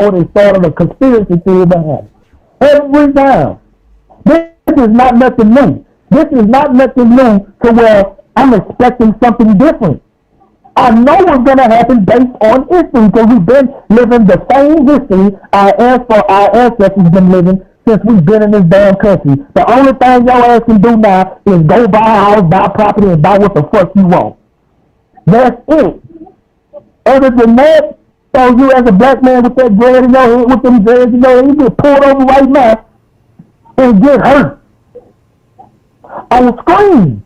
or they started a conspiracy theory behind it. Every time. This is not nothing new. This is not nothing new to where I'm expecting something different. I know what's going to happen based on history because we've been living the same history our ancestors been living since we've been in this damn country. The only thing your ass can do now is go buy a house, buy property, and buy what the fuck you want. That's it. Other than that, so you as a black man with that dread in your head, with them dreads in your head, you get pulled over right now and get hurt on screen.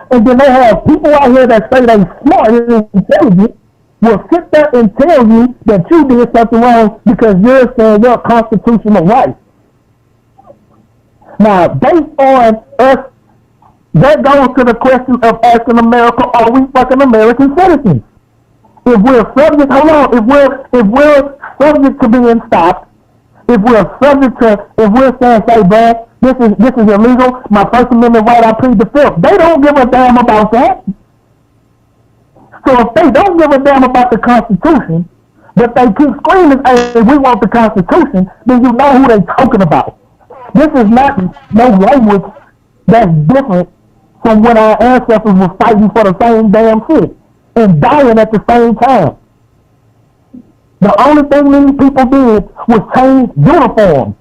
And then they have people out here that say they smart and intelligent will sit there and tell you that you did something wrong because you're saying your constitutional rights. Now, based on us, that goes to the question of asking America, are we fucking American citizens? If we're subject, hold on, if we're subject to being stopped, if we're saying, say, Brad, this is illegal, my First Amendment right, I plead the fifth. They don't give a damn about that. So if they don't give a damn about the Constitution, but they keep screaming, hey, we want the Constitution, then you know who they talking about. This is not no language that's different from when our ancestors were fighting for the same damn shit and dying at the same time. The only thing these people did was change uniforms.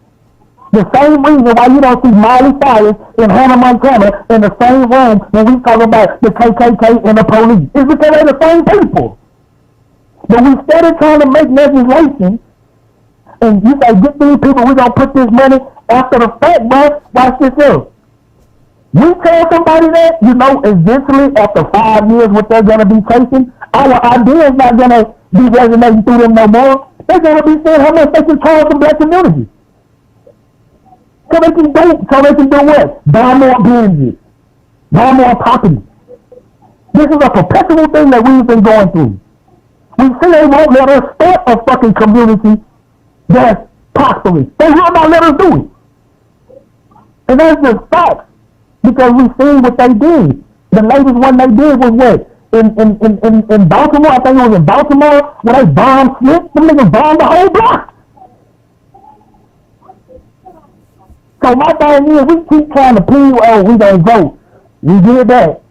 The same reason why you don't see Miley Cyrus in Hannah Montana in the same room when we talk about the KKK and the police. It's because they're the same people. But we started trying to make legislation, and you say, get these people, we're going to put this money after the fact, bro. Watch this out. We tell somebody that, you know, eventually after 5 years what they're going to be chasing, our idea is not going to be resonating through them no more. They're going to be saying how much they can charge the black community. So they can do what? Buy more businesses, buy more property. This is a perpetual thing that we've been going through. We say they won't let us start a fucking community that's prosperous. They will not let us do it. And that's just facts. Because we seen what they did. The latest one they did was what? In Baltimore, I think it was in Baltimore, where they bombed Smith. Them niggas bombed the whole block. So my thing is, we keep trying to plead, oh, we gonna vote. We did that.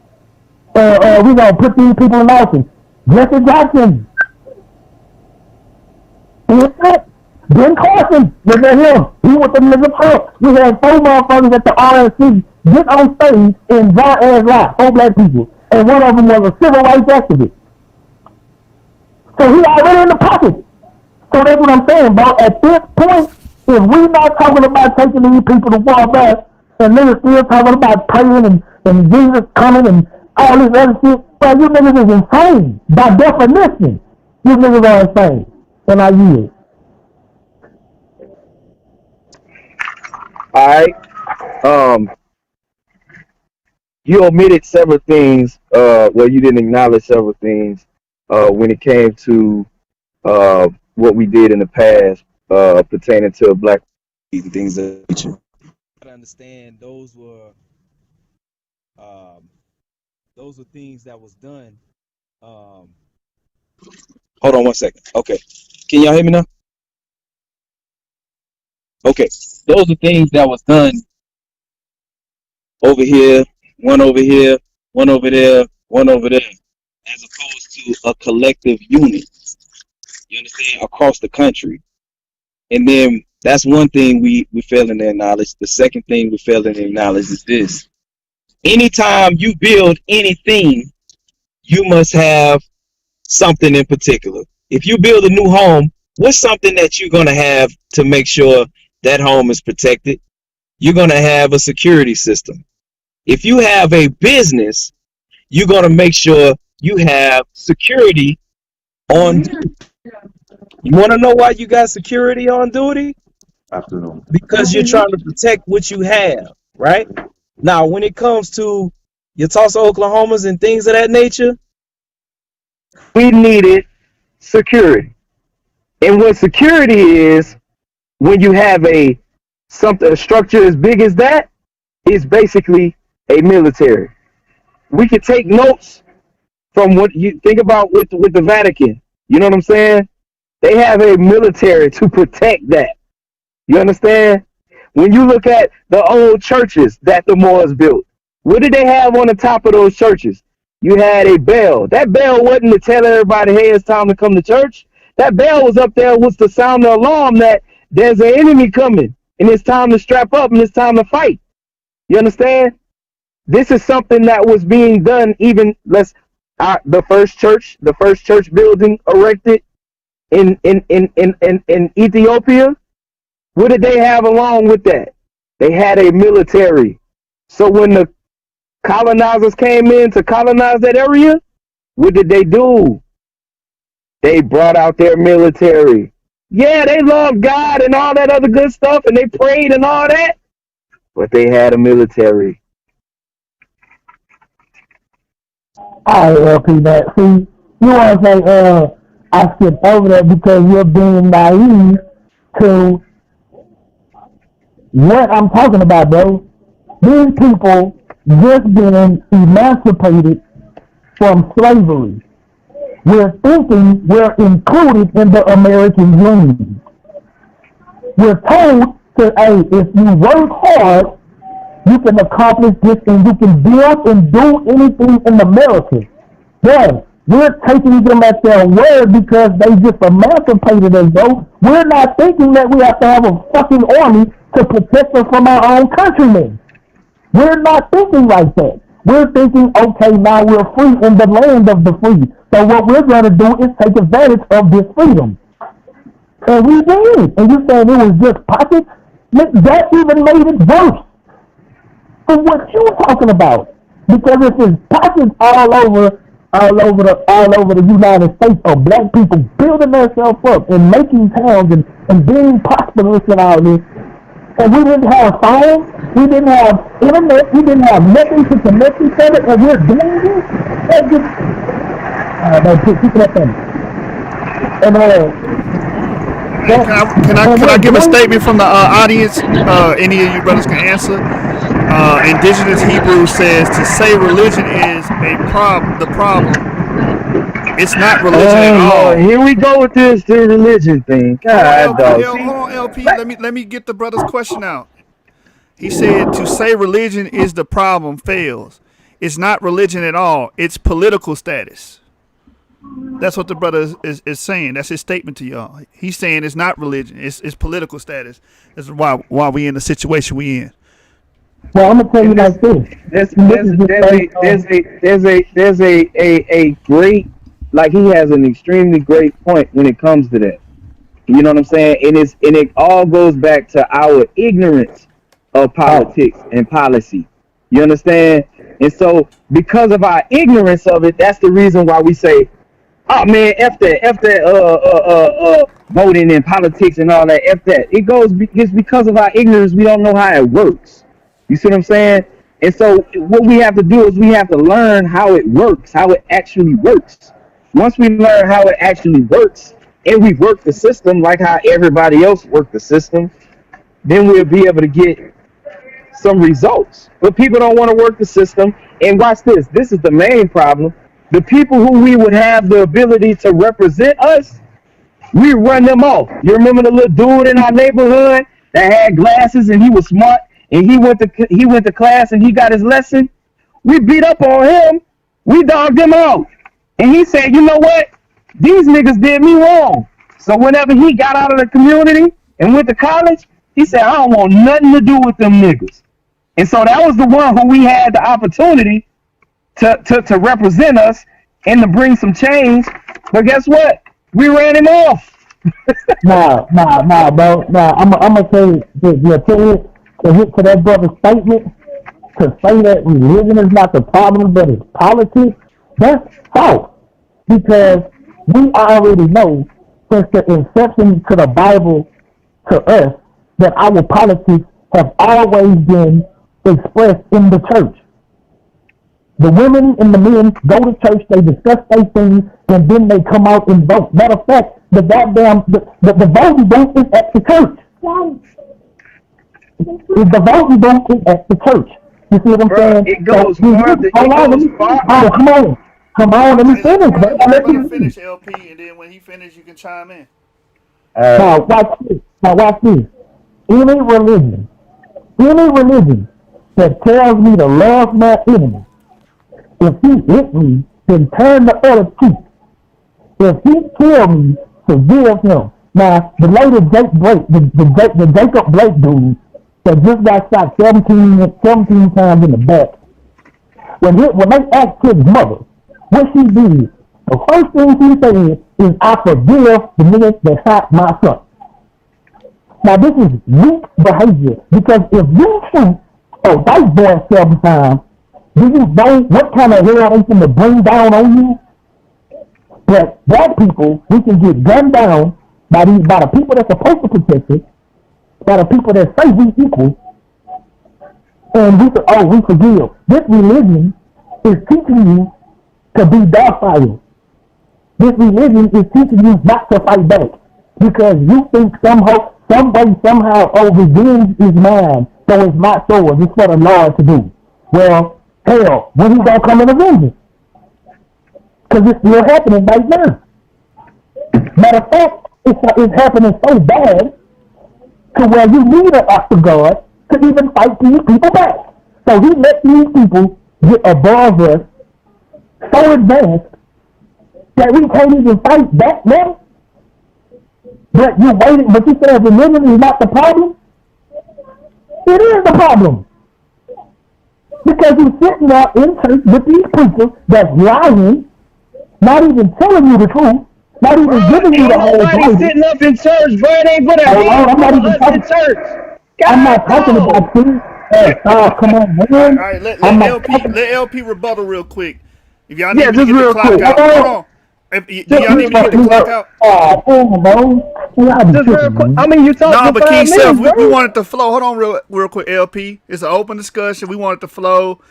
We gonna put these people in office. Jesse Jackson. Ben Carson, look at him. He was the nigga Trump. We had 4 motherfuckers at the RNC get on stage and draw ass lie, 4 black people. And one of them was a civil rights activist. So he already in the pocket. So that's what I'm saying, bro. At this point, if we not talking about taking these people to war back, and niggas still talking about praying and Jesus coming and all this other shit, well, you niggas is insane. By definition, you niggas are insane. And I yield. All right. You omitted several things. Well, you didn't acknowledge several things when it came to what we did in the past pertaining to black and things of that nature. I understand those were things that was done. Hold on 1 second. Okay, can y'all hear me now? Okay, those are things that was done over here, one over here, one over there, one over there, as opposed to a collective unit. You understand? Across the country. And then that's one thing we fail to acknowledge. The second thing we fail to acknowledge is this. Anytime you build anything, you must have something in particular. If you build a new home, what's something that you're going to have to make sure that home is protected? You're going to have a security system. If you have a business, you're going to make sure you have security on duty. You want to know why you got security on duty? Absolutely. Because you're trying to protect what you have, right? Now, when it comes to your Tulsa, Oklahomas and things of that nature, we needed security. And what security is, when you have a structure as big as that, is basically a military. We could take notes from what you think about with the Vatican. You know what I'm saying? They have a military to protect that. You understand? When you look at the old churches that the Moors built, what did they have on the top of those churches? You had a bell. That bell wasn't to tell everybody, hey, it's time to come to church. That bell was up there was to sound the alarm that there's an enemy coming and it's time to strap up and it's time to fight. You understand? This is something that was being done even the first church building erected in Ethiopia. What did they have along with that? They had a military. So when the colonizers came in to colonize that area, what did they do? They brought out their military. Yeah, they loved God and all that other good stuff, and they prayed and all that, but they had a military. I LP that. See, you want to say, I skipped over that because you're being naive to what I'm talking about, bro. These people just being emancipated from slavery. We're thinking we're included in the American dream. We're told to, hey, if you work hard, you can accomplish this and you can build and do anything in America. But we're taking them at their word because they just emancipated us, bro. We're not thinking that we have to have a fucking army to protect us from our own countrymen. We're not thinking like that. We're thinking, okay, now we're free in the land of the free. So what we're going to do is take advantage of this freedom. And we did. And you said it was just pockets? That even made it worse for what you're talking about. Because if it's pockets all over the United States of black people building themselves up and making towns and being prosperous and all this, and we didn't have phones, we didn't have internet, we didn't have nothing to connect each other, and we're doing this, that's just, keep it up there. And Can I give a statement from the audience? Any of you brothers can answer. Indigenous Hebrew says to say religion is the problem. It's not religion at all. Lord, here we go with the religion thing. God, dog. Hold on, LP. Let me get the brother's question out. He said to say religion is the problem fails. It's not religion at all. It's political status. That's what the brother is saying. That's his statement to y'all. He's saying it's not religion. It's political status. That's why we in the situation we in. well, I'm gonna tell you like this. There's a great, like, he has an extremely great point when it comes to that. You know what I'm saying? And it all goes back to our ignorance of politics and policy. You understand? And so because of our ignorance of it, that's the reason why we say, oh man, F that voting and politics and all that, F that. It's because of our ignorance, we don't know how it works. You see what I'm saying? And so what we have to do is we have to learn how it works, how it actually works. Once we learn how it actually works, and we work the system like how everybody else work the system, then we'll be able to get some results. But people don't want to work the system. And watch this. This is the main problem. The people who we would have the ability to represent us, we run them off. You remember the little dude in our neighborhood that had glasses and he was smart and he went to class and he got his lesson? We beat up on him. We dogged him out. And he said, you know what? These niggas did me wrong. So whenever he got out of the community and went to college, he said, I don't want nothing to do with them niggas. And so that was the one who we had the opportunity to represent us and to bring some change. But guess what? We ran him off. Nah, bro. Nah, I'm gonna say to hit to that brother's statement, to say that religion is not the problem, but it's politics, that's false. Because we already know since the inception to the Bible to us that our politics have always been expressed in the church. The women and the men go to church, they discuss their things, and then they come out and vote. Matter of fact, the voting booth is at the church. The voting booth is at the church. You see what I'm saying? It goes farther. Come on, let me finish. Let me finish, LP, and then when he finishes, you can chime in. Now watch this. Now watch this. Any religion that tells me to love my enemy, if he hit me, then turn the other cheek. If he kill me, forgive him. Now, the later the Jacob Blake dude that just got shot 17 times in the back, when they asked his mother what she did, the first thing she said is, I forgive the nigga that shot my son. Now, this is weak behavior, because if you shoot a white boy 7 times, do you know what kind of hell they can bring down on you? But black people, we can get gunned down by the people that's supposed to protect us, by the people that say we equal, and we forgive. This religion is teaching you to be docile. This religion is teaching you not to fight back, because you think somehow, revenge is mine, so it's my sword. It's for the Lord to do. Well, hell, when he gonna come and avenge it? Because it's still happening right now. Matter of fact, it's happening so bad to where you need an act of God to even fight these people back. So he let these people get above us so advanced that we can't even fight back now. But you waiting, but you said religion is not the problem? It is the problem. Because you're sitting out in church with these preachers that's lying, not even telling you the truth, not even giving you the whole truth. Sitting up in church, bro. They put a I'm not even talking in church. I'm not talking about you. Come on, man. All right, let LP rebuttal real quick. If y'all need to just get the real clock quick. out, hold on. If y'all need to get the clock out. Just real quick. I mean, you talking No, for but 5 King Self, minutes, we bro. want it to flow. Hold on real quick, LP. It's an open discussion. We want it to flow.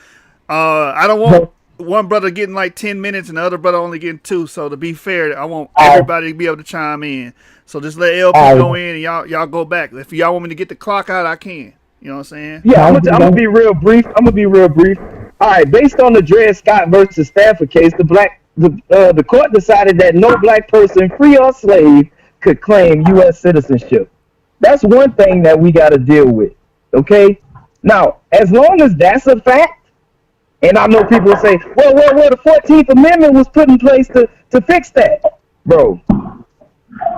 I don't want one brother getting like 10 minutes and the other brother only getting 2. So to be fair, I want everybody to be able to chime in. So just let LP go in and y'all go back. If y'all want me to get the clock out, I can. You know what I'm saying? Yeah, I'm gonna be real brief. All right, based on the Dred Scott versus Stafford case, the court decided that no black person, free or slave, could claim U.S. citizenship. That's one thing that we got to deal with. Okay. Now, as long as that's a fact, and I know people say, well, the 14th Amendment was put in place to fix that, bro.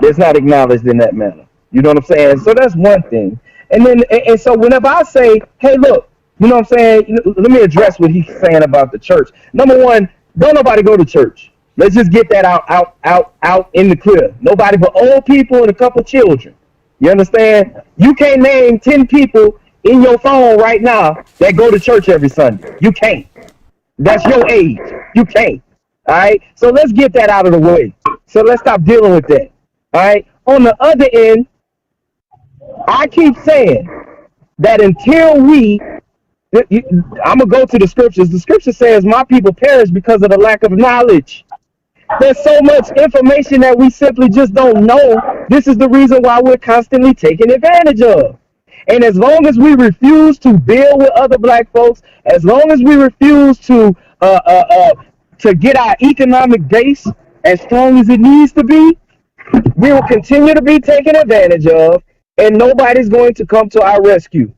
It's not acknowledged in that manner. You know what I'm saying? So that's one thing. And so whenever I say, hey, look, you know what I'm saying? Let me address what he's saying about the church. Number one, don't nobody go to church. Let's just get that out in the clear. Nobody but old people and a couple children. You understand? You can't name 10 people in your phone right now that go to church every Sunday. You can't. That's your age. You can't. All right? So let's get that out of the way. So let's stop dealing with that. All right? On the other end, I keep saying that until I'm going to go to the scriptures. The scripture says, my people perish because of the lack of knowledge. There's so much information that we simply just don't know. This is the reason why we're constantly taken advantage of. And as long as we refuse to build with other black folks, as long as we refuse to get our economic base as strong as it needs to be, we will continue to be taken advantage of, and nobody's going to come to our rescue.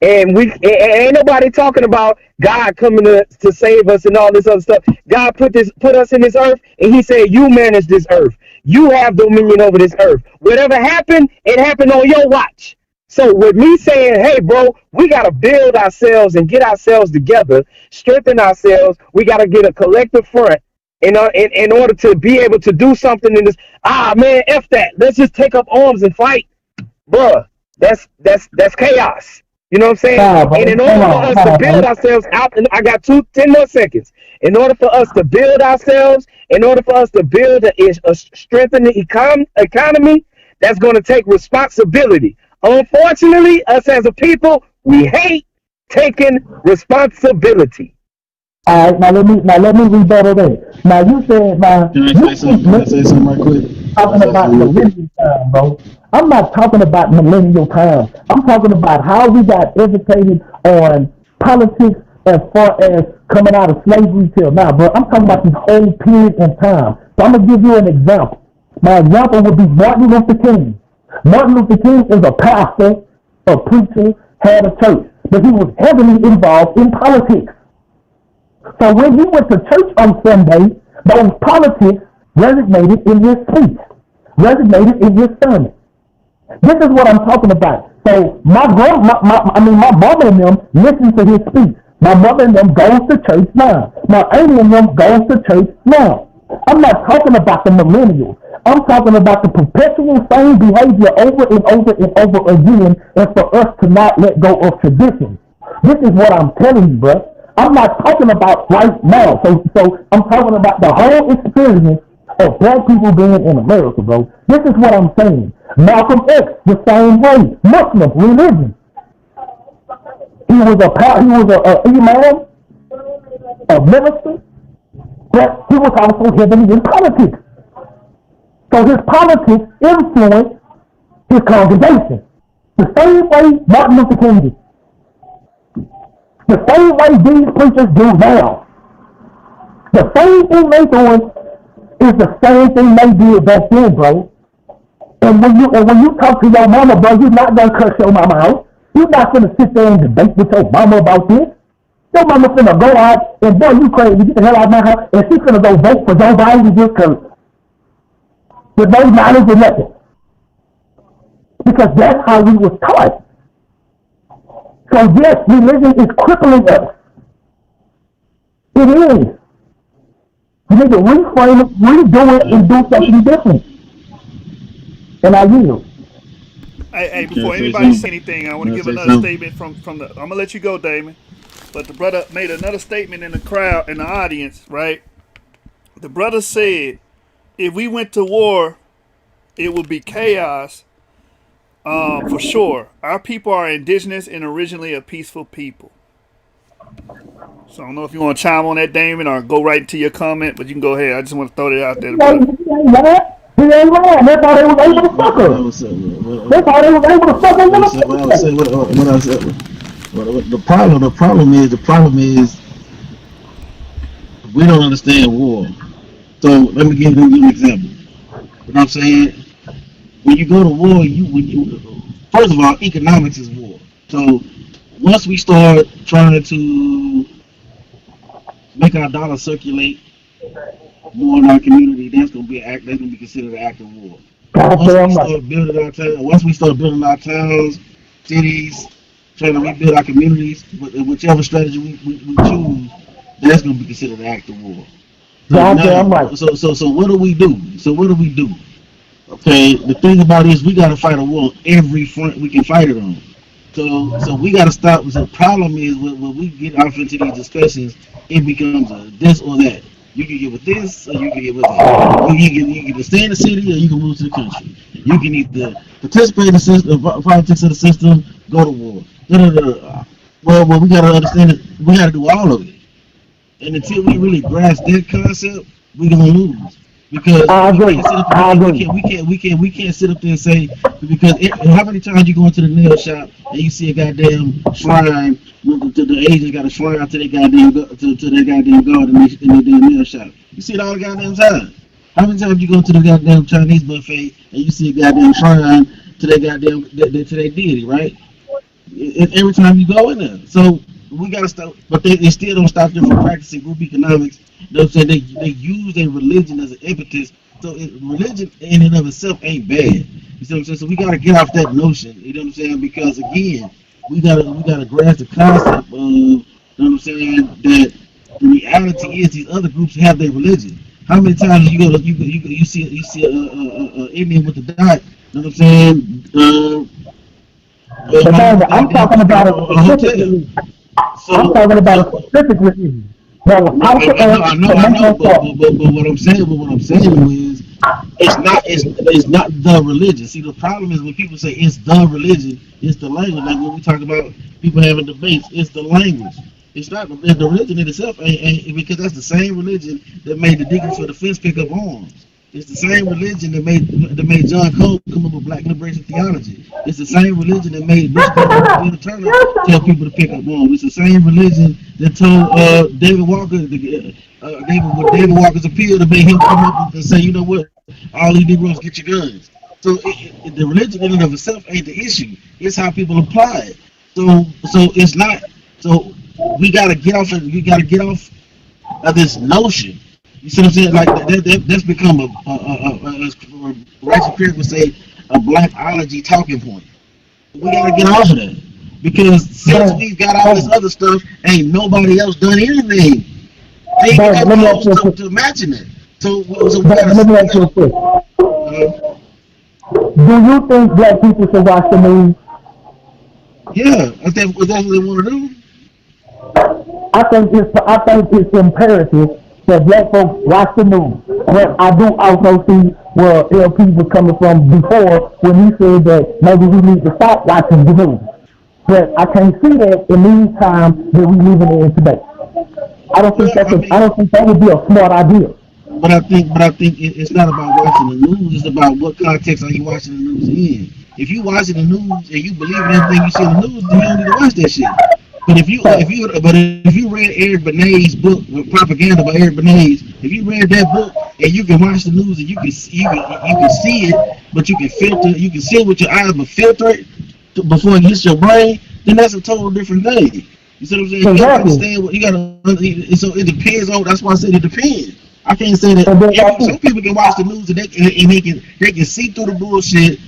And ain't nobody talking about God coming to save us and all this other stuff. God put us in this earth, and he said, you manage this earth. You have dominion over this earth. Whatever happened, it happened on your watch. So with me saying, hey, bro, we got to build ourselves and get ourselves together, strengthen ourselves. We got to get a collective front in order to be able to do something in this. Man, F that. Let's just take up arms and fight. Bruh, that's chaos. You know what I'm saying? And in order for us to build ourselves out, and I got 10 more seconds. In order for us to build ourselves, in order for us to build a strengthen the economy, that's going to take responsibility. Unfortunately, us as a people, we hate taking responsibility. All right, now let me rebuttal that. Now you said, Can I say something right quick? Talking about millennial time, bro. I'm not talking about millennial time. I'm talking about how we got educated on politics as far as coming out of slavery till now, bro. I'm talking about this whole period in time. So I'm gonna give you an example. My example would be Martin Luther King. Martin Luther King is a pastor, a preacher, had a church, but he was heavily involved in politics. So when he went to church on Sunday, those politics resonated in his speech, resonated in his sermon. This is what I'm talking about. So my mama and them listen to his speech. My mother and them goes to church now. My auntie and them goes to church now. I'm not talking about the millennials. I'm talking about the perpetual same behavior over and over and over again, and for us to not let go of tradition. This is what I'm telling you, bro. I'm not talking about right now. So I'm talking about the whole experience of black people being in America, bro. This is what I'm saying. Malcolm X, the same way. Muslim religion. He was a imam, a minister, but he was also heavily in politics. So his politics influenced his congregation. The same way Martin Luther King did. The same way these preachers do now. The same thing they doing is the same thing they did back then, bro. And when you talk to your mama, bro, you're not gonna cuss your mama out. You're not gonna sit there and debate with your mama about this. Your mama finna go out and, boy, you crazy, get the hell out of my house, and she's finna go vote for Joe Biden just cause. With no knowledge or nothing. Because that's how we was taught. So yes, religion is crippling us. It is. You need to reframe it, redo it, and do something different. And I yield. Hey, before anybody say anything, I want to give another statement from the. I'm gonna let you go, Damon. But the brother made another statement in the crowd, in the audience, right? The brother said, if we went to war, it would be chaos. For sure. Our people are indigenous and originally a peaceful people. So I don't know if you want to chime on that, Damon, or go right into your comment, but you can go ahead. I just want to throw that out there. He ain't lying. That's how they was able to fuck her. That's how they was able to fuck her. The problem is we don't understand war. So let me give you an example. You know what I'm saying? When you go to war, first of all, economics is war. So once we start trying to make our dollar circulate more in our community, that's gonna be considered an act of war. Once we start building our towns, cities, trying to rebuild our communities, whichever strategy we choose, that's gonna be considered an act of war. So what do we do? Okay, the thing about it is we gotta fight a war on every front we can fight it on. So we gotta stop. The problem is when we get off into these discussions, it becomes a this or that. You can get with this or you can get with that. You can stay in the city or you can move to the country. You can either participate in the system, politics of the system, go to war. Well, we gotta understand that we gotta do all of it. And until we really grasp that concept, we're gonna lose. Because we can't sit up there and say, because how many times you go into the nail shop and you see a goddamn shrine, the Asians got a shrine to their goddamn god in their damn nail shop. You see it all the goddamn time. How many times you go to the goddamn Chinese buffet and you see a goddamn shrine to their goddamn to their deity, right? Every time you go in there. So we gotta stop, but they still don't stop them from practicing group economics. You know what I'm saying? They use their religion as an impetus. So religion in and of itself ain't bad. You see what I'm saying? So we gotta get off that notion. You know what I'm saying? Because again, we gotta grasp the concept of, you know what I'm saying, that the reality is these other groups have their religion. How many times you see a Indian with the dot? You know what I'm saying? I'm talking about a specific. I'm talking about a specific religion. I know, but what I'm saying is, it's not the religion. See, the problem is when people say it's the religion, it's the language. Like when we talk about people having debates, it's the language. It's not the religion in itself, ain't because that's the same religion that made the Deacons for Defense pick up arms. It's the same religion that made John Cole come up with Black liberation theology. It's the same religion that made Bishop Turner tell people to pick up arms. It's the same religion that told David Walker, David Walker's appeal to make him come up and say, you know what, all these Negroes get your guns. So the religion in and of itself ain't the issue. It's how people apply it. So it's not. So we gotta get off. Of this notion. You see what I'm saying? Like that's become as Righteous Chris would say, a blackology talking point. We gotta get off of that because since we've got all this other stuff, ain't nobody else done anything. They ain't But got let me ask you a close to matching it. So we Let me ask you a question. Do you think black people should watch the news? yeah, if that's what they want to do. I think it's imperative that black folks watch the news. But I do also see where LP was coming from before when he said that maybe we need to stop watching the news. But I can't see that in these times that we living in today. I don't think that would be a smart idea. But I think it's not about watching the news. It's about what context are you watching the news in. If you watching the news and you believe in everything you see in the news, then you don't need to watch that shit. But if you read Eric Benet's book, Propaganda by Eric Benet, if you read that book and you can watch the news and you can see it, but you can see it with your eyes, but filter it before it hits your brain, then that's a total different thing. You see what I'm saying? You gotta understand what you gotta. So it depends on. That's why I said it depends. I can't say that some people can watch the news and they can see through the bullshit.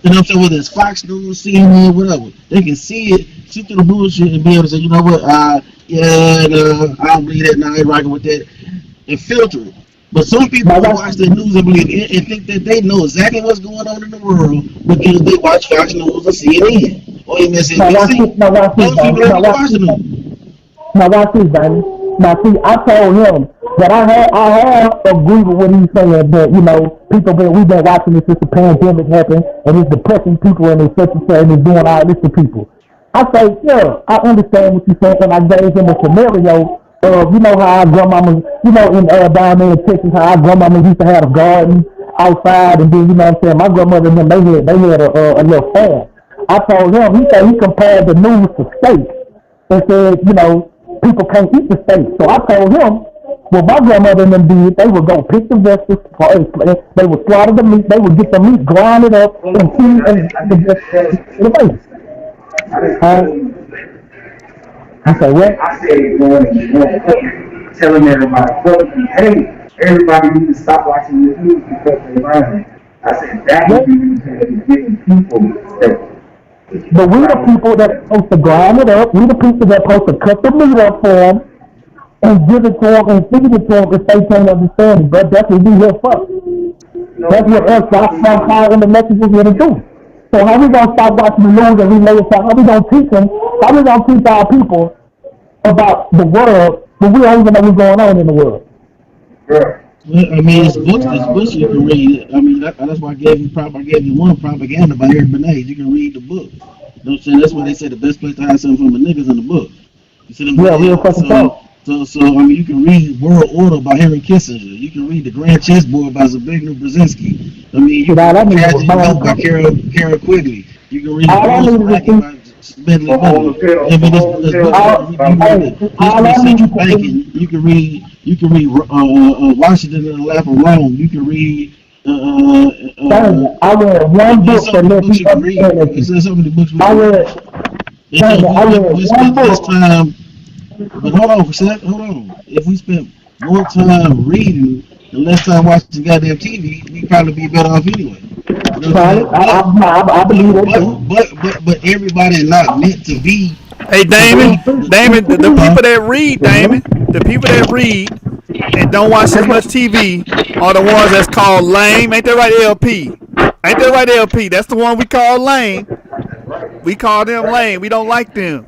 You know what I'm saying? Whether it's Fox News, CNN, whatever, they can see through the bullshit and be able to say, you know what, I don't believe that. Now I ain't rocking with that, and filter it. But some people who watch the news and believe it and think that they know exactly what's going on in the world because they watch Fox News or CNN or MSNBC. Those people don't watch the news. Now watch this, baby. Now see, I told him that I have agreed with what he's saying, that, you know, we've been watching this since the pandemic happened, and it's depressing people, and it's such and such, and it's doing all this to people. I say, yeah, I understand what you're saying, and I gave him a scenario of, you know, how our grandmama, you know, in down there in Texas, how our grandmama used to have a garden outside, and then, you know what I'm saying, my grandmother and them, they had a little farm. I told him, he said he compared the news to steak, and said, you know, people can't eat the steak. So I told him, well, my grandmother and them did, they would go pick the vegetables, they would slaughter the meat, they would get the meat, grind it up, and see the face. I say, what? I said, telling everybody, hey, everybody needs to stop watching the news because they're lying. I said, that would be giving people that. But we the people that are supposed to grind it up. We the people that are supposed to cut the meat up for them and give it to them and feed it to them if they can't understand it. But that's what we here for. That's what us, that's how in the messages here to do. So how we gonna stop watching the news and relay it? How we gonna teach them? How we gonna teach our people about the world when we don't even know what's going on in the world? Right. Well, I mean, it's books you can read. I mean, that's why I gave you one, Propaganda by Eric Benet. You can read the book. You know what I'm saying? That's why they say the best place to hide something from a nigga's in the book. You see what I'm saying? Real fucking talk. So I mean, you can read World Order by Henry Kissinger. You can read The Grand Chessboard by Zbigniew Brzezinski. I mean, you can read Tragedy Note by Carol Quigley. You can read Ghost Wrecking by Smedley Butler. I mean, Central Banking. You can read Washington in the Lap of Rome. You can read. I read one book that let me understand. So many books. I read one This book. time. But hold on for a second. Hold on. If we spent more time reading and less time watching goddamn TV, we'd probably be better off anyway. You know I believe that. But everybody's not meant to be. Hey, Damon, the people that read, the people that read and don't watch as much TV are the ones that's called lame. Ain't that right, LP? Ain't that right, LP? That's the one we call lame. We call them lame. We don't like them.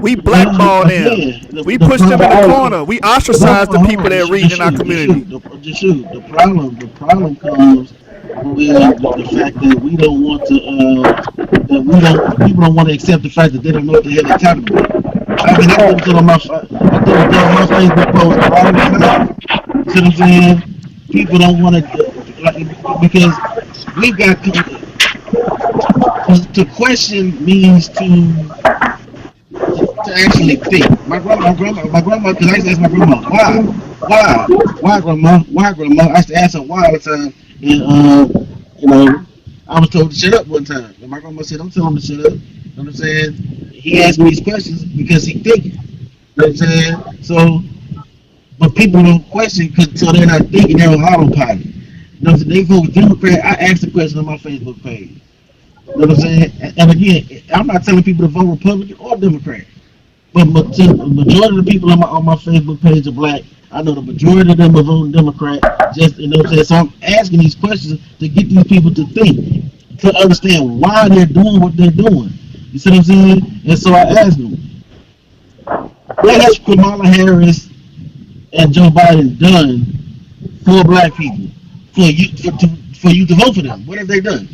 We blackball them. We push them in the corner. We ostracize the people that read in our community. The problem comes with the fact that we don't want to, people don't want to accept the fact that they don't know what the hell they're talking about. I mean, I did on my Facebook post all the time. You see what I'm saying? People don't want to, because we've got to question means to actually think. My grandma, because I used to ask my grandma, why, grandma? I used to ask her why all the time, You know, I was told to shut up one time, and my grandma said, "Don't tell him to shut up." You know what I'm saying? He asked me these questions because he thinking. You know what I'm saying? So, but people don't question because so they're not thinking, they're on autopilot. You know, so they vote Democrat. I asked the question on my Facebook page. You know what I'm saying? And again, I'm not telling people to vote Republican or Democrat. But the majority of the people on my Facebook page are black. I know the majority of them are voting Democrat. Just, you know what I'm saying? So I'm asking these questions to get these people to think, to understand why they're doing what they're doing. You see what I'm saying? And so I asked them, what has Kamala Harris and Joe Biden done for black people? For you to vote for them? What have they done?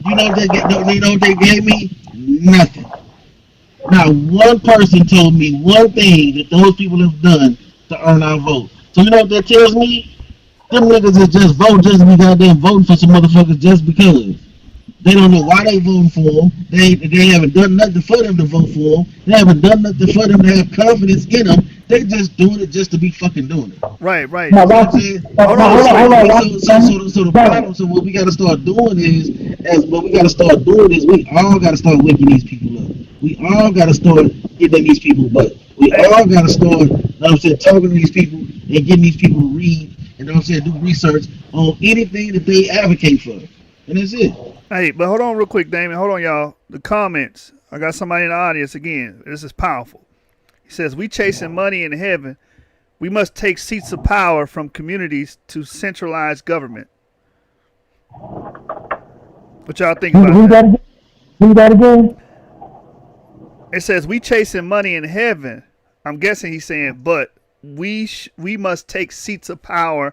You know what they gave me? Nothing. Not one person told me one thing that those people have done to earn our vote. So you know what that tells me? Them niggas is just vote just to be goddamn voting for some motherfuckers just because. They don't know why they voting for them. They haven't done nothing for them to vote for them. They haven't done nothing for them to have confidence in them. They just doing it just to be fucking doing it. Right. Now, So hold the problem, so what we gotta start doing is, we all gotta start waking these people up. We all gotta start getting these people butt. We all gotta start, you know what I'm saying, talking to these people and getting these people to read, you know what I'm saying, do research on anything that they advocate for. And that's it. Hey, but hold on real quick, Damon. Hold on, y'all. The comments. I got somebody in the audience again. This is powerful. He says, we chasing money in heaven. We must take seats of power from communities to centralized government. What y'all think about that? Read that again. It says, we chasing money in heaven. I'm guessing he's saying, but we must take seats of power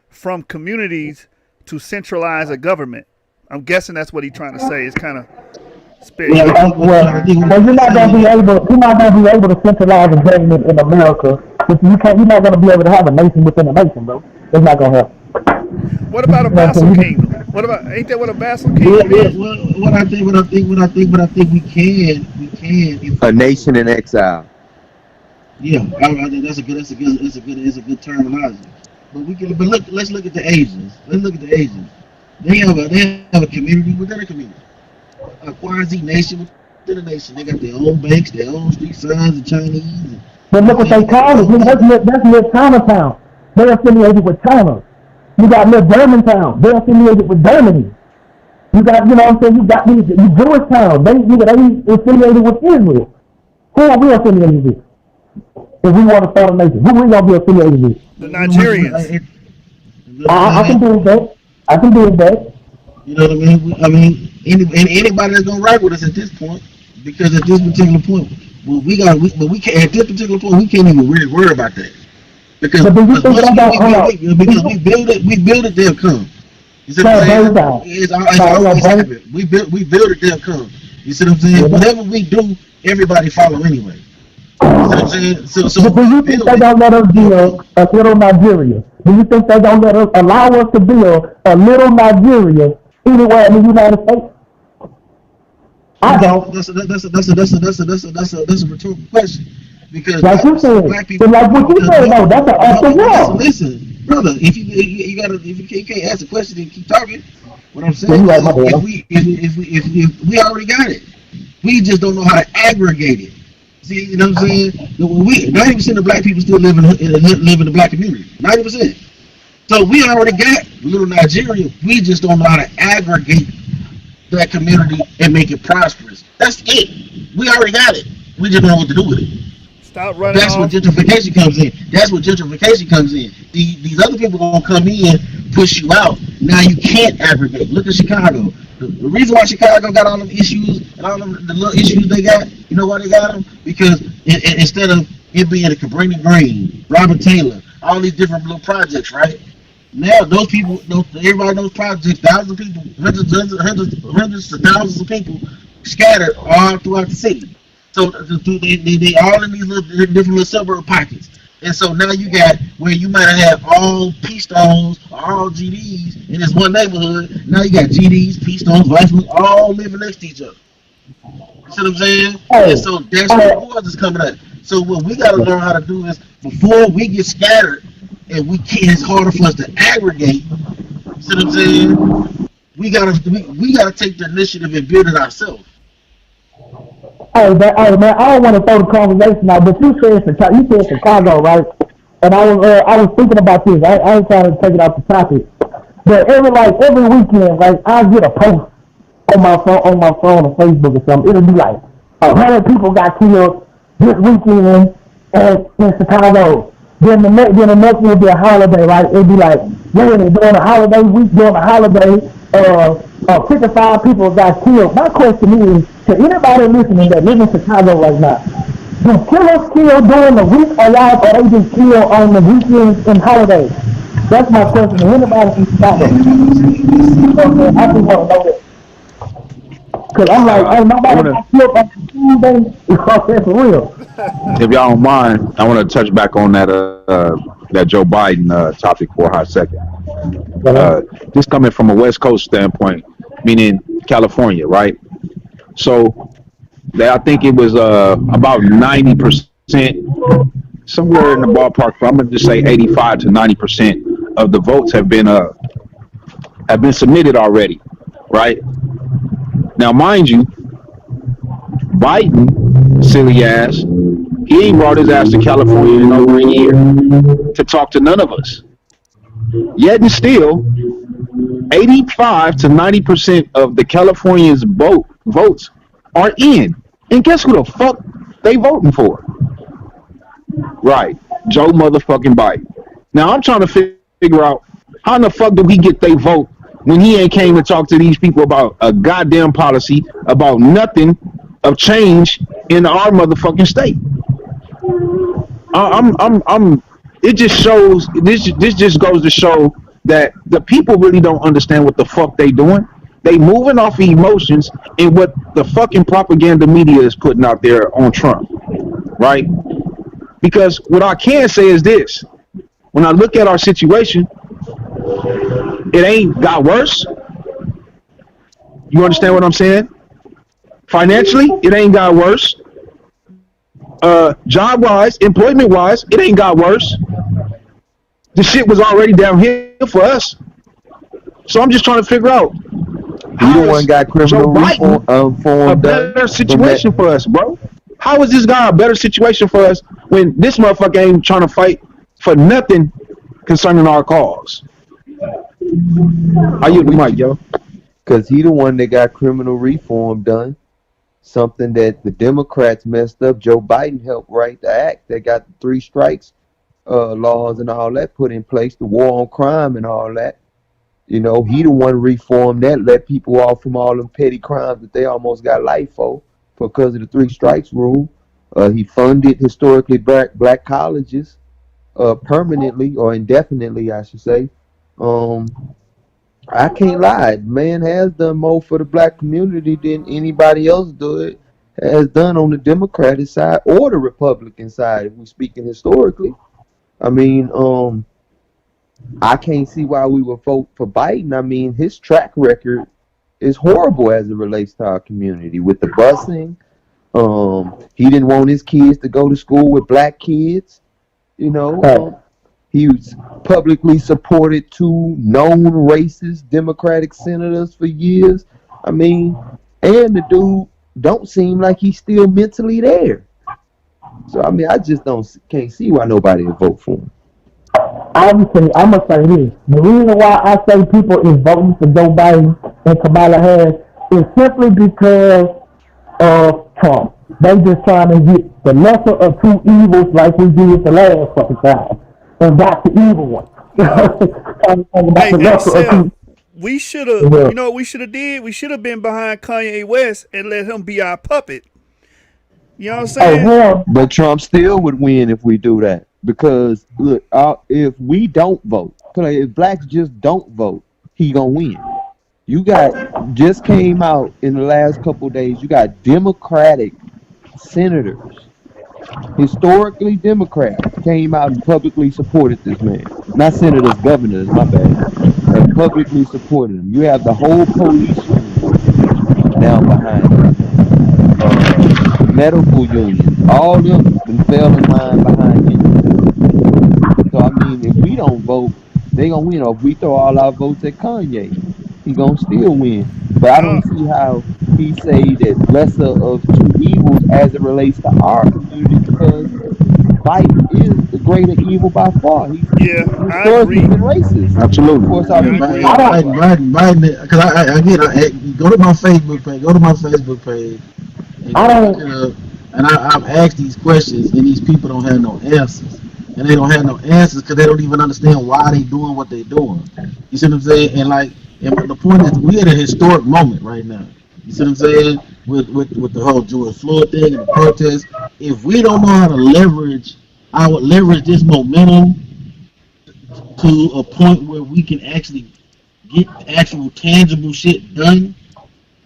from communities to centralize a government. I'm guessing that's what he's trying to say. It's kind of spit. Yeah, well, you're not gonna be able to centralize a government in America. You're not gonna be able to have a nation within a nation, bro. It's not gonna happen. What about a vassal kingdom? What about, ain't that what a vassal kingdom is? What I think we can. A nation in exile. Yeah, that's a good terminology. But let's look at the Asians. They have a community within a community, a quasi nation within a nation. They got their own banks, their own street signs, the Chinese. But look what they call it. That's little Chinatown. They're affiliated with China. You got little Germantown. They're affiliated with Germany. You got, you know what I'm saying? You got these Jewish town. They affiliated with Israel. Who are we affiliated with? If we want to start a nation, who we gonna be affiliated with? The Nigerians. I can do that. You know what I mean? Anybody that's gonna ride with us at this point, because at this particular point, we can't. At this particular point, we can't even really worry about that. Because once we build it, they'll come. You see what I'm saying? It's always happened. We build it, they'll come. You see what I'm saying? Whatever we do, everybody follow anyway. You see what I'm saying? So do you think they don't let us build a little Nigeria? Do you think they don't allow us to build a little Nigeria anywhere in the United States? I don't. That's a rhetorical question. Because like you said, black people, like what you said, no, that's an awesome word. Listen, brother, if you can't ask a question and keep talking, what I'm saying if we already got it, we just don't know how to aggregate it. See, you know what I'm saying? 90% of black people still live in the black community. 90%. So we already got little Nigeria. We just don't know how to aggregate that community and make it prosperous. That's it. We already got it. We just don't know what to do with it. Stop running. That's where gentrification comes in. These other people gonna come in, push you out. Now you can't aggregate. Look at Chicago. The reason why Chicago got all them issues and all of the little issues they got, you know why they got them? Because instead of it being a Cabrini Green, Robert Taylor, all these different little projects, right? Now those people, everybody knows projects, thousands of people, hundreds to thousands of people scattered all throughout the city. So they all in these different little suburb pockets. And so now you got where you might have all P-Stones, all GDs in this one neighborhood. Now you got GDs, P-Stones, Viceland, all living next to each other. You see what I'm saying? And so that's where the wars is coming at. So what we got to learn how to do is before we get scattered and it's harder for us to aggregate. You see what I'm saying? we gotta take the initiative and build it ourselves. Hey man, I don't want to throw the conversation out, but you said Chicago, right? And I was thinking about this. I ain't trying to take it off the topic, but every weekend, like I get a post on my phone or Facebook or something. It'll be like 100 people got killed this weekend in Chicago. Then the next one will be a holiday, right? It'll be like, yeah, during a holiday week, during a holiday, 55 people got killed. My question is, to anybody listening that lives in Chicago right now, do killers kill during the week or they just kill on the weekends and holidays? That's my question to anybody from Chicago. I just want to know that. Cause I'm like, I nobody wanna, got killed on Tuesday because that's real. if y'all don't mind, I want to touch back on that Joe Biden topic for a hot second. This coming from a West Coast standpoint, meaning California, right? So I think it was about 90%, somewhere in the ballpark. I'm gonna just say 85 to 90% of the votes have been submitted already, right? Now, mind you, Biden, silly ass, he ain't brought his ass to California in over a year to talk to none of us. Yet and still, 85 to 90% of the Californians' votes are in. And guess who the fuck they voting for? Right, Joe motherfucking Biden. Now, I'm trying to figure out how in the fuck do we get they vote when he ain't came to talk to these people about a goddamn policy, about nothing of change in our motherfucking state. It just shows, this just goes to show that the people really don't understand what the fuck they doing. They moving off of emotions and what the fucking propaganda media is putting out there on Trump, right? Because what I can say is this: when I look at our situation, it ain't got worse. You understand what I'm saying? Financially, it ain't got worse. Job-wise, employment-wise, it ain't got worse. The shit was already downhill for us. So I'm just trying to figure out how You the one got criminal reform a better situation for us, bro. How is this guy a better situation for us when this motherfucker ain't trying to fight for nothing concerning our cause? How you the mic, yo? Because he the one that got criminal reform done. Something that the Democrats messed up. Joe Biden helped write the act that got the 3 strikes laws and all that put in place, the war on crime and all that. You know, he the one reformed that, let people off from all them petty crimes that they almost got life for because of the 3 strikes rule. He funded historically black colleges permanently or indefinitely, I should say. I can't lie, man has done more for the black community than anybody else has done on the Democratic side or the Republican side, if we're speaking historically. I mean, I can't see why we would vote for Biden. I mean, his track record is horrible as it relates to our community with the busing. He didn't want his kids to go to school with black kids, you know. He was publicly supported 2 known racist Democratic senators for years. I mean, and the dude don't seem like he's still mentally there. So I mean, I just can't see why nobody would vote for him. Obviously, I'm gonna say this: the reason why I say people is voting for Joe Biden and Kamala Harris is simply because of Trump. They just trying to get the lesser of 2 evils, like we did the last fucking time, and got the evil one. Hey, we should have, you know what we should have did? We should have been behind Kanye West and let him be our puppet. You know what I'm saying? But Trump still would win if we do that. Because, look, if we don't vote, if blacks just don't vote, he gonna win. You just came out in the last couple of days, you got Democratic senators, historically Democrats, came out and publicly supported this man. Not senators, governors, my bad. And publicly supported him. You have the whole police union down behind him. Medical union, all of them fell in line behind him. So I mean, if we don't vote, they gonna win. Or if we throw all our votes at Kanye, he gonna still win. But I No, don't see how he say that lesser of two evils as it relates to our community because white is the greater evil by far. He's yeah, I historically agree. been racist. Of Absolutely. course, Yeah, I our agree people on ain't that white. part. Biden, because go to my Facebook page. Go to my Facebook page and I go look don't. it up. And I've asked these questions, and these people don't have no answers. And they don't have no answers because they don't even understand why they doing what they doing. You see what I'm saying? And the point is, we at a historic moment right now. You see what I'm saying? With the whole George Floyd thing and the protests. If we don't know how to leverage this momentum to a point where we can actually get actual tangible shit done.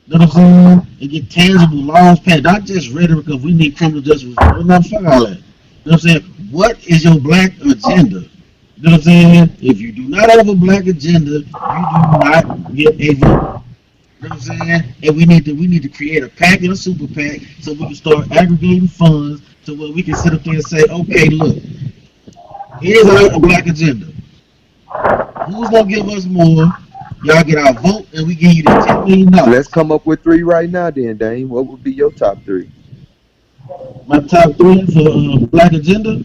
You know what I'm saying? And get tangible laws passed, not just rhetoric of we need criminal justice. Well, not fuck all that. You know what I'm saying? What is your black agenda? You know what I'm saying? If you do not have a black agenda, you do not get a vote. You know what I'm saying? And we need to create a PAC and a super PAC so we can start aggregating funds to where we can sit up there and say, okay, look, here's a black agenda. Who's gonna give us more? Y'all get our vote, and we give you the $10 million. Let's come up with three right now, then, Dane. What would be your top three? My top three for Black Agenda.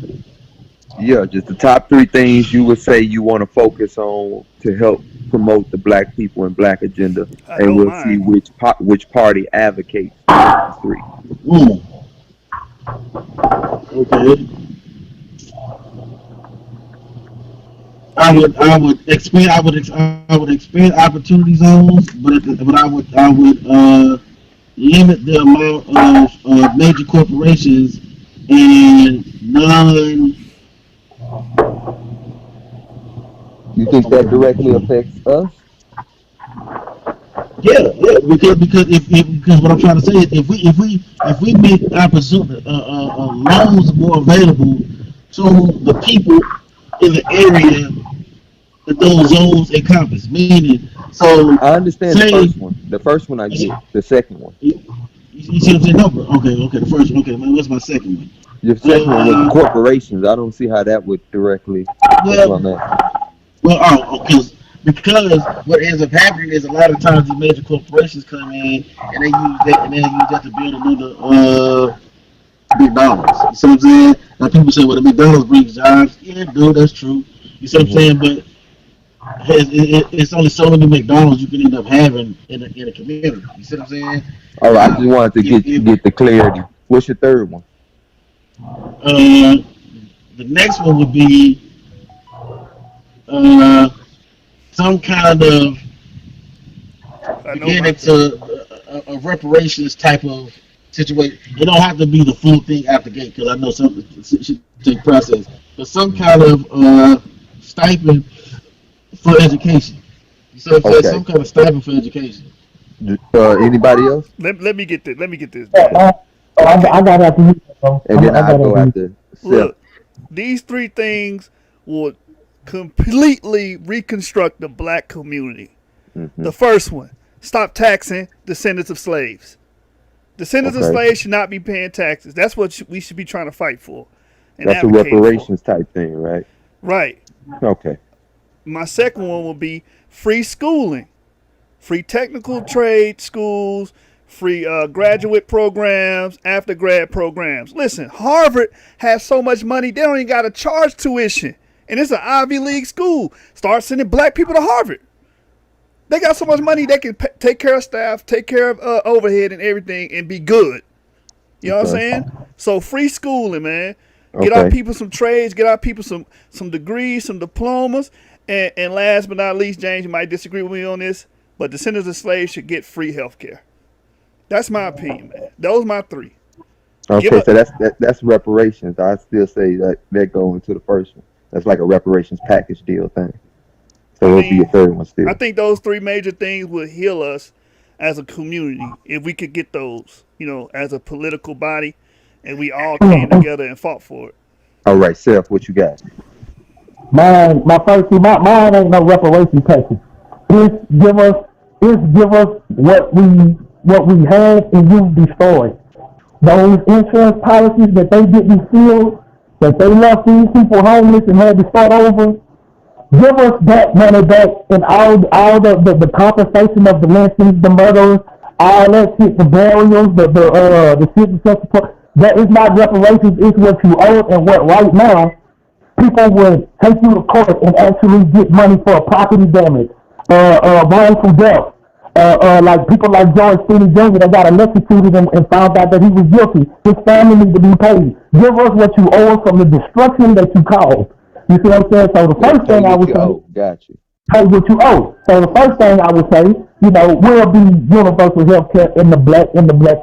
Yeah, just the top three things you would say you want to focus on to help promote the black people and black agenda, I and know we'll see mine. which party advocates these three. Okay. I would expand opportunity zones, but I would limit the amount of major corporations and non. You think that directly affects us? Yeah, because because what I'm trying to say is if we make loans more available to the people in the area that those zones encompass, meaning so I understand say the first one. The first one I get. The second one. you see what I'm saying? No, okay, the first one. Okay, what's my second one? Your second one was corporations. I don't see how that would directly. That's what I'm asking. Because what ends up happening is a lot of times these major corporations come in and they use that to build another McDonald's. You see what I'm saying? Now people say, well, the McDonald's brings jobs. Yeah, dude, that's true. You see what I'm saying? But it's only so many McDonald's you can end up having in a community. You see what I'm saying? All right, I just wanted to get the clarity. What's your third one? The next one would be some kind of getting into a reparations type of situation. It don't have to be the full thing out the gate because I know some should take process, but some kind of stipend for education. So some kind of stipend for education. Anybody else? Let me get this. Let me get this. I got after you. And then I'll go after. Look, these three things will completely reconstruct the black community. Mm-hmm. The first one, stop taxing descendants of slaves. Descendants of slaves should not be paying taxes. That's what we should be trying to fight for. And that's a reparations type thing, right? Right. Okay. My second one will be free schooling, free technical trade schools, free graduate programs, after grad programs. Listen, Harvard has so much money, they don't even got to charge tuition. And it's an Ivy League school. Start sending black people to Harvard. They got so much money they can take care of staff, take care of overhead and everything, and be good. You know what I'm saying? So free schooling, man. Get our people some trades, get our people some degrees, some diplomas. And last but not least, James, you might disagree with me on this, but descendants of slaves should get free health care. That's my opinion, man. Those are my three. Okay, so that's reparations. I still say that go into the first one. That's like a reparations package deal thing. So it'll be a third one still. I think those three major things will heal us as a community if we could get those, as a political body, and we all came together and fought for it. All right, Seth, what you got? Mine ain't no reparation package. It's give us what we had and you destroyed. Those insurance policies that they didn't fill, that they left these people homeless and had to start over, Give us that money back and all the compensation of the lynchings, the murders, all that shit, the burials, the shit and support. That is not reparations, it's what you owe, and what right now people would take you to court and actually get money for property damage, wrongful death. Like people like George Steele Jr. that got electrocuted and found out that he was guilty. His family needs to be paid. Give us what you owe us from the destruction that you caused. You see what I'm saying? So the first thing I would say, got you. pay what you owe. So the first thing I would say, will be universal health care in the black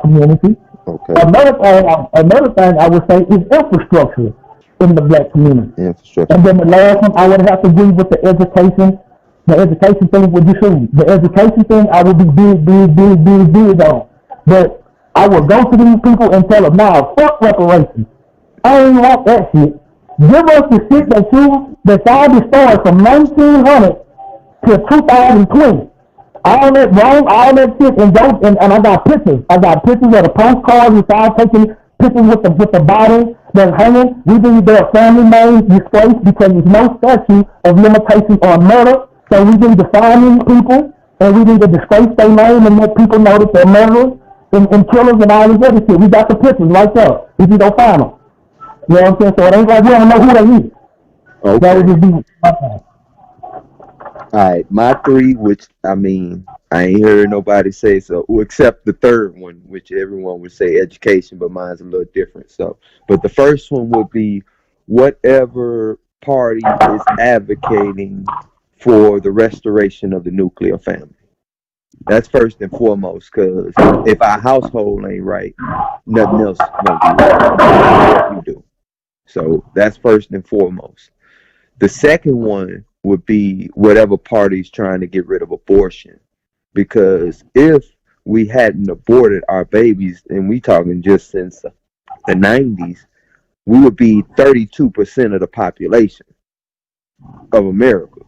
community. Okay. Another thing I would say is infrastructure in the black community. Infrastructure. And then the last one, I would have to agree with the education. The education thing would be true. The education thing, I would be big on. But I would go to these people and tell them, nah, fuck reparations. I ain't want that shit. Give us the shit that y'all destroyed from 1900 to 2020. All that wrong, all that shit, and I got pictures. I got pictures of the postcards. We started taking pictures with the body that's hanging. We need their family names disgraced because there's no statute of limitation on murder. So we need to find these people, and we need to disgrace their name and let people know that they're murderers and killers and all this other shit. We got the pictures right there. We just don't find them. You know what I'm saying? So it ain't like we don't know who they is. Okay. That would just be okay. Alright, my three, which I mean, I ain't heard nobody say so, except the third one, which everyone would say education, but mine's a little different. So, but the first one would be whatever party is advocating for the restoration of the nuclear family. That's first and foremost, because if our household ain't right, nothing else won't be right. You do. So that's first and foremost. The second one would be whatever party's trying to get rid of abortion. Because if we hadn't aborted our babies, and we talking just since the 90s, we would be 32% of the population of America.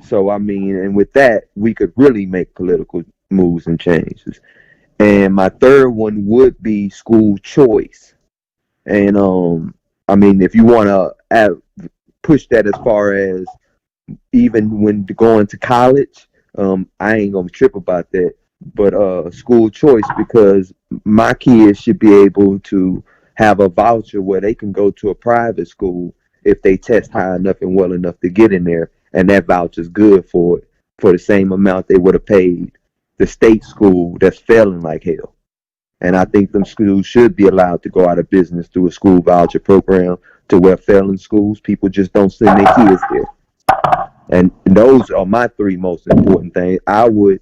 So, I mean, and with that, we could really make political moves and changes. And my third one would be school choice. And, I mean, if you want to push that as far as even when going to college, I ain't going to trip about that. But school choice, because my kids should be able to have a voucher where they can go to a private school if they test high enough and well enough to get in there. And that voucher's good for it, for the same amount they would have paid the state school that's failing like hell. And I think them schools should be allowed to go out of business through a school voucher program to where failing schools, people just don't send their kids there. And those are my three most important things. I would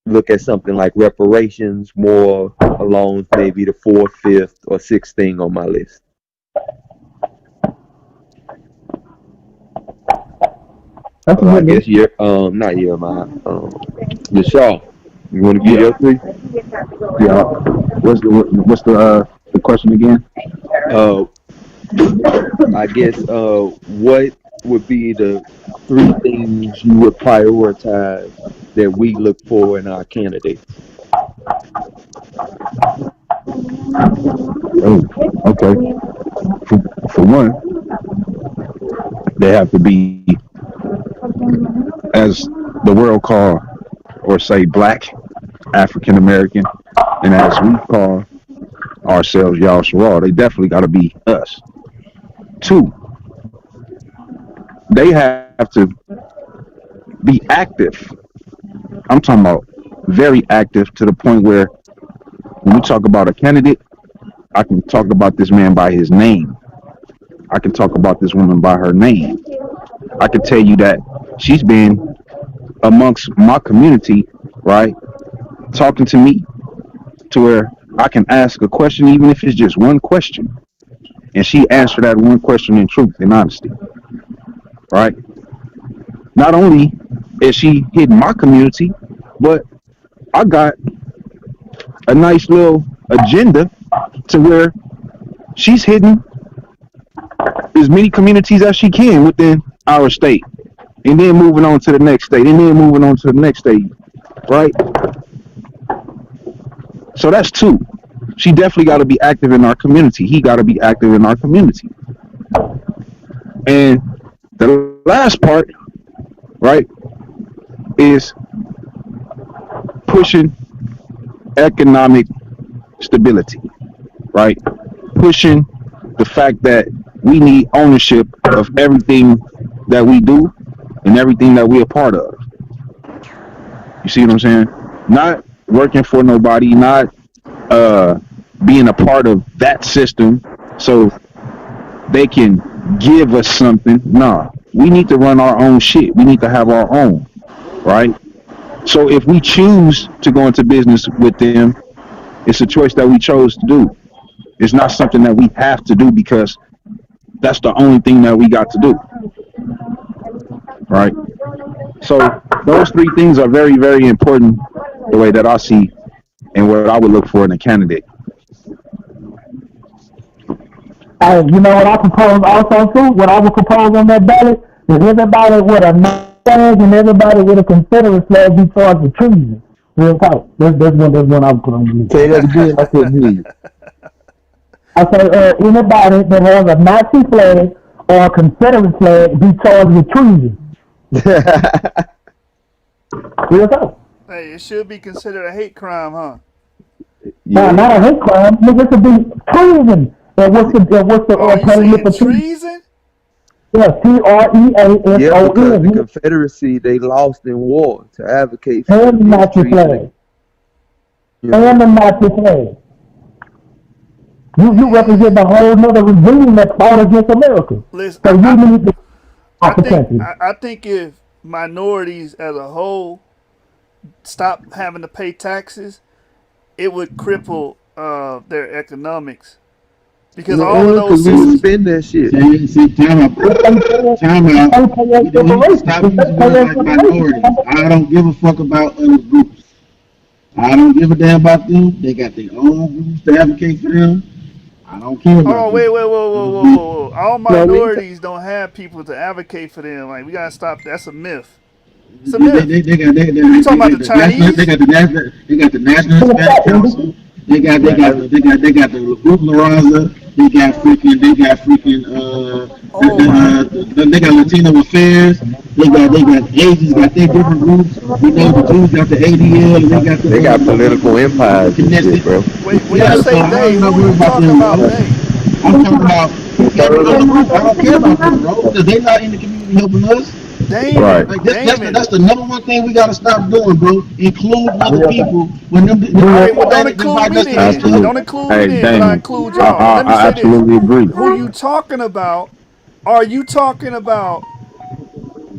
look at something like reparations more along maybe the fourth, fifth, or sixth thing on my list. I guess not Yashar. You want to get your three? Yeah. What's the question again? I guess what would be the three things you would prioritize that we look for in our candidates? Oh, okay. For one, they have to be, as the world call or say, Black, African American, and as we call ourselves Yashar, they definitely got to be us. Two, they have to be active. I'm talking about very active, to the point where when we talk about a candidate, I can talk about this man by his name. I can talk about this woman by her name. I can tell you that she's been amongst my community, right, talking to me, to where I can ask a question, even if it's just one question, and she answered that one question in truth and honesty, right? Not only is she hitting my community, but I got a nice little agenda to where she's hitting as many communities as she can within our state, and then moving on to the next state, and then moving on to the next state, right? So that's two. She definitely got to be active in our community. He got to be active in our community. And the last part, right, is pushing economic stability, right? Pushing the fact that we need ownership of everything that we do and everything that we're a part of. You see what I'm saying? Not working for nobody, not uh, being a part of that system so they can give us something. Nah, we need to run our own shit. We need to have our own, right? So if we choose to go into business with them, it's a choice that we chose to do. It's not something that we have to do because that's the only thing that we got to do, right? So those three things are very, very important the way that I see and what I would look for in a candidate. You know what I propose also too? What I would propose on that ballot is everybody with a Nazi flag and everybody with a Confederate flag be charged with treason. Real talk. That's one I would put on the list. Say that again. I couldn't hear you. I say anybody that has a Nazi flag or a Confederate flag be charged with treason. Real talk. Hey, it should be considered a hate crime, huh? Nah, not a hate crime. Nigga, it should be treason. What's the Oh, you penalty saying for treason? treason? Yeah, Yeah, because the TREASON. Confederacy, they lost in war to advocate for And the against Nazi treason. flag. You know, And the Nazi flag. You represent the whole nother regime that fought against America. Listen, So you need to I think if minorities as a whole stop having to pay taxes, it would cripple their economics because all of those because we would systems. spend that shit. See, time out. We need to stop using words like minorities. I don't give a fuck about other groups. I don't give a damn about them. They got their own groups to advocate for them. I don't care about Oh, them. wait, whoa. All minorities don't have people to advocate for them. Like, we gotta stop. That's a myth. It's a myth. They got You talking about the Chinese? They got the National Hispanic Council. They got the group La Raza. They got freaking they got Latino Affairs. They got Asians got their different groups. You know, the Jews got the ADL. And They got political empires and shit, bro. When you say they, who you talking about they? I'm talking about every other group. I don't care about them, bro, because they not in the community helping us. Damon, Right. Like Damon. that's the number one thing we gotta stop doing, bro. Include other people when them. All right, well, don't they include invite me us to then. Absolutely. Don't include Hey, me then, but I Damon, include y'all. Let me I say absolutely agree. this. Who you talking about? Are you talking about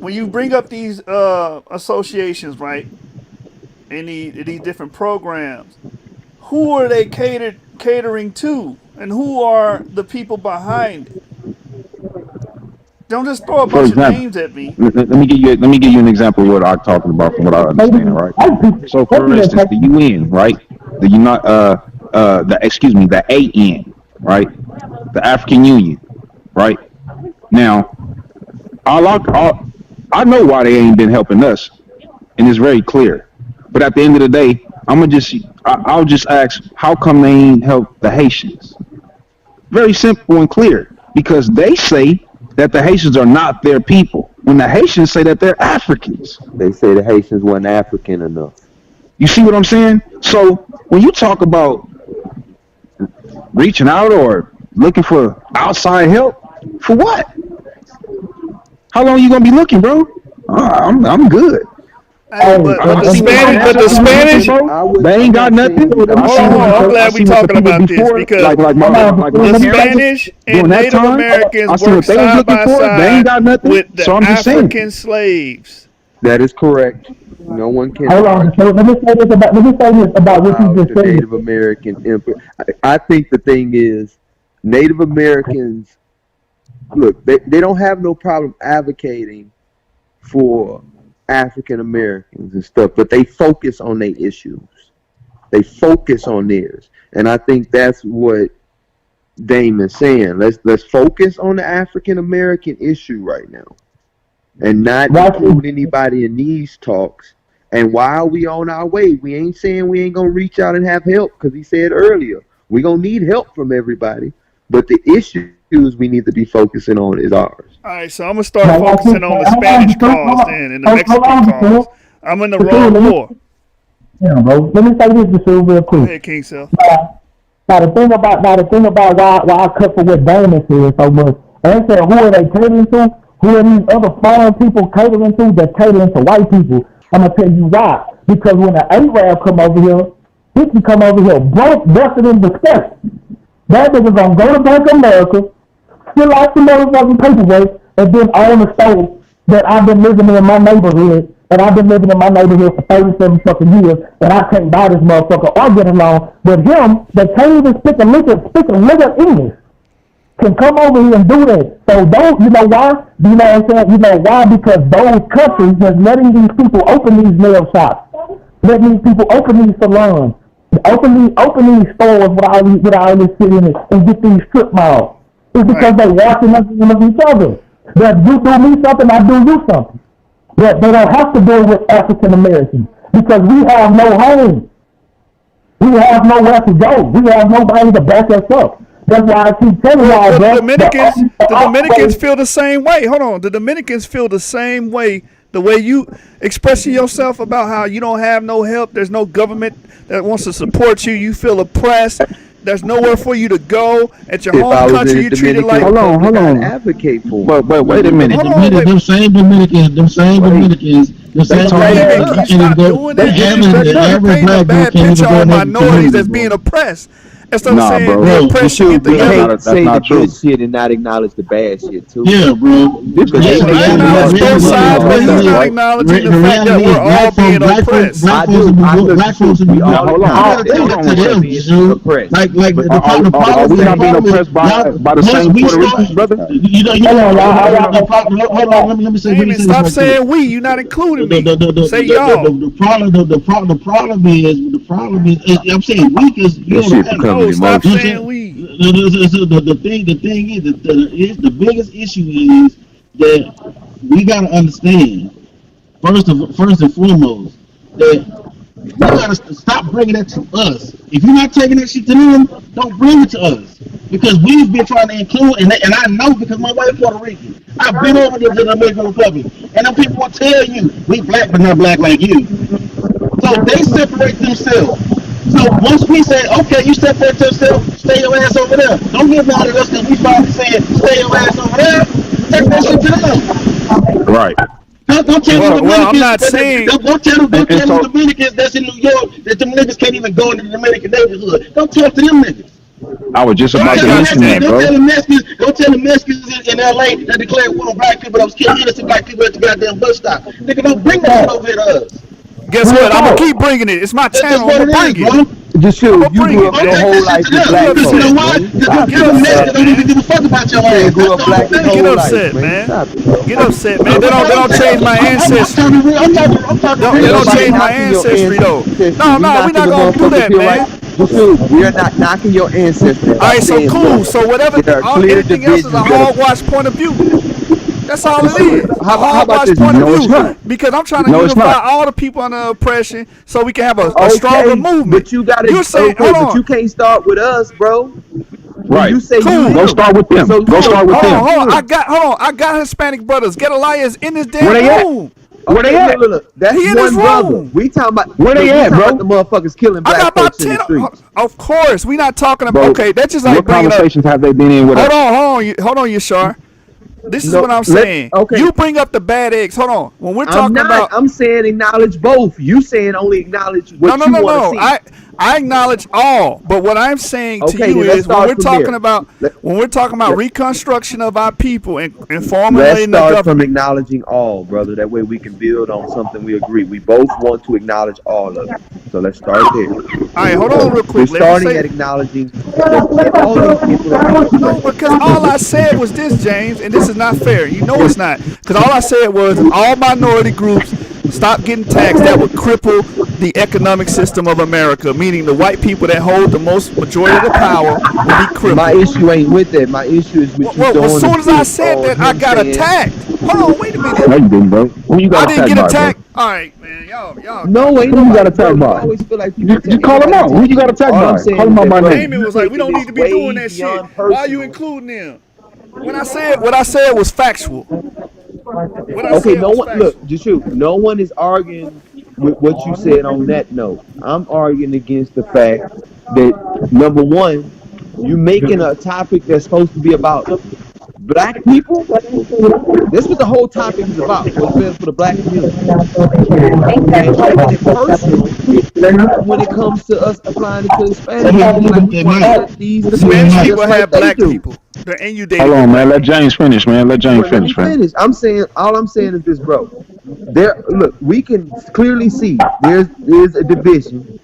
when you bring up these associations, right? And these different programs, who are they catering to? And who are the people behind it? Don't just throw a For bunch of example, names at me. let me give you an example of what I'm talking about from what I understand, right? So, for instance, the UN, right? The the AN, right? The African Union, right? Now, I know why they ain't been helping us, and it's very clear. But at the end of the day, I'll just ask, how come they ain't help the Haitians? Very simple and clear, because they say that the Haitians are not their people, when the Haitians say that they're Africans. They say the Haitians weren't African enough. You see what I'm saying? So when you talk about reaching out or looking for outside help, for what? How long you gonna be looking, bro? I'm good. Hey, but the Spanish, They ain't got nothing. hold on, I'm glad we talking about this because the Spanish and Native Americans work side by side with the African slaves. That is correct. No one can. Hold on. So let me say this about what you just the said. Native American empire. I think the thing is, Native Americans, look, they don't have no problem advocating for African Americans and stuff, but they focus on their issues. They focus on theirs, and I think that's what Damon's saying. Let's focus on the African American issue right now, and not include anybody in these talks. And while we on our way, we ain't saying we ain't gonna reach out and have help, because he said earlier we gonna need help from everybody. But the issue issues we need to be focusing on is ours. All right, so I'm gonna start focusing on the Spanish cause then and the Mexican cause. I'm in the wrong war. Yeah, bro. Let me say this to you real Go quick. ahead, King Self. Now the thing about why I cut for what Damon said so much, and said who are they catering to? Who are these other foreign people catering to? They're catering to white people. I'm gonna tell you why. Because when an Arab come over here, he can come over here broke, busted, and disgusted. That nigga gonna go to Bank of America, fill out some motherfucking paperwork, and then own the store that I've been living in my neighborhood, and I've been living in my neighborhood for 37 fucking years, and I can't buy this motherfucker or get along. But him, they can't even speak a little English, can come over here and do that. So don't, you know why? You know what I'm saying? You know why? Because those countries just letting these people open these nail shops, letting these people open these salons, open these stores with all this shit in it, and get these strip malls. It's because they watching us of each other. That you do me something, I do you something. But they don't have to deal with African Americans because we have no home. We have nowhere to go. We have nobody to back us up. That's why I keep telling y'all, bro. The Dominicans feel the same way. Hold on. The Dominicans feel the same way. The way you expressing yourself about how you don't have no help. There's no government that wants to support you. You feel oppressed. There's nowhere for you to go. At your home country, you treated like. Hold on. Advocate for. But wait a minute. Them same Dominicans, the same Stop doing that. You're painting a bad picture on minorities as being oppressed. Instead of saying the oppression get together. Can't say the good shit and not acknowledge the bad shit too. Yeah, bro. Acknowledge both sides, but he's not acknowledging the fact that we're all being oppressed. Black folks will be hold on. Like the problem. Are we not being oppressed by the same Puerto Ricans, brother? Hold on. Let me say. Stop saying we. You're not including me. Say y'all. The problem is. I'm saying we because you don't. No, stop saying we. The thing is the biggest issue is that we gotta understand first and foremost that we gotta stop bringing that to us. If you're not taking that shit to them, don't bring it to us because we've been trying to include and I know because my wife Puerto Rican. I've been over there to the Dominican Republic and them people will tell you we black but not black like you. So they separate themselves. So once we say, okay, you separate yourself, stay your ass over there. Don't get mad at us because we finally saying, stay your ass over there. Take that shit to them. Right. Don't tell the Dominicans. I'm not saying. Don't tell the Dominicans that's in New York that them niggas can't even go into the Dominican neighborhood. Don't talk to them niggas. I was just about to mention that, bro. Don't tell the Mexicans in LA that declared war on black people that was killing innocent black people at the goddamn bus stop. Nigga, don't bring that shit over here to us. Guess what? I'm gonna keep bringing it. It's my channel. I'm gonna bring it. Just shoot, you grew up your whole life with black folks. You know why? They don't even give a fuck about your ass. Grew up black your Get whole upset, life, man. Get upset, man. They don't change my ancestry. They don't change my ancestry though. No, we're not gonna do that, man. Just we are not knocking your ancestry. All right, so cool. So whatever. Anything else is a hogwash point of view. That's all it is. How about this? Because I'm trying to unify all the people under oppression so we can have a stronger movement. But you gotta. You're saying, but you can't start with us, bro. Right. You say cool. Go start with them. Go start with them. Hold on. I got Hispanic brothers. Get Elias in this damn room. Where they at? Look. That's one brother. We talking about where they at, bro? The motherfuckers killing black folks in the streets. Of course, we not talking about. Okay, that's just like what conversations have they been in with us? Hold on, Yashar. This is what I'm saying. Okay. You bring up the bad eggs. Hold on. When we're talking about, I'm saying acknowledge both. You saying only acknowledge what you want to see. I acknowledge all, but what I'm saying to you is when we're talking about reconstruction of our people and formulating the government. Let's start from acknowledging all, brother. That way we can build on something we agree. We both want to acknowledge all of it. So let's start there. All right, hold on real quick. We're starting at acknowledging all these people. No, because all I said was this, James, and this is not fair. You know it's not. Because all I said was all minority groups stop getting taxed. That would cripple the economic system of America, meaning the white people that hold the most majority of the power will be crippled. My issue ain't with that. My issue is with you. As soon as I said that, I got attacked. Hold on, wait a minute. No, you didn't, bro. Who you got I didn't get attacked. All right, man. Y'all. No, ain't who you got attacked by? I always feel like you call him out. Who you got attacked by? Call him out by name. Damon was like, we don't need to be doing that shit. Why are you including them? When I said what I said was factual. What I Okay, said no was one factual. look, just shoot. No one is arguing with what you said on that note. I'm arguing against the fact that number one, you making a topic that's supposed to be about black people. That's what the whole topic is about for the black community, and making it personal when it comes to us applying it to Hispanic people, like we Hey, want to Mike. set these Hey, Spanish divisions Mike. people just like have they black do. people. They're Hold inundated with on, man. black Let people. James finish, man. Let James Well, let me finish, man. finish. I'm saying all I'm saying is this, bro. There, look, we can clearly see there's a division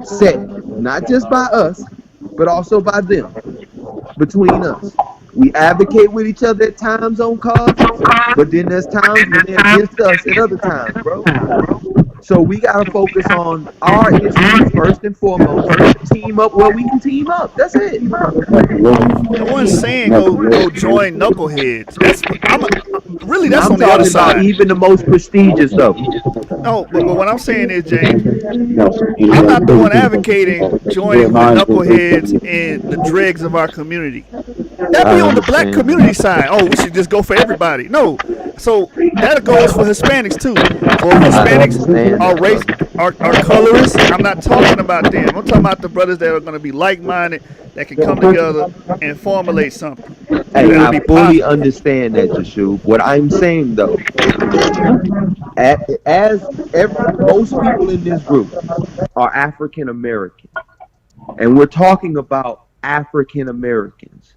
set not just by us, but also by them between us. We advocate with each other at times on causes, but then there's times when they're against us at other times, bro. So we gotta focus on our issues first and foremost, and team up where we can team up. That's it. No one's saying go join knuckleheads. That's really that's I'm on the other talking about side. even the most prestigious of them. No, but what I'm saying is, James, I'm not the one advocating joining with knuckleheads and the dregs of our community. That be I on the black understand. community side. Oh, we should just go for everybody. No, so that goes for Hispanics too. For I Hispanics, understand our that, race, brother. our colorists. I'm not talking about them. I'm talking about the brothers that are going to be like-minded, that can come together and formulate something Hey, that'll I be fully positive. understand that, Jashub. What I'm saying though, as most people in this group are African American, and we're talking about African Americans.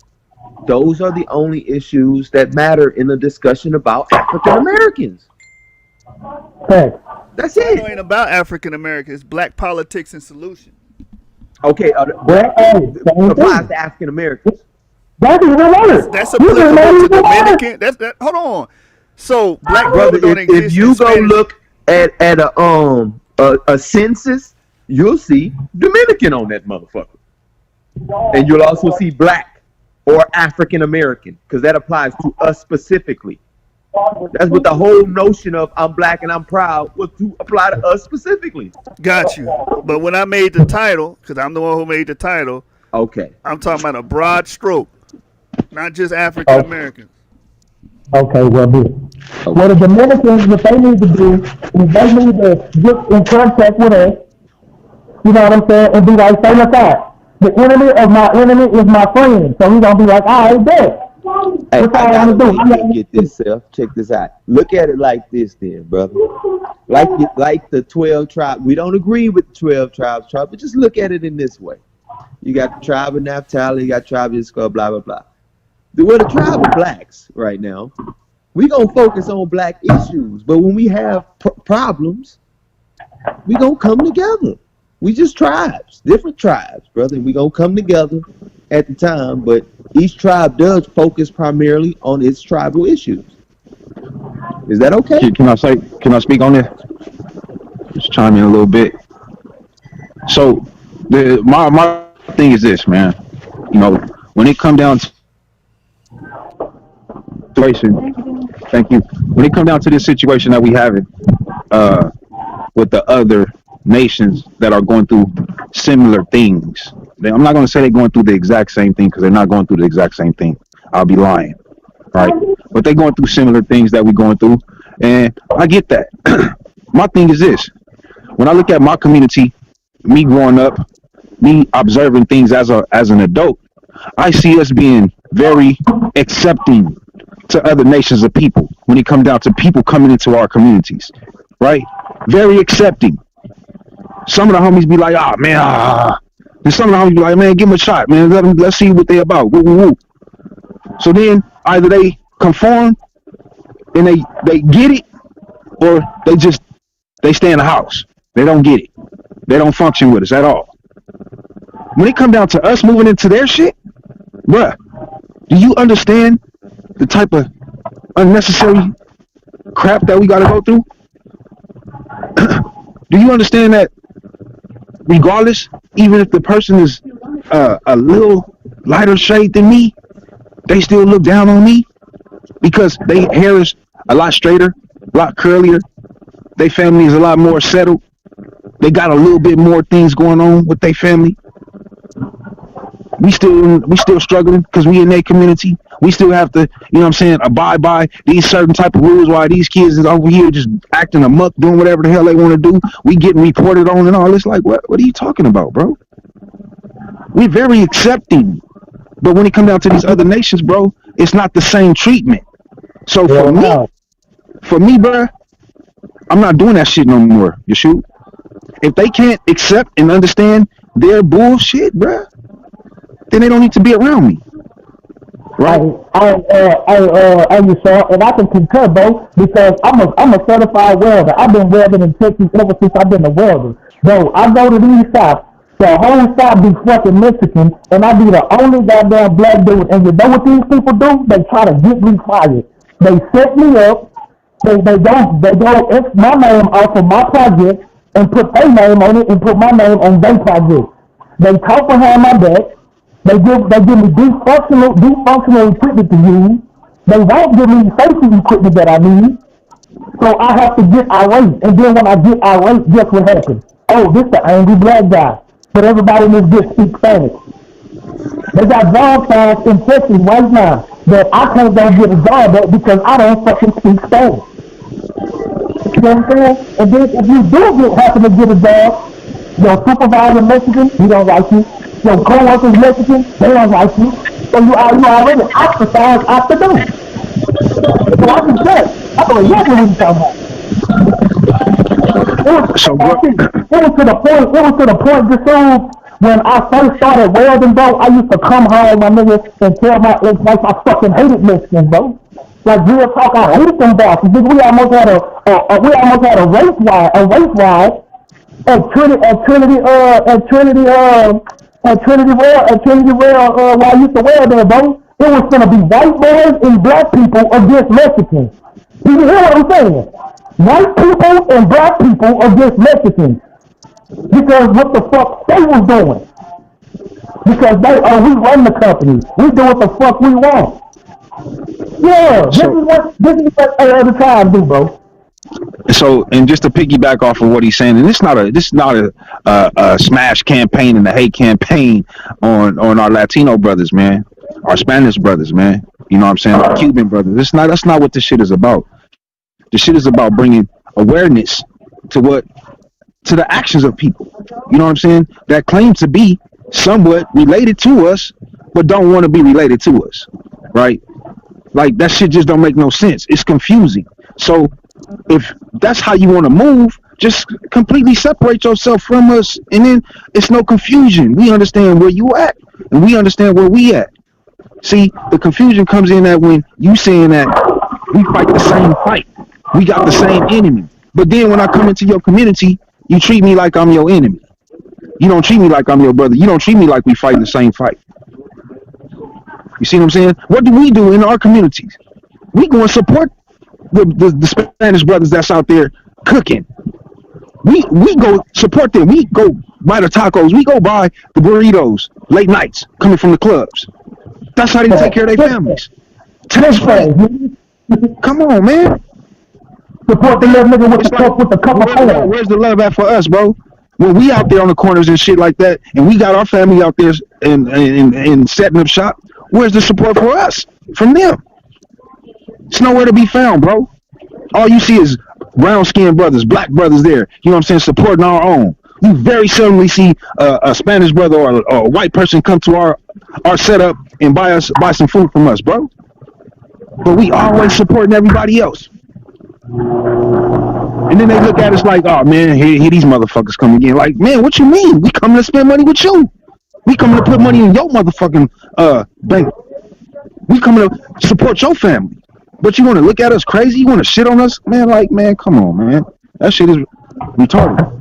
Those are the only issues that matter in a discussion about African Americans. Hey, That's Title it. ain't about African Americans. Black politics and solutions. Okay, well, hey, same applies thing. to African Americans. That's even worse. That's You just applicable made to it even worse. Dominican. That's that. Hold on. So black Brother, people don't if exist in you go Spanish. look at a census, you'll see Dominican on that motherfucker, and you'll also see black or African American, because that applies to us specifically. That's what the whole notion of I'm black and I'm proud was to apply to us specifically. Got you. But when I made the title, because I'm the one who made the title, Okay. I'm talking about a broad stroke, not just African Okay, Americans. okay, well, this. What the Dominicans, what they need to do is they need to get in contact with us, you know what I'm saying, and be like, say, look out. The enemy of my enemy is my friend. So he's going to be like, all right, bet. Hey, What's I all I gotta want to do? make you get this, Self. Check this out. Look at it like this, then, brother. Like the 12 tribes. We don't agree with the 12 tribes, but just look at it in this way. You got the tribe of Naphtali, you got the tribe of Issachar, blah blah blah. We're the tribe of blacks right now. We gonna focus on black issues, but when we have problems, we gonna come together. We just tribes, different tribes, brother. We gonna come together at the time, but each tribe does focus primarily on its tribal issues. Is that okay? Can I speak on this? Just chime in a little bit. So my thing is this, man. You know, when it come down to situation, thank you. When it come down to this situation that we have it, with the other nations that are going through similar things. I'm not going to say they're going through the exact same thing, because they're not going through the exact same thing. I'll be lying, right? But they're going through similar things that we're going through, and I get that. My thing is this: when I look at my community, me growing up, me observing things as an adult, I see us being very accepting to other nations of people when it comes down to people coming into our communities, right? Very accepting. Some of the homies be like, man, and some of the homies be like, man, give them a shot, man. Let's see what they about. Woo, woo, woo. So then either they conform and they get it, or they stay in the house. They don't get it. They don't function with us at all. When it come down to us moving into their shit, bruh, do you understand the type of unnecessary crap that we gotta go through? Do you understand that regardless, even if the person is a little lighter shade than me, they still look down on me because their hair is a lot straighter, a lot curlier, their family is a lot more settled, they got a little bit more things going on with their family? We still struggling because we in their community. We still have to, you know what I'm saying, abide by these certain type of rules while these kids is over here just acting amok, doing whatever the hell they want to do. We getting reported on and all. It's like, what are you talking about, bro? We're very accepting. But when it comes down to these other nations, bro, it's not the same treatment. So for me, bro, I'm not doing that shit no more. You shoot. If they can't accept and understand their bullshit, bro, then they don't need to be around me. Right? You saw, and I can concur, bro, because I'm a certified welder. I've been welding in Texas ever since I've been a welder. Bro, I go to these shops, the whole shop be fucking Mexican, and I be the only goddamn black dude. And you know what these people do? They try to get me fired. They set me up. They go X my name off of my project and put their name on it and put my name on their project. They talk behind my back. They give me dysfunctional equipment to use. They won't give me safety equipment that I need. So I have to get irate. And then when I get irate, guess what happens? Oh, this the angry black guy. But everybody in this bitch speaks Spanish. They got job signs in Texas right now that I can't go get a job at because I don't fucking speak Spanish. You know what I'm saying? And then if you do happen to get a job, your supervisor Mexican, he don't like you. Your co-workers Mexican, they don't like you. So you already ostracized out the door. So I can tell. I know exactly what you're talking about. It was to the point, just so when I first started welding, bro, I used to come home, my nigga, and tell my ex-wife I fucking hated Mexicans, bro. Like real talk, I hated them bastards. We almost had a race ride at Trinity where I used to weld there, bro. It was gonna be white boys and black people against Mexicans. You hear what I'm saying? White people and black people against Mexicans. Because what the fuck they was doing. Because we run the company. We do what the fuck we want. Yeah, this is what other time do, bro. So, and just to piggyback off of what he's saying, and this is not a smash campaign and a hate campaign on our Latino brothers, man, our Spanish brothers, man. You know what I'm saying? Our Cuban brothers. That's not what this shit is about. This shit is about bringing awareness to the actions of people. You know what I'm saying? That claim to be somewhat related to us, but don't want to be related to us, right? Like that shit just don't make no sense. It's confusing. So if that's how you want to move, just completely separate yourself from us, and then it's no confusion. We understand where you at, and we understand where we at. See, the confusion comes in that when you saying that we fight the same fight, we got the same enemy. But then when I come into your community, you treat me like I'm your enemy. You don't treat me like I'm your brother. You don't treat me like we fighting the same fight. You see what I'm saying? What do we do in our communities? We go and support the Spanish brothers that's out there cooking. We go support them. We go buy the tacos. We go buy the burritos late nights coming from the clubs. That's how they take care of their families. Come on, man. Support the little nigga with the cup of corn. Where's the love at for us, bro? When we out there on the corners and shit like that, and we got our family out there and setting up shop, where's the support for us from them? It's nowhere to be found, bro. All you see is brown-skinned brothers, black brothers there. You know what I'm saying? Supporting our own. You very seldomly see a Spanish brother or a white person come to our setup and buy some food from us, bro. But we always supporting everybody else. And then they look at us like, oh man, here these motherfuckers come again. Like, man, what you mean? We coming to spend money with you. We coming to put money in your motherfucking bank. We coming to support your family. But you want to look at us crazy? You want to shit on us? Man, like, man, come on, man. That shit is retarded.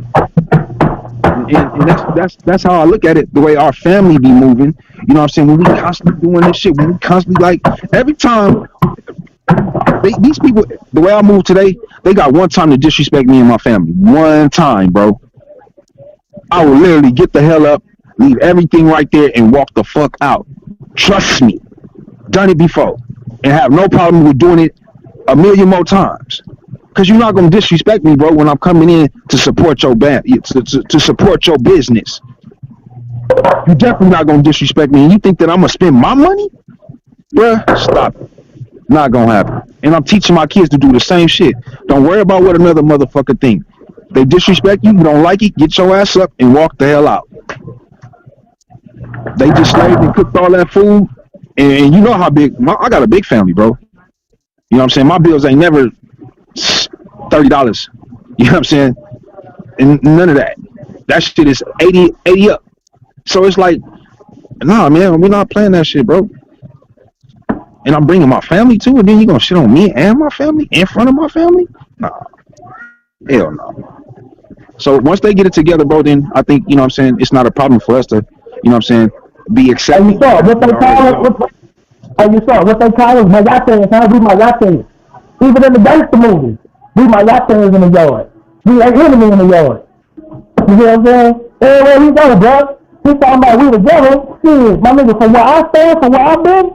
And that's how I look at it, the way our family be moving. You know what I'm saying? When we constantly doing this shit, when we constantly, like, every time, these people, the way I move today, they got one time to disrespect me and my family. One time, bro. I will literally get the hell up, leave everything right there, and walk the fuck out. Trust me. Done it before. And have no problem with doing it a million more times. Because you're not going to disrespect me, bro, when I'm coming in to support your band, to support your business. You definitely not gonna disrespect me. And you think that I'm gonna spend my money? Bruh, stop it. Not gonna happen. And I'm teaching my kids to do the same shit. Don't worry about what another motherfucker think. They disrespect you, you don't like it, get your ass up and walk the hell out. They just slaved and cooked all that food. And you know how big, I got a big family, bro. You know what I'm saying? My bills ain't never $30. You know what I'm saying? And none of that. That shit is 80 up. So it's like, nah, man, we're not playing that shit, bro. And I'm bringing my family too, and then you gonna shit on me and my family in front of my family? Nah, hell no. So once they get it together, bro, then I think, you know what I'm saying, it's not a problem for us to, you know what I'm saying, be accepted. You saw what they call it. You saw what they call it. My yacht things. How do my yacht things? Even in the gangster movies, do my yacht things in the yard. We ain't enemy in the yard. You know what I'm saying? Hey, where we go, bro? He talking about we together. Shit, my nigga, from where I stand, from where I've been,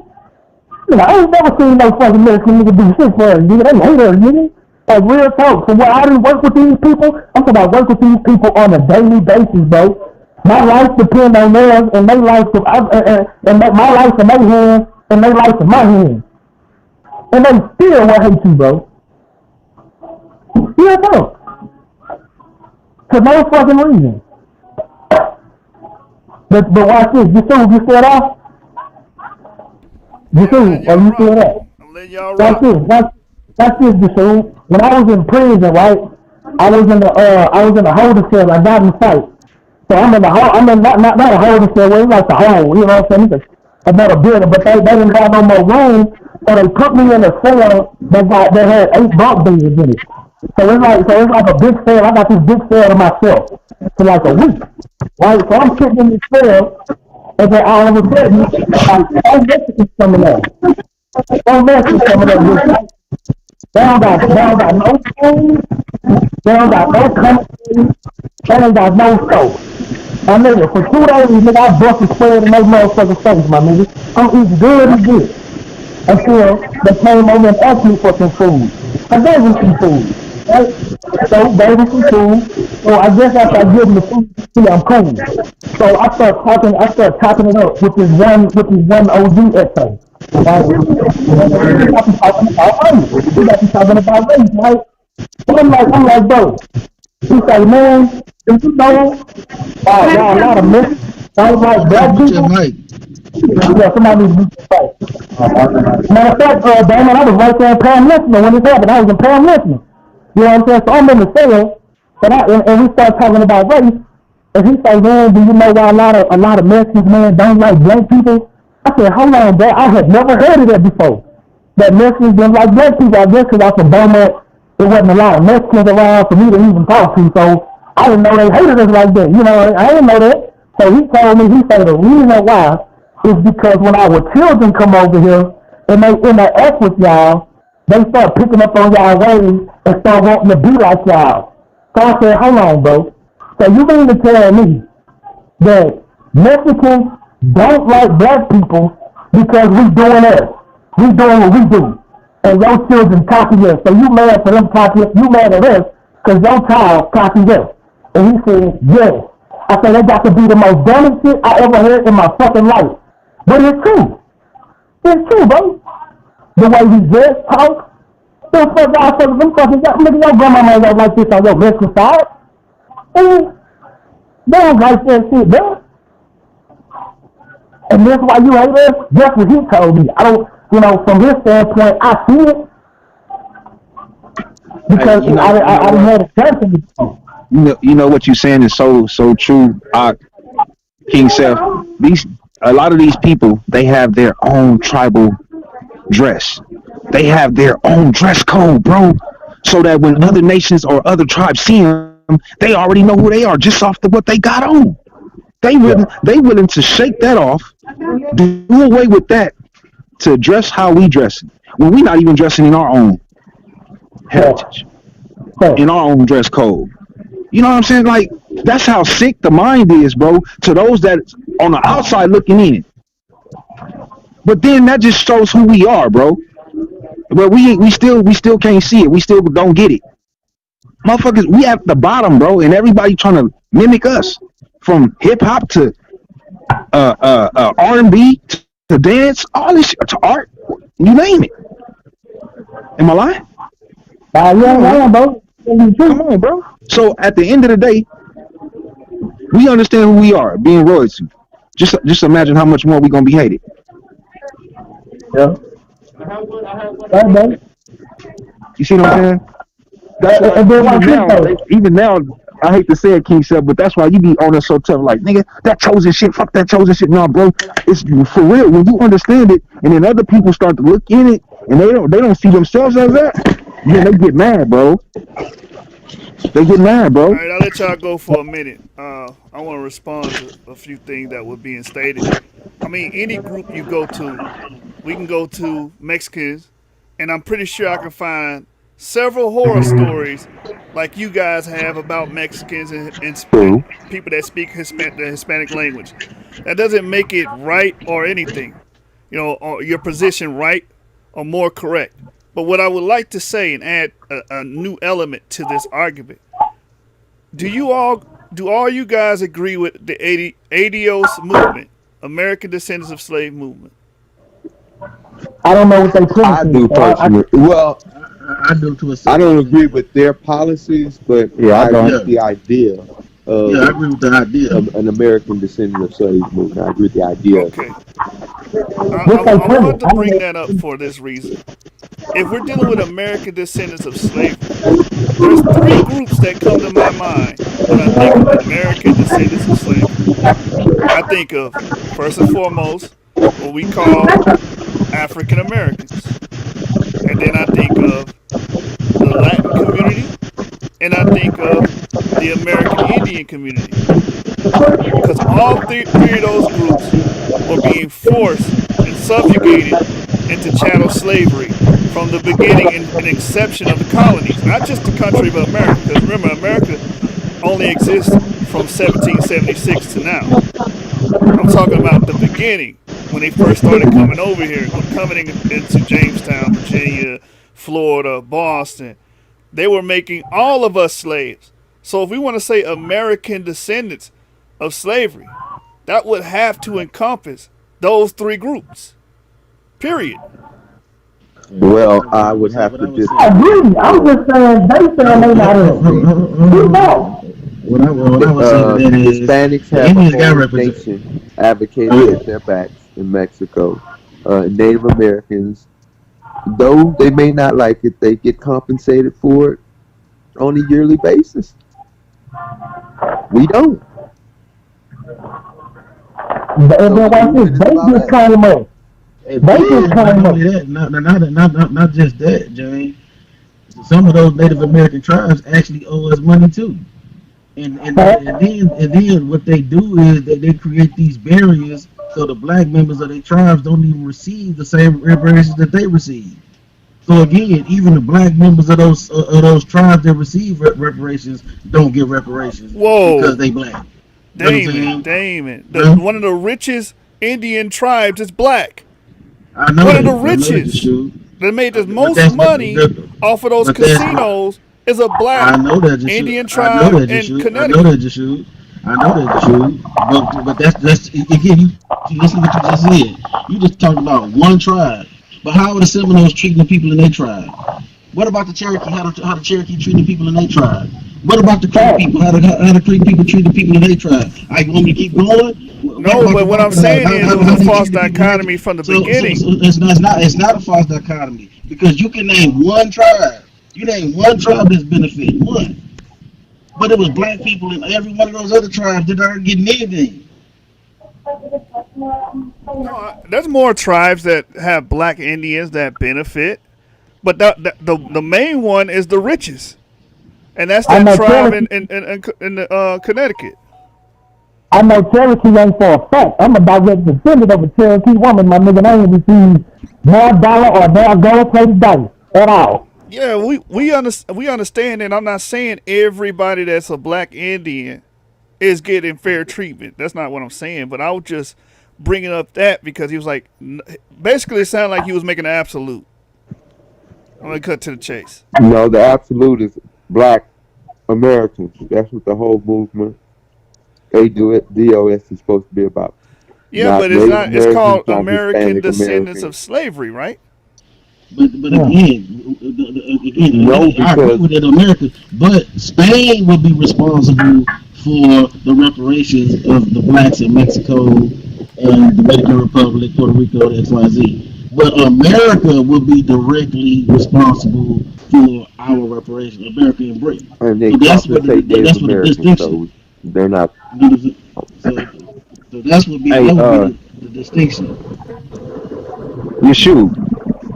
you know, I ain't never seen no fucking Mexican nigga do shit for us, nigga. They hate us, nigga. Like, real talk. From where I didn't work with these people, I'm talking about work with these people on a daily basis, bro. My life depends on theirs, and their life, my life in their hands, and their life in my hands. And they still will hate you, bro. Real talk. For no fucking reason. But watch this. You still off? You still, or you still there? I'm letting y'all rock. Watch this, Jashoon. When I was in prison, right? I was in the holding cell. I got in fight. So I'm in not a holding cell, where it's like the hole, you know what I'm saying? It's another building, but they didn't have no more room, so they put me in a cell that had 8 bunk beds in it. So it's like a big cell. I got this big cell to myself for like a week, right? So I'm sitting in this cell, and then all of a sudden, like, Mexicans coming up. Mexicans coming up. They don't got no food. They don't got no company. They ain't got no soap. My nigga, for 2 days, nigga, I busted squared in those motherfucking face, my nigga. I'm eating good and good. Until they came over and asked me for some food. I gave them some food. Right? So, gave them some food. So I guess after I give them the food, see, I'm cool. So I start talking it up with this one OG essay. Right? We got to talking about race, right? So I'm like, bro. He say, man, did you know a lot of men, like black people? Yeah, somebody needs to be right. Matter of fact, Damon, I was right there in Pam listening when this happened. I was in Pam listening. You know what I'm saying? So I'm in the cell, and we start talking about race, and he say, man, do you know why a lot of Mexicans, man, don't like black people? I said, hold on, bro, I had never heard of that before. That Mexicans don't like black people, I guess, because I'm from Beaumont. There wasn't a lot of Mexicans around for me to even talk to, so I didn't know they hated us like that. You know, I didn't know that. So he told me, he said the reason why is because when our children come over here and they interact with y'all, they start picking up on y'all ways and start wanting to be like y'all. So I said, hold on, bro. So you mean to tell me that Mexicans don't like black people because we doing us. We doing what we do. And your children copy us. So you mad for them copy us. You mad at us because your child copy us. And he said, yes. I said, that got to be the most dumbest shit I ever heard in my fucking life. But it's true. It's true, bro. The way we dress, talk. Them fucking, nigga, your grandmama ain't like this on your Mexican side. And they don't like that shit, bro. And that's why you hate us? That's what he told me. I don't, from his standpoint, I see it. Because I didn't have a chance before. You know what you're saying is so true, King Seth. A lot of these people, they have their own tribal dress. They have their own dress code, bro. So that when other nations or other tribes see them, they already know who they are just off what they got on. They willing to shake that off, do away with that, to dress how we dress when we not even dressing in our own heritage, in our own dress code. You know what I'm saying? Like, that's how sick the mind is, bro, to those that on the outside looking in. But then that just shows who we are, bro. But we still can't see it. We still don't get it. Motherfuckers, we at the bottom, bro, and everybody trying to mimic us. From hip hop to R&B to dance, all this shit, to art, you name it. Am I lying? You Come ain't on, bro. lying, bro. It's Come true. on, bro. So at the end of the day, we understand who we are, being royalty. Just imagine how much more we gonna be hated. Yeah. Right, bro. You see what I'm saying? That's why And then even watch this now, though. even now, I hate to say it, King Sub, but that's why you be on us so tough. Like, nigga, that chosen shit, fuck that chosen shit. No, bro, it's for real. When you understand it, and then other people start to look in it, and they don't see themselves as that, then they get mad, bro. They get mad, All bro. right, I'll let y'all go for a minute. I want to respond to a few things that were being stated. I mean, any group you go to, we can go to Mexicans, and I'm pretty sure I can find several horror stories like you guys have about Mexicans and True. people that speak the Hispanic language. That doesn't make it right or anything, or your position right or more correct. But what I would like to say and add a new element to this argument: do all you guys agree with the ADOS movement, American Descendants of Slave movement? I don't know what they put I it do to. So personally. Well, I do to a I certain don't extent. agree with their policies, but Yeah, I I agree don't. with Yeah, the idea yeah, I of agree with the idea. an American descendant of slave movement. I agree with the idea of it. Okay, what they I put wanted it. to I don't bring know. that up for this reason. If we're dealing with American descendants of slavery, there's three groups that come to my mind when I think of American descendants of slavery. I think of, first and foremost, what we call African Americans. And then I think of the Latin community, and I think of the American Indian community. Because all three of those groups were being forced and subjugated into chattel slavery from the beginning and inception of the colonies, not just the country of America. Because remember, America only exists from 1776 to now. I'm talking about the beginning when they first started coming over here, coming into Jamestown, Virginia, Florida, Boston. They were making all of us slaves. So if we want to say American descendants of slavery, that would have to encompass those three groups. Period. Yeah, Well, I would would say have what to I would say. I agree. I'm disagree. just saying they saying they not in it. You know. What I would say to that is Hispanics the have a Indians got whole represented. nation advocating at their backs in Mexico. Native Americans, though they may not like it, they get compensated for it on a yearly basis. We don't. And So then the watch this. movement is They about just us. came up. And They just then not came up. only that, not just that, Jane. Some of those Native American tribes actually owe us money too. And then what they do is that they create these barriers so the black members of their tribes don't even receive the same reparations that they receive. So again, even the black members of those tribes that receive reparations don't get reparations because Whoa, they black. You know what I'm Damon, saying? Damon. Huh? One of the richest Indian tribes is black. I know One of that. the I know that you richest should. that made the But most that's money off of those but that's casinos is a black I know that you should. Indian I know tribe that you in should. I know Connecticut. that you should. I know that you should. But that's again. You listen to what you just said. You just talked about one tribe. But how are the Seminoles treating the people in their tribe? What about the Cherokee? How the Cherokee treating the people in their tribe? What about the Creek people? How the Creek people treat the people in their tribe? I want me to keep going. What No, about the but what I'm Wampanoag? saying is it was a How they false treat the people in their tribe? dichotomy from the So beginning. it's not a false dichotomy because you can name one tribe. You name one tribe that's benefited. One. But it was black people in every one of those other tribes that aren't getting anything. No, there's more tribes that have black Indians that benefit, but the main one is the richest, and that's I that know tribe Cherokee. in the, Connecticut. I know Cherokee ain't for a fact. I'm a direct descendant of a Cherokee woman. My nigga, I ain't received more dollar or more gold plated dice at all. Yeah, we understand, and I'm not saying everybody that's a black Indian is getting fair treatment. That's not what I'm saying. But I was just bringing up that because he was like, basically, it sounded like he was making an absolute. I'm gonna cut to the chase. No, the absolute is black Americans. That's what the whole movement, ADOS, is supposed to be about. Yeah, Not but it's Native not. It's Americans, called not American Hispanic descendants of Americans. slavery, right? But Huh. again, No, I agree because with that, America. But Spain would be responsible for the reparations of the blacks in Mexico and the Dominican Republic, Puerto Rico, XYZ. But America would be directly responsible for our reparations, America and Britain. and they So compensate Native that's what the Americans, distinction. so they're not. So, so that's what be Hey, that would be the distinction. Yeshua,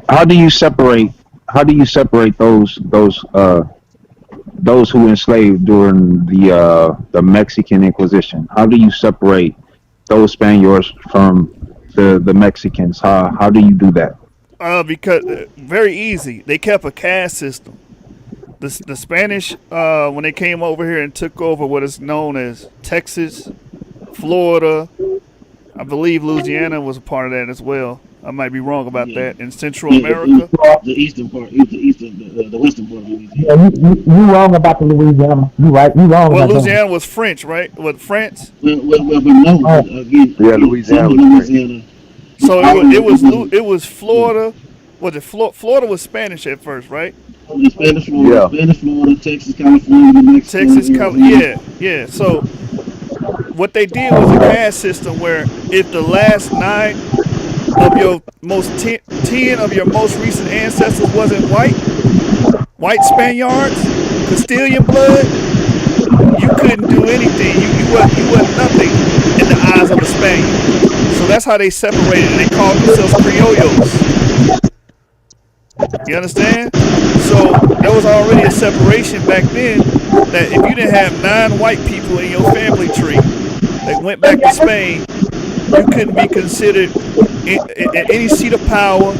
how do you separate? How do you separate those who enslaved during the Mexican Inquisition? How do you separate those Spaniards from the Mexicans? How do you do that? Because very easy. They kept a caste system. The Spanish, when they came over here and took over what is known as Texas, Florida, I believe Louisiana was a part of that as well. I might be wrong about Yeah, that. In Central yeah, America, the eastern part, the western part of Louisiana. Yeah, you wrong about the Louisiana. You right. You wrong well, about that. Louisiana was French, right? What France? But no, Oh, again, Yeah, some Louisiana of was French. Louisiana, So our it was Florida. Was it Florida was Spanish at first, right? Spanish Yeah. Florida, Texas, California, New Mexico, Texas, Arizona. yeah. So what they did was a caste system where if the last 9 of your most 10 of your most recent ancestors wasn't white Spaniards, Castilian blood, you couldn't do anything. You wasn't nothing in the eyes of a Spaniard. So that's how they separated. They called themselves criollos. You understand? So there was already a separation back then that if you didn't have 9 white people in your family tree that went back to Spain, you couldn't be considered in any seat of power,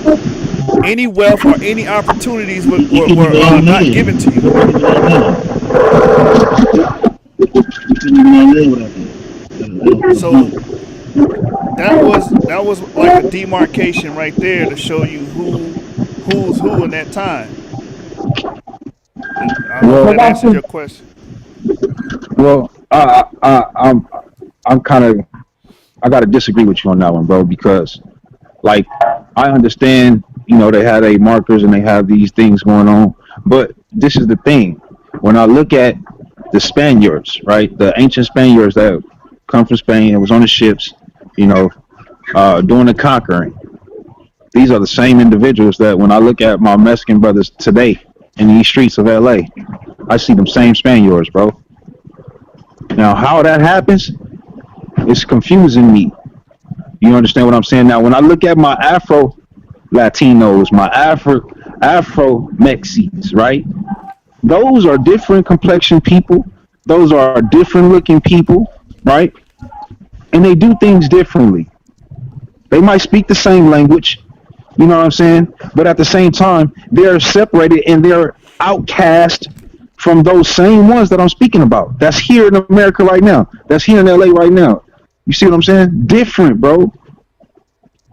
any wealth, or any opportunities were not given to you. So that was like a demarcation right there to show you who's who in that time. I hope Well, that answers your question. well, I'm kind of I gotta disagree with you on that one, bro, because like I understand, they have a markers and they have these things going on, but this is the thing. When I look at the Spaniards, right, the ancient Spaniards that come from Spain and was on the ships, doing the conquering. These are the same individuals that when I look at my Mexican brothers today in these streets of LA, I see them same Spaniards, bro. Now, how that happens, it's confusing me. You understand what I'm saying? Now, when I look at my Afro Latinos, my Afro Mexicans, right? Those are different complexion people. Those are different looking people, right? And they do things differently. They might speak the same language, you know what I'm saying? But at the same time, they're separated and they're outcast from those same ones that I'm speaking about. That's here in America right now. That's here in LA right now. You see what I'm saying? Different, bro.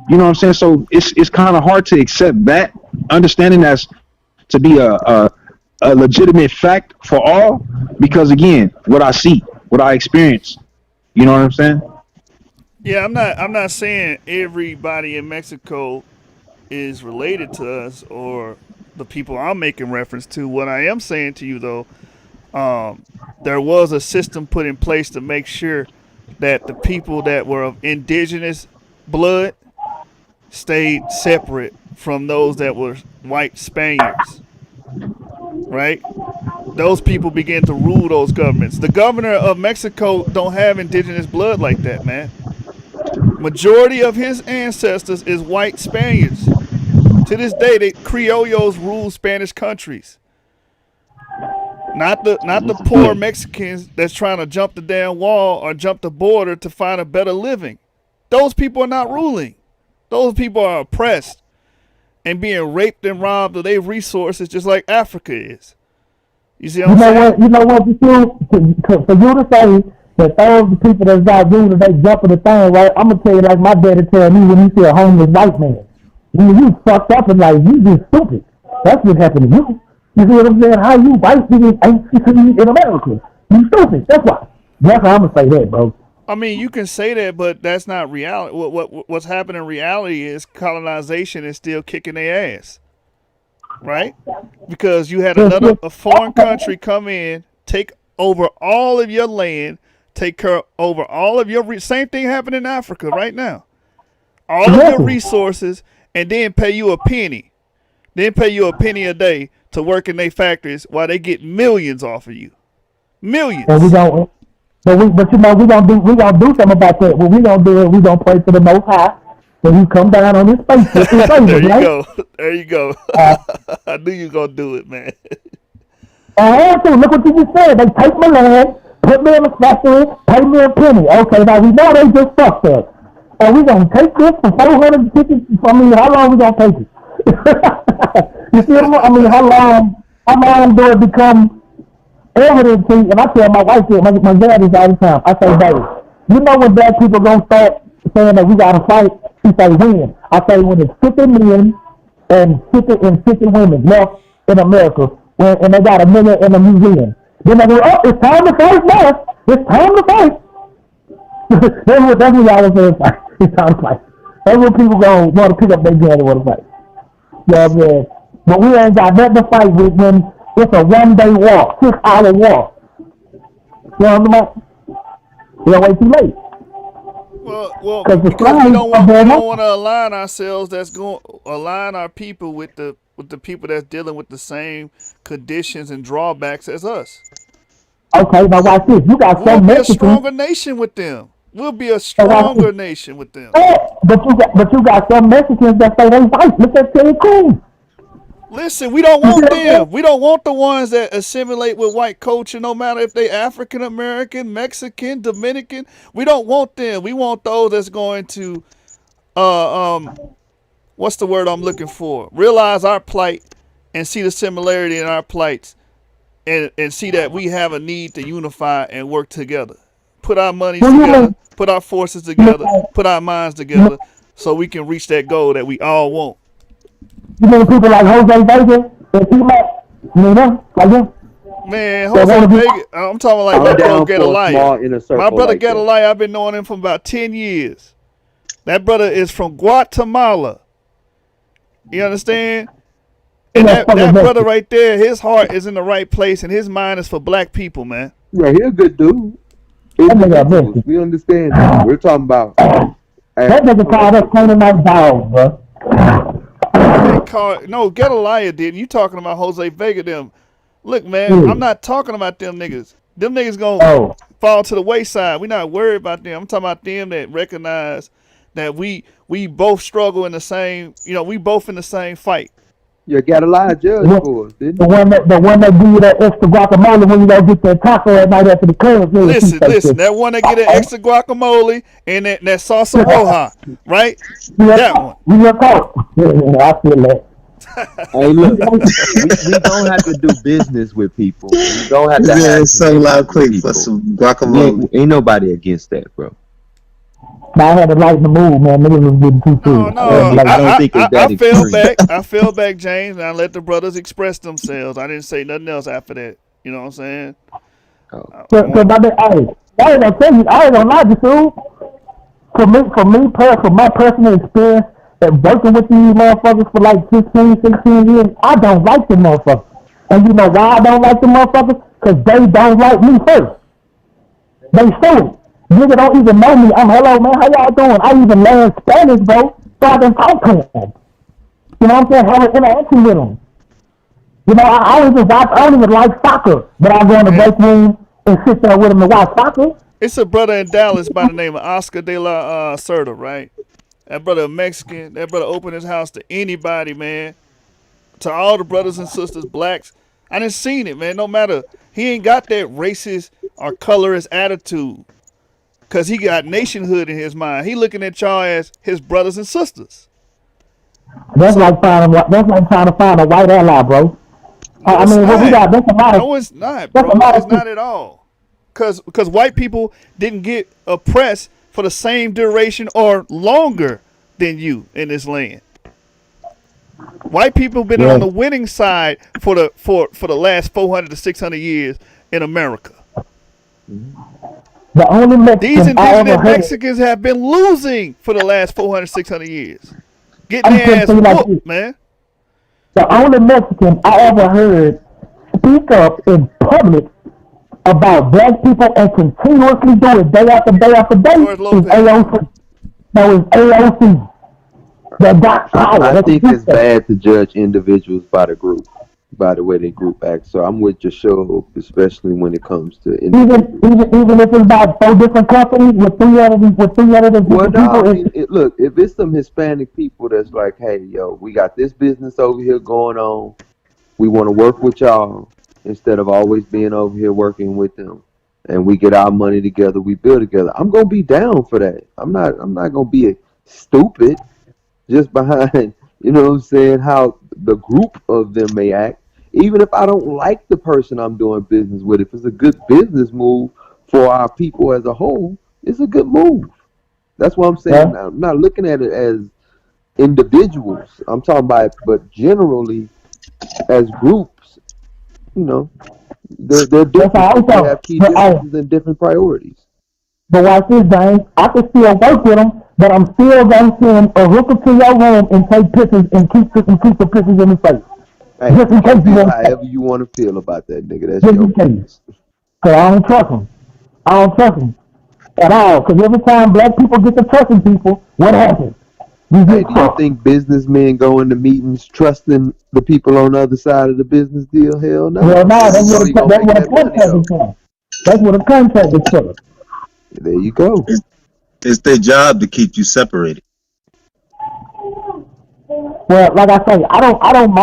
You know what I'm saying? So it's kind of hard to accept that understanding as to be a legitimate fact for all, because again, what I see, what I experience, you know what I'm saying? Yeah, I'm not saying everybody in Mexico is related to us or the people I'm making reference to. What I am saying to you though, there was a system put in place to make sure that the people that were of indigenous blood stayed separate from those that were white Spaniards. Right? Those people began to rule those governments. The governor of Mexico don't have indigenous blood like that, man. Majority of his ancestors is white Spaniards. To this day, they criollos rule Spanish countries. Not the poor Mexicans that's trying to jump the damn wall or jump the border to find a better living. Those people are not ruling. Those people are oppressed and being raped and robbed of their resources just like Africa is. You see what I'm saying? You know what you do? For you to say that those people that's not ruling, they jumping the thing, right? I'm gonna tell you like my daddy tell me when he see a homeless white man. When you fucked up and like you just stupid. That's what happened to you. You see what I'm saying? How you white niggas ain't in America. You stupid. That's why. That's how I'm gonna say that, bro. I mean, you can say that, but that's not reality. What's happening in reality is colonization is still kicking their ass, right? Because you had a foreign country come in, take over all of your land, take care over all of your same thing happening in Africa right now. All of your resources, and then pay you a penny. Then pay you a penny a day to work in their factories while they get millions off of you. Millions. And we don't. But you know, we gonna do something about that. What we gonna do is we gonna pray to the Most High, and he come down on his face. There you go. There you go. I knew you gonna do it, man. And so look what you just said. They take my land, put me in a factory, pay me a penny. Okay, now we know they just fucked us. And we gonna take this for 450. I mean, how long we gonna take it? You see what I mean? How long do it become evident to you? And I tell my wife, my dad is all the time. I say, baby, you know when black people gonna start saying that we gotta fight? She say, when? I say, when it's 50 men and 50 women left in America, and they got a million in a museum. Then they go, oh, it's time to fight now. It's time to fight. That's what y'all was saying. It's time to fight. That's what people go want to pick up their gun and want to fight. Yeah, man. But we ain't got nothing to fight with when it's a 1-day walk, 6-hour walk. You know what I'm saying? We don't wait too late. Well, because we don't want to align ourselves. That's going align our people with the people that's dealing with the same conditions and drawbacks as us. Okay, now watch this. You got some Mexicans. We'll be a stronger nation with them. We'll be a stronger nation with them. But you got some Mexicans that say they white. Look at Terry Crews. Listen, we don't want them. We don't want the ones that assimilate with white culture, no matter if they African American, Mexican, Dominican. We don't want them. We want those that's going to, what's the word I'm looking for? Realize our plight and see the similarity in our plights, and see that we have a need to unify and work together. Put our money together, put our forces together, put our minds together, so we can reach that goal that we all want. You mean people like Jose Vega and T-Mac? You know them? Like them? Man, Jose Vega, I'm talking like my brother Gedaliah. My brother Gedaliah, I've been knowing him for about 10 years. That brother is from Guatemala. You understand? And that brother right there, his heart is in the right place and his mind is for black people, man. Yeah, he's a good dude. We understand that. We're talking about. That nigga called us plain night dogs, bro. No, Gedaliah did. You talking about Jose Vega them. Look, man, I'm not talking about them niggas. Them niggas gonna fall to the wayside. We're not worried about them. I'm talking about them that recognize that we both struggle in the same, we both in the same fight. You got a lot of judge for us, didn't you? The one that give you that extra guacamole when you go get that taco at night after the club. Listen, that one that get an extra guacamole and that salsa roja, right? That one. I feel that. Hey, look, we don't have to do business with people. We don't have to have so loud quick for some guacamole. Ain't nobody against that, bro. I had to lighten the mood, man. Niggas was getting too serious. I fell back, James, and I let the brothers express themselves. I didn't say nothing else after that. You know what I'm saying? I ain't gonna lie to you, for my personal experience, and working with these motherfuckers for like 15, 16 years, I don't like them motherfuckers. And you know why I don't like them motherfuckers? Because they don't like me first. They say, nigga don't even know me. Hello, man, how y'all doing? I even learned Spanish, bro, so I can talk to them. You know what I'm saying? Have an interaction with them. You know, I don't even like soccer, but I go in the break room and sit there with them to watch soccer. It's a brother in Dallas by the name of Oscar de la Cerda, right? That brother Mexican. That brother opened his house to anybody, man. To all the brothers and sisters, blacks. I done seen it, man. No matter. He ain't got that racist or colorist attitude. Because he got nationhood in his mind. He looking at y'all as his brothers and sisters. That's like trying to find a white ally, bro. I mean, what we got, that's a lot of... No, it's not, bro. It's not at all. Because white people didn't get oppressed for the same duration or longer than you in this land. White people been on the winning side for the last 400 to 600 years in America. The only These Mexican I ever indigenous heard. Mexicans have been losing for the last 400, 600 years. Getting I'm their gonna ass tell you like this. whooped, man. The only Mexican I ever heard speak up in public about black people and continuously do it day after day after day George is Lopez. AOC. No, it's AOC. That got power. I That's think what it's bad to judge individuals by the group, by the way they group act. So I'm with your show, especially when it comes to individuals. even if it's about 4 different companies with 300 Well, different no, people. I mean, look, if it's some Hispanic people that's like, hey, yo, we got this business over here going on. We want to work with y'all instead of always being over here working with them. And we get our money together, we build together. I'm gonna be down for that. I'm not gonna be stupid just behind, you know what I'm saying, how the group of them may act. Even if I don't like the person I'm doing business with, if it's a good business move for our people as a whole, it's a good move. That's what I'm saying. Yeah. I'm not looking at it as individuals. I'm talking about, but generally as groups, you know, they're That's different. how I They thought. have key But differences and different priorities. watch this, James. I can still work with them, but I'm still gonna send a rookie to your room and take pictures and keep the pictures in the face. Hey, Just in case you feel want however you want to feel about that nigga. That's just your in case. business. Cause I don't trust them. I don't trust them at all. Cause every time black people get to trusting people, what happens? We Hey, get do you crushed. think businessmen go into meetings trusting the people on the other side of the business deal? Hell no. Well, no, They that's know what they gonna make a that money contract though. is for. That's what a contract is for. There you go. It's their job to keep you separated. Well, like I say, I don't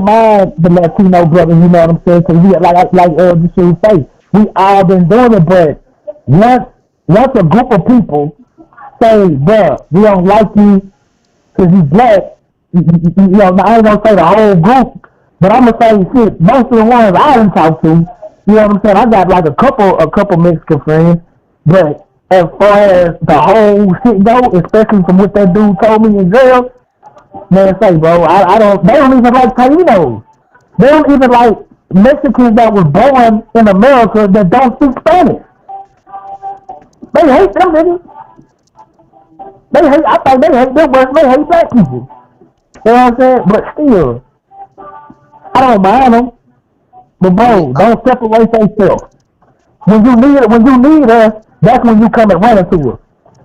mind the Latino brothers. You know what I'm saying? Because we like the shoe say, we all been doing it. But once a group of people say, "Bruh, we don't like you because you black," you know, I ain't gonna say the whole group, but I'm gonna say shit. Most of the ones I done talk to, you know what I'm saying? I got like a couple Mexican friends, but as far as the whole shit go, especially from what that dude told me in jail. Man, say, bro, they don't even like Tainos. They don't even like Mexicans that was born in America that don't speak Spanish. They hate them niggas. I think they hate them worse. They hate black people. You know what I'm saying? But still, I don't mind them. But bro, don't separate yourself. When you need us, that's when you come and run into us.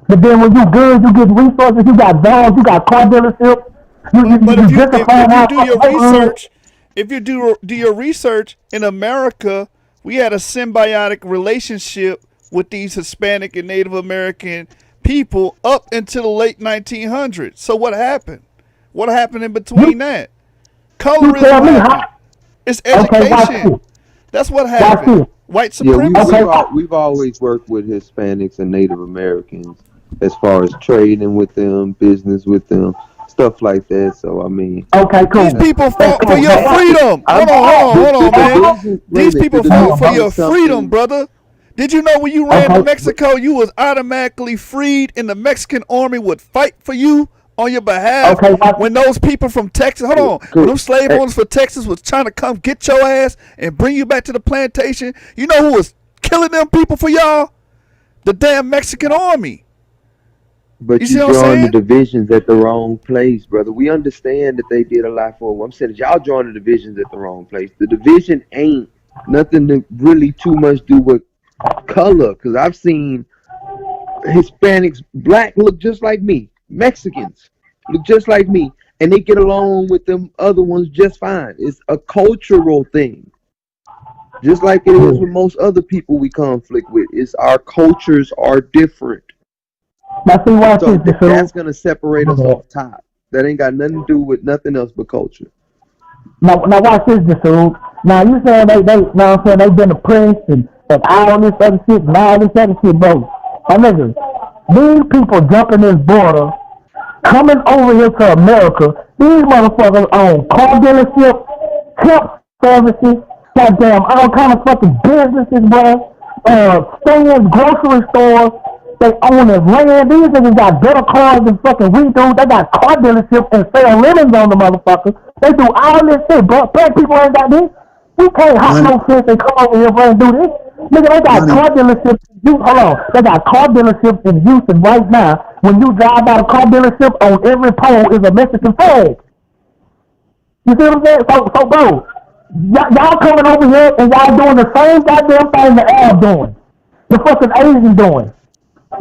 But then when you good, you get resources, you got dogs, you got car dealerships. But if you just do your research, if you do your research in America, we had a symbiotic relationship with these Hispanic and Native American people up until the late 1900s. So what happened? What happened in between that? Colorism happened. It's education. That's what happened. White supremacy. We've always worked with Hispanics and Native Americans as far as trading with them, business with them, stuff like that. So I mean, okay, cool. These people fought for your freedom. Hold on, man. These people fought for your freedom, brother. Did you know when you ran to Mexico, you was automatically freed, and the Mexican army would fight for you on your behalf? When those people from Texas, when those slave owners for Texas was trying to come get your ass and bring you back to the plantation, you know who was killing them people for y'all? The damn Mexican army. But you're drawing the divisions at the wrong place, brother. We understand that they did a lot for them. I'm saying y'all drawing the divisions at the wrong place. The division ain't nothing to really too much do with color, because I've seen Hispanics, black look just like me, Mexicans look just like me, and they get along with them other ones just fine. It's a cultural thing, just like it is with most other people we conflict with. It's our cultures are different. So that's gonna separate us off top. That ain't got nothing to do with nothing else but culture. Now watch this, dude. Now you saying they been oppressed and all this other shit and all this other shit, bro. Now nigga, these people jumping this border, coming over here to America, these motherfuckers own car dealerships, temp services, goddamn all kind of fucking businesses, bro. Stands, grocery stores. They own his land. These niggas got better cars than fucking we do. They got car dealerships and sell lemons on the motherfuckers. They do all this shit, bro. Black people ain't got this. We can't hop no fence and come over here and do this. Nigga, they got Money, car dealerships in Houston. Hold on. They got car dealerships in Houston right now. When you drive by a car dealership, on every pole is a Mexican flag. You see what I'm saying? So bro, y'all coming over here and y'all doing the same goddamn thing the Arab doing. The fucking Asian doing.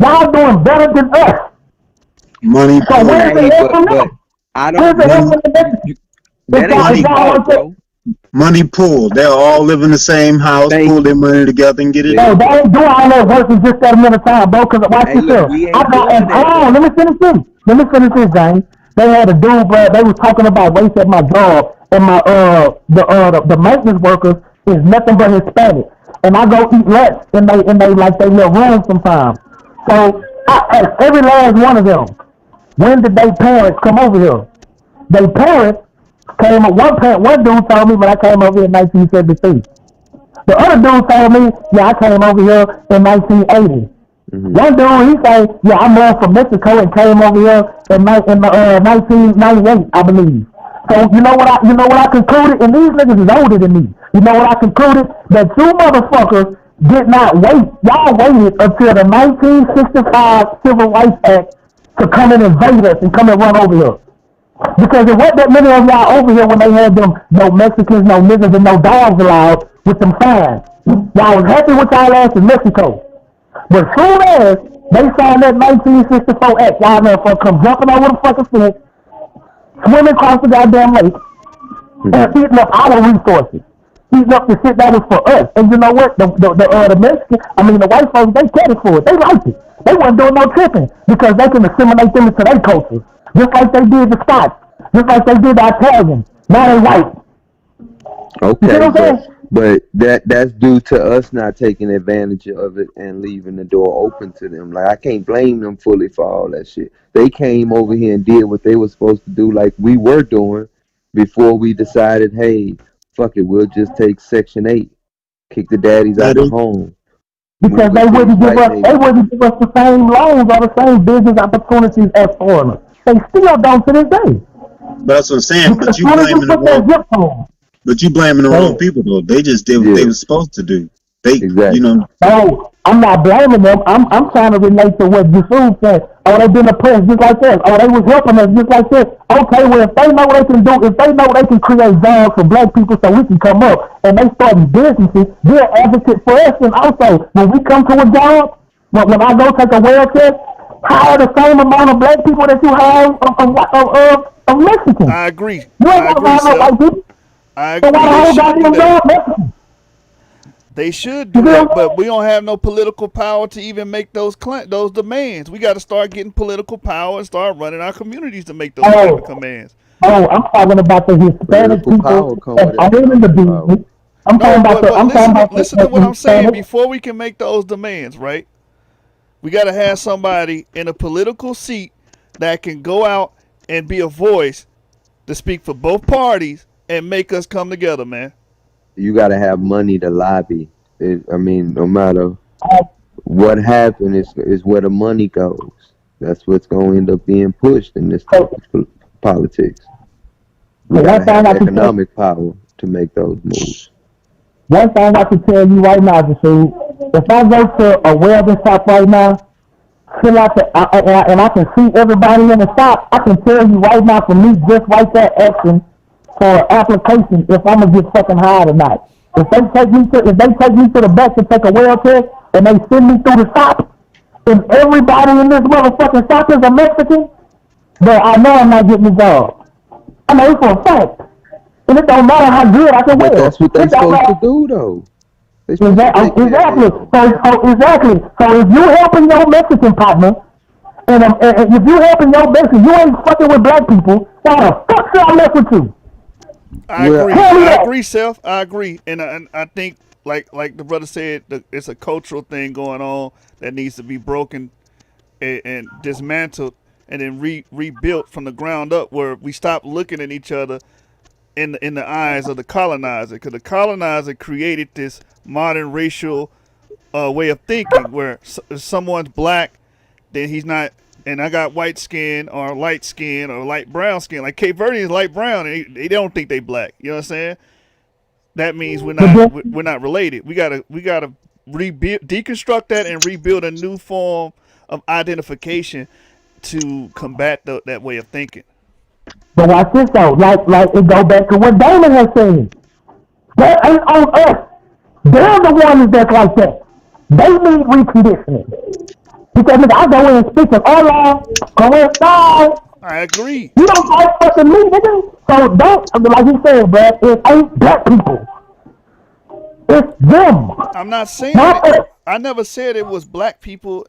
Y'all doing better than us. money So where's pool, the Hey, help from but them? I Where's don't. the help money, from the Mexicans? You, If that ain't y'all, my if money, y'all fault, want to, bro. money pool. They'll all live in the same house, Thank pool you. their money together and get it There no, you done. they go. ain't doing all that work in just that amount of time, bro. Cause watch Hey, this look, here. we I ain't got, doing and that hold on, though. let me finish this. Let me finish this, James. They had a dude, bro. They was talking about race at my job, and my the maintenance workers is nothing but Hispanic, and I go eat lunch, and they like they little room sometimes. So I asked every last one of them, when did they parents come over here? They parents came. One dude told me when I came over here in 1973. The other dude told me, yeah, I came over here in 1980. Hmm. One dude, he said, yeah, I moved from Mexico and came over here in 1998, I believe. So you know what I concluded, and these niggas is older than me. You know what I concluded? That you motherfuckers did not wait. Y'all waited until the 1965 Civil Rights Act to come and invade us and come and run over here. Because there wasn't that many of y'all over here when they had them no Mexicans, no niggas, and no dogs allowed with them signs. Y'all was happy with y'all ass in Mexico. But soon as they signed that 1964 act, y'all motherfuckers come jumping over the fucking fence, swimming across the goddamn lake, and eating up our resources. Eating up the shit that was for us. And you know what? The Mexican, the white folks, they cared for it. They liked it. They wasn't doing no tripping because they can assimilate them into their culture. Just like they did the Scots. Just like they did the Italians. Now they white. You see Okay, what I'm saying? but that's due to us not taking advantage of it and leaving the door open to them. Like I can't blame them fully for all that shit. They came over here and did what they were supposed to do, like we were doing before we decided, hey, fuck it, we'll just take Section 8, kick the daddies out that the is, home, Because move they into these wouldn't give white us neighborhoods. the same loans or the same business opportunities as foreigners. They still don't to this day. but that's what I'm saying. Because as soon as you put that zip code, But you blaming the go wrong ahead. people though. They just did what they Yeah, were supposed to do. They, exactly. Oh, I'm not blaming them. I'm trying to relate to what Yusuf said. Oh, they been oppressed just like that. Oh, they was helping us just like that. Okay, well, if they know they can do, if they know they can create jobs for black people so we can come up and they starting businesses, they're advocates for us. And also, when we come to a job, when I go take a well test, hire the same amount of black people that you have of Mexicans. I agree. You ain't I gonna agree, hire no Seth. white people. I So why agree. the They whole should do goddamn that. job Mexicans? They should You do see what that, I'm but saying? we don't have no political power to even make those demands. We got to start getting political power and start running our communities to make those type of Oh, commands. Oh, I'm talking about the Hispanic Political power people come that with are in the economic power. business. I'm talking No, about but the I'm talking about listen to what the I'm saying. Hispanic. Before we can make those demands, right? We got to have somebody in a political seat that can go out and be a voice to speak for both parties and make us come together, man. You got to have money to lobby. No matter Uh, what happened, is where the money goes. That's what's going to end up being pushed in this type so, of politics. We so got to one thing have I can tell economic power to make those moves. one thing I can tell you right now, Jashu, if I go to a welding shop right now, fill out and I can see everybody in the shop, I can tell you right now for me just right there asking for application if I'm gonna get fucking hired or not. If they take me to the back to take a weld test and they send me through the shop and everybody in this motherfucking shop is a Mexican, but I know I'm not getting the job. I know it for a fact. And it don't matter how good I can But weld. that's what they It don't supposed to matter. do, though. They supposed to take care of Exactly. their So, own. exactly. So if you helping your Mexican partner, and if you helping your Mexican, you ain't fucking with black people. Why the fuck should I mess with you? I Well, agree. Tell me I that. agree, Seth. I agree, and I think like the brother said, it's a cultural thing going on that needs to be broken and dismantled and then rebuilt from the ground up, where we stop looking at each other in the eyes of the colonizer, because the colonizer created this modern racial way of thinking where if someone's black, then he's not. And I got white skin or light skin or light brown skin. Like Cape Verde is light brown, and they don't think they black. You know what I'm saying? That means But then, we're not related. We gotta rebuild, deconstruct that, and rebuild a new form of identification to combat that way of thinking. But watch this though, like it go back to what Damon has said. That ain't on us. They're the ones that's like that. They need reconditioning. Because nigga, I go in and speak to Allah, coincide. I agree. You don't like fucking me, nigga. So don't, like you said, bro, it ain't black people. It's them. I'm not saying Not us. I never said it was black people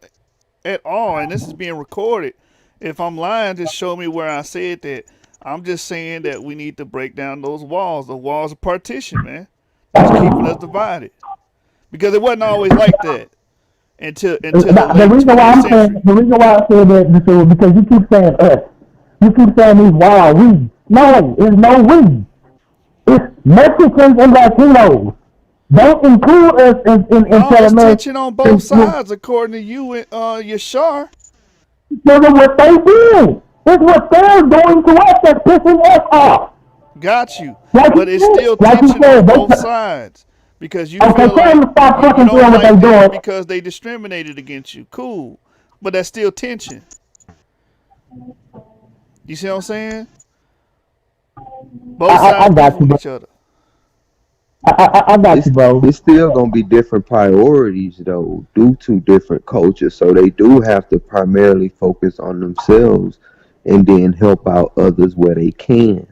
at all, and this is being recorded. If I'm lying, just show me where I said that. I'm just saying that we need to break down those walls. The walls of partition, man. That's keeping us divided. Because it wasn't always like that until the late reason why 20th I'm century. saying, the reason why I said that is because you keep saying us. You keep saying these wild we. No, it's no we. It's Mexicans and Latinos. Don't include us in No, telling it's us tension on both sides, according to you and Yashar. because of what they do. It's what they're doing to us that's pissing us off. Got you. Like But you it's said, still like you tension said, on they both t- sides. Because you Okay, feel tell them like to stop you fucking don't doing what they like them doing. because they discriminated against you. Cool. But that's still tension. You see what I'm saying? Both I sides got beefing you, with bro. each other. I got It's you, bro. it's still gonna be different priorities though, due to different cultures. So they do have to primarily focus on themselves and then help out others where they can,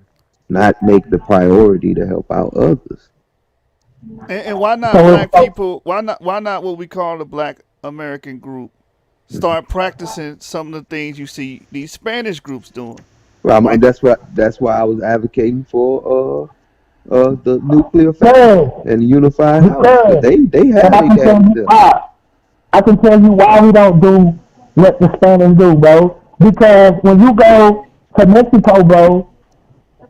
not make the priority to help out others. And why not So, black people? Why not what we call the Black American group? Start practicing some of the things you see these Spanish groups doing. Well, Like that's why I was advocating for the nuclear yeah, family and the unified house because because, they and have I their can tell daddy you there. why. I can tell you why we don't do what the Spanish do, bro. Because when you go to Mexico, bro,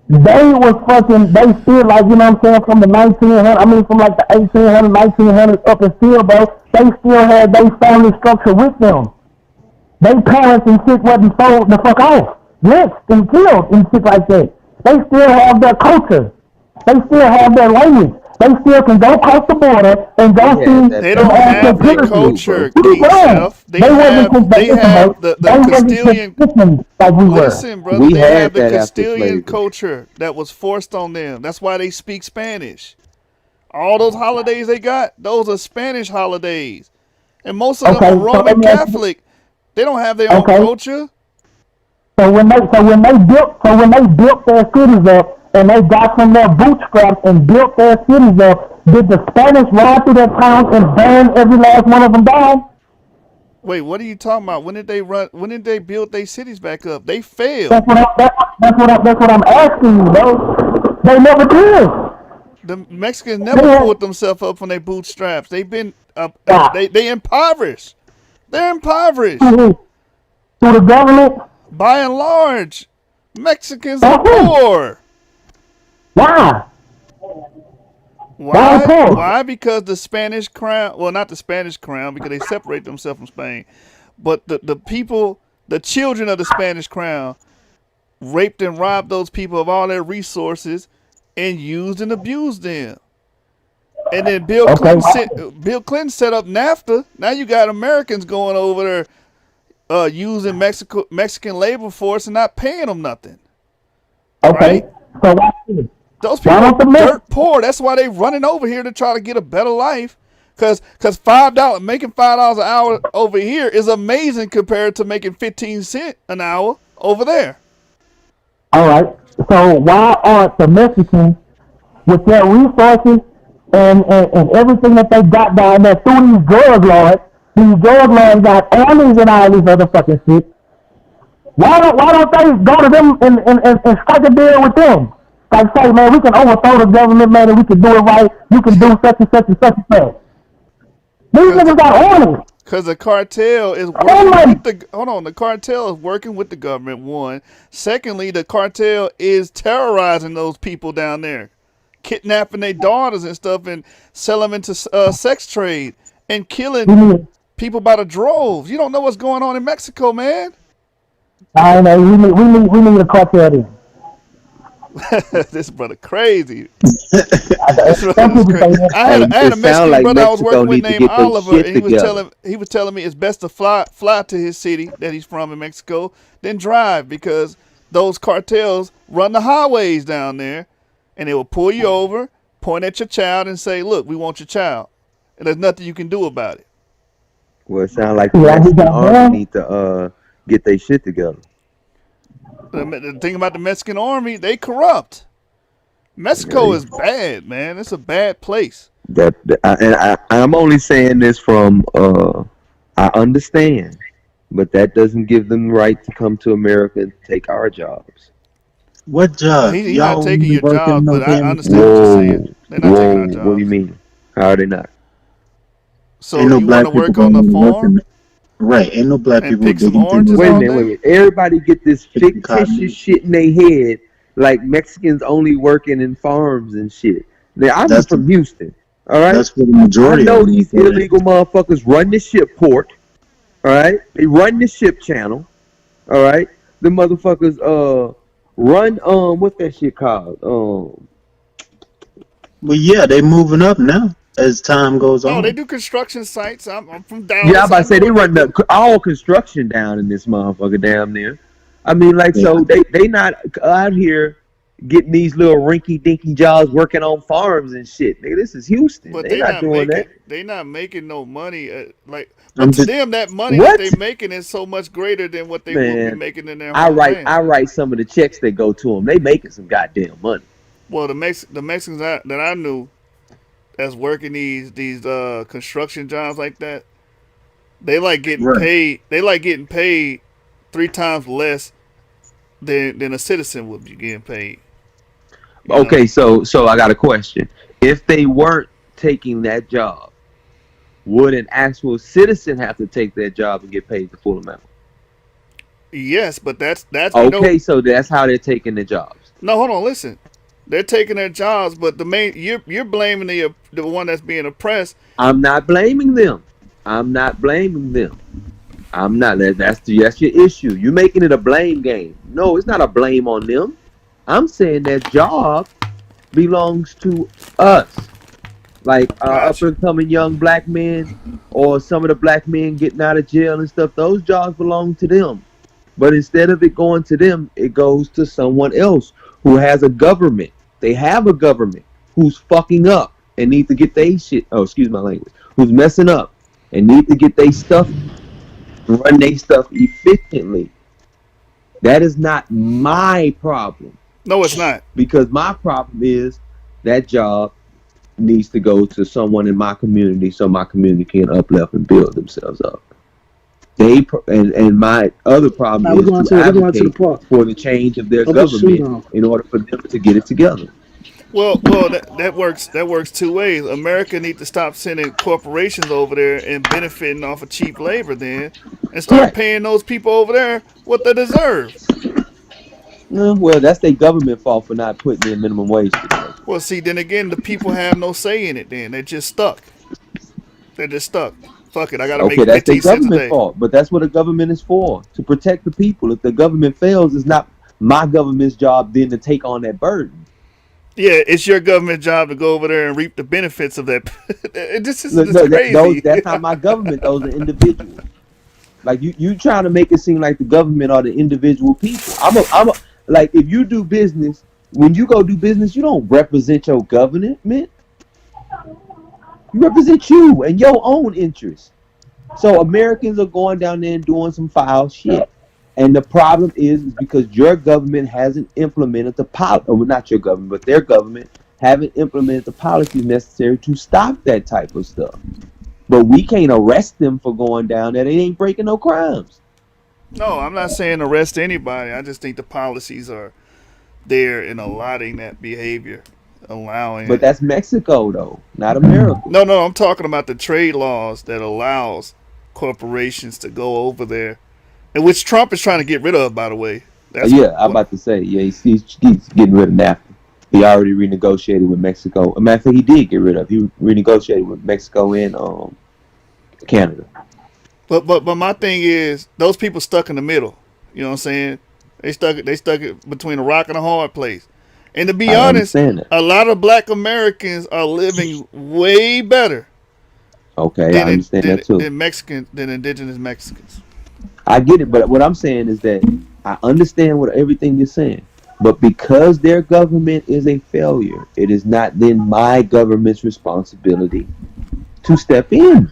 they was fucking, they still like, you know what I'm saying, from the 1900, I mean from like the 1800s, 1900s up and still, bro, they still had their family structure with them. They parents and shit wasn't sold the fuck off, lynched and killed and shit like that. They still have their culture. They still have their language. They still can go across the border and go They had see that they them don't family ass have their structure pillars. too, culture, bro. What are you King doing? Self. They have the They wasn't Castilian. consistent like we were. Listen, brother, We they have had the that after Castilian slavery. culture that was forced on them. That's why they speak Spanish. All those holidays they got, those are Spanish holidays. And most of them Okay, are so let Roman me ask you. Catholic. They don't have their own Okay, culture. so when they built their cities up and they got from their bootstraps and built their cities up, did the Spanish ride through their towns and burn every last one of them down? Wait, what are you talking about? When did they run? When did they build their cities back up? They That's failed. that's what I'm asking you, bro. They never did. The Mexicans They never had pulled themselves up from their bootstraps. They've been wow. they impoverished. They're impoverished Through the government. by and large. Mexicans are Okay. poor. Why? Why Why? poor? Why? Because the Spanish crown, well, not the Spanish crown, because they separate themselves from Spain, but the people, the children of the Spanish crown, raped and robbed those people of all their resources and used and abused them. And then Okay. Why? Bill Clinton set up NAFTA. Now you got Americans going over there using Mexican labor force and not paying them nothing, right? Okay. So why? Those Why people don't the are Mexicans? dirt poor. That's why they running over here to try to get a better life. Cause $5 making $5 an hour over here is amazing compared to making 15 cents an hour over there. All right. So why aren't the Mexicans with their resources and everything that they got down there through these drug lords? These drug lords got armies and all these other fucking shit. Why don't they go to them and strike a deal with them? Like say, man, we can overthrow the government, man, and we can do it right. You can do such and such and such and such. These Cause niggas got armies. Cause the cartel is Oh working my! with the cartel is working with the government. One, secondly, the cartel is terrorizing those people down there, kidnapping their daughters and stuff, and selling them into sex trade and killing We need, people by the droves. You don't know what's going on in Mexico, man. I know we need a cartel then. This brother crazy. Some This brother was people crazy. think I had Hey, a it sounds Mexican like brother I was Mexico working with need to named get their Oliver, shit and together. he was telling me it's best to fly to his city that he's from in Mexico than drive because those cartels run the highways down there, and they will pull you over, point at your child, and say, "Look, we want your child," and there's nothing you can do about it. Well, it sounds like the yeah, we Mexican got army one. need to get their shit together. The thing about the Mexican army, they corrupt. Mexico They, is bad, man. It's a bad place. I'm only saying this from I understand, but that doesn't give them the right to come to America and take our jobs. What job? He not Y'all taking only your working jobs, no but I damn. understand what you're saying. Whoa, They're not taking whoa, our what do you jobs. mean? How are they not? Ain't So no you want black to people work on going the to work in. farm Right. Ain't no black and people pick some digging through oranges no Wait a all minute, wait a day? minute. Everybody get this picking fictitious cotton. shit in their head, like Mexicans only working in farms and shit. Now, I'm That's from Houston, all right? that's where the I majority of know them these are at. illegal motherfuckers run the ship port, all right? They run the ship channel, all right? The motherfuckers run what's that shit called? Well, yeah, they moving up now as time goes Oh, they on. do construction sites. I'm from Yeah, I'm Dallas. about I to say know they what they run do. all construction down in this motherfucker damn near. I mean, like, Yeah. so they not out here getting these little rinky dinky jobs working on farms and shit. Nigga, this is Houston. But They not doing that. they not making no money. But I'm to just them, that money that they What? making is so much greater than what they would be Man, making in their I homeland. write some of the checks that go to them. They making some goddamn money. Well, the Mexicans that I knew that's working these construction jobs like that, they like getting right. paid. They like getting paid 3 times less than a citizen would be getting paid. You know. Okay, so I got a question. If they weren't taking that job, would an actual citizen have to take that job and get paid the full amount? Yes, but that's Okay, so that's how they're taking the jobs. no, hold on, listen. They're taking their jobs, but the main you're blaming the one that's being oppressed. I'm not blaming them. I'm not blaming them. I'm not. That's your issue. You're making it a blame game. No, it's not a blame on them. I'm saying that job belongs to us. Like up Gotcha. and coming young black men or some of the black men getting out of jail and stuff, those jobs belong to them. But instead of it going to them, it goes to someone else who has a government. They have a government who's fucking up and need to get their shit. Oh, excuse my language. Who's messing up and need to get their stuff, run their stuff efficiently. That is not my problem No, it's not. because my problem is that job needs to go to someone in my community so my community can uplift and build themselves up. And my other problem Now we're going is to to we're going to the advocate park. for the change of their Up the shoot government on. in order for them to get it together. Well, that works 2 ways. America need to stop sending corporations over there and benefiting off of cheap labor, then, and start Correct. paying those people over there what they deserve. Well, that's their government fault for not putting in minimum wage together. Well, see, then again, the people have no say in it. Then they're just stuck. They're just stuck. Fuck it, I gotta make Okay, that's their 15 cents a government day. fault, but that's what the government is for, to protect the people. If the government fails, it's not my government's job then to take on that burden. Yeah, it's your government job to go over there and reap the benefits of that. This is Look, just crazy. that's not my government. Those are individuals. Like you trying to make it seem like the government are the individual people. Like if you do business, when you go do business, you don't represent your government. You represent you and your own interests. So Americans are going down there and doing some foul shit. And the problem is because your government hasn't implemented the policy, or not your government, but their government haven't implemented the policies necessary to stop that type of stuff. But we can't arrest them for going down there. They ain't breaking no crimes. No, I'm not saying arrest anybody. I just think the policies are there in allowing that behavior, allowing But it. that's Mexico though, not America. No, I'm talking about the trade laws that allows corporations to go over there, and which Trump is trying to get rid of, by the way. That's Yeah, I'm about to say, yeah, he's getting rid of NAFTA. He already renegotiated with Mexico. A matter of fact, he did get rid of. He renegotiated with Mexico and Canada. But my thing is those people stuck in the middle. You know what I'm saying? They stuck it between a rock and a hard place. And to be I honest, understand that. a lot of Black Americans are living way better Okay, I understand that too. than indigenous Mexicans. I get it, but what I'm saying is that I understand what everything you're saying. But because their government is a failure, it is not then my government's responsibility to step in.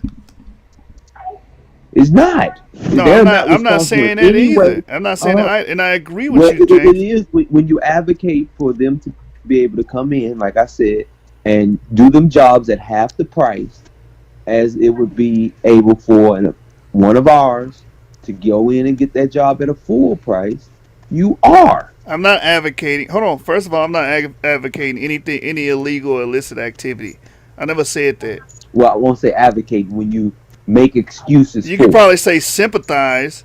It's not. No, They're not I'm not responsible saying in that any way. either. I'm not saying that, and I agree with Well, you, it James. is when you advocate for them to be able to come in, like I said, and do them jobs at half the price as it would be able for one of ours to go in and get that job at a full price. You are. I'm not advocating. Hold on. First of all, I'm not advocating any illegal or illicit activity. I never said that. Well, I won't say advocate when you make excuses You for could it. probably say sympathize.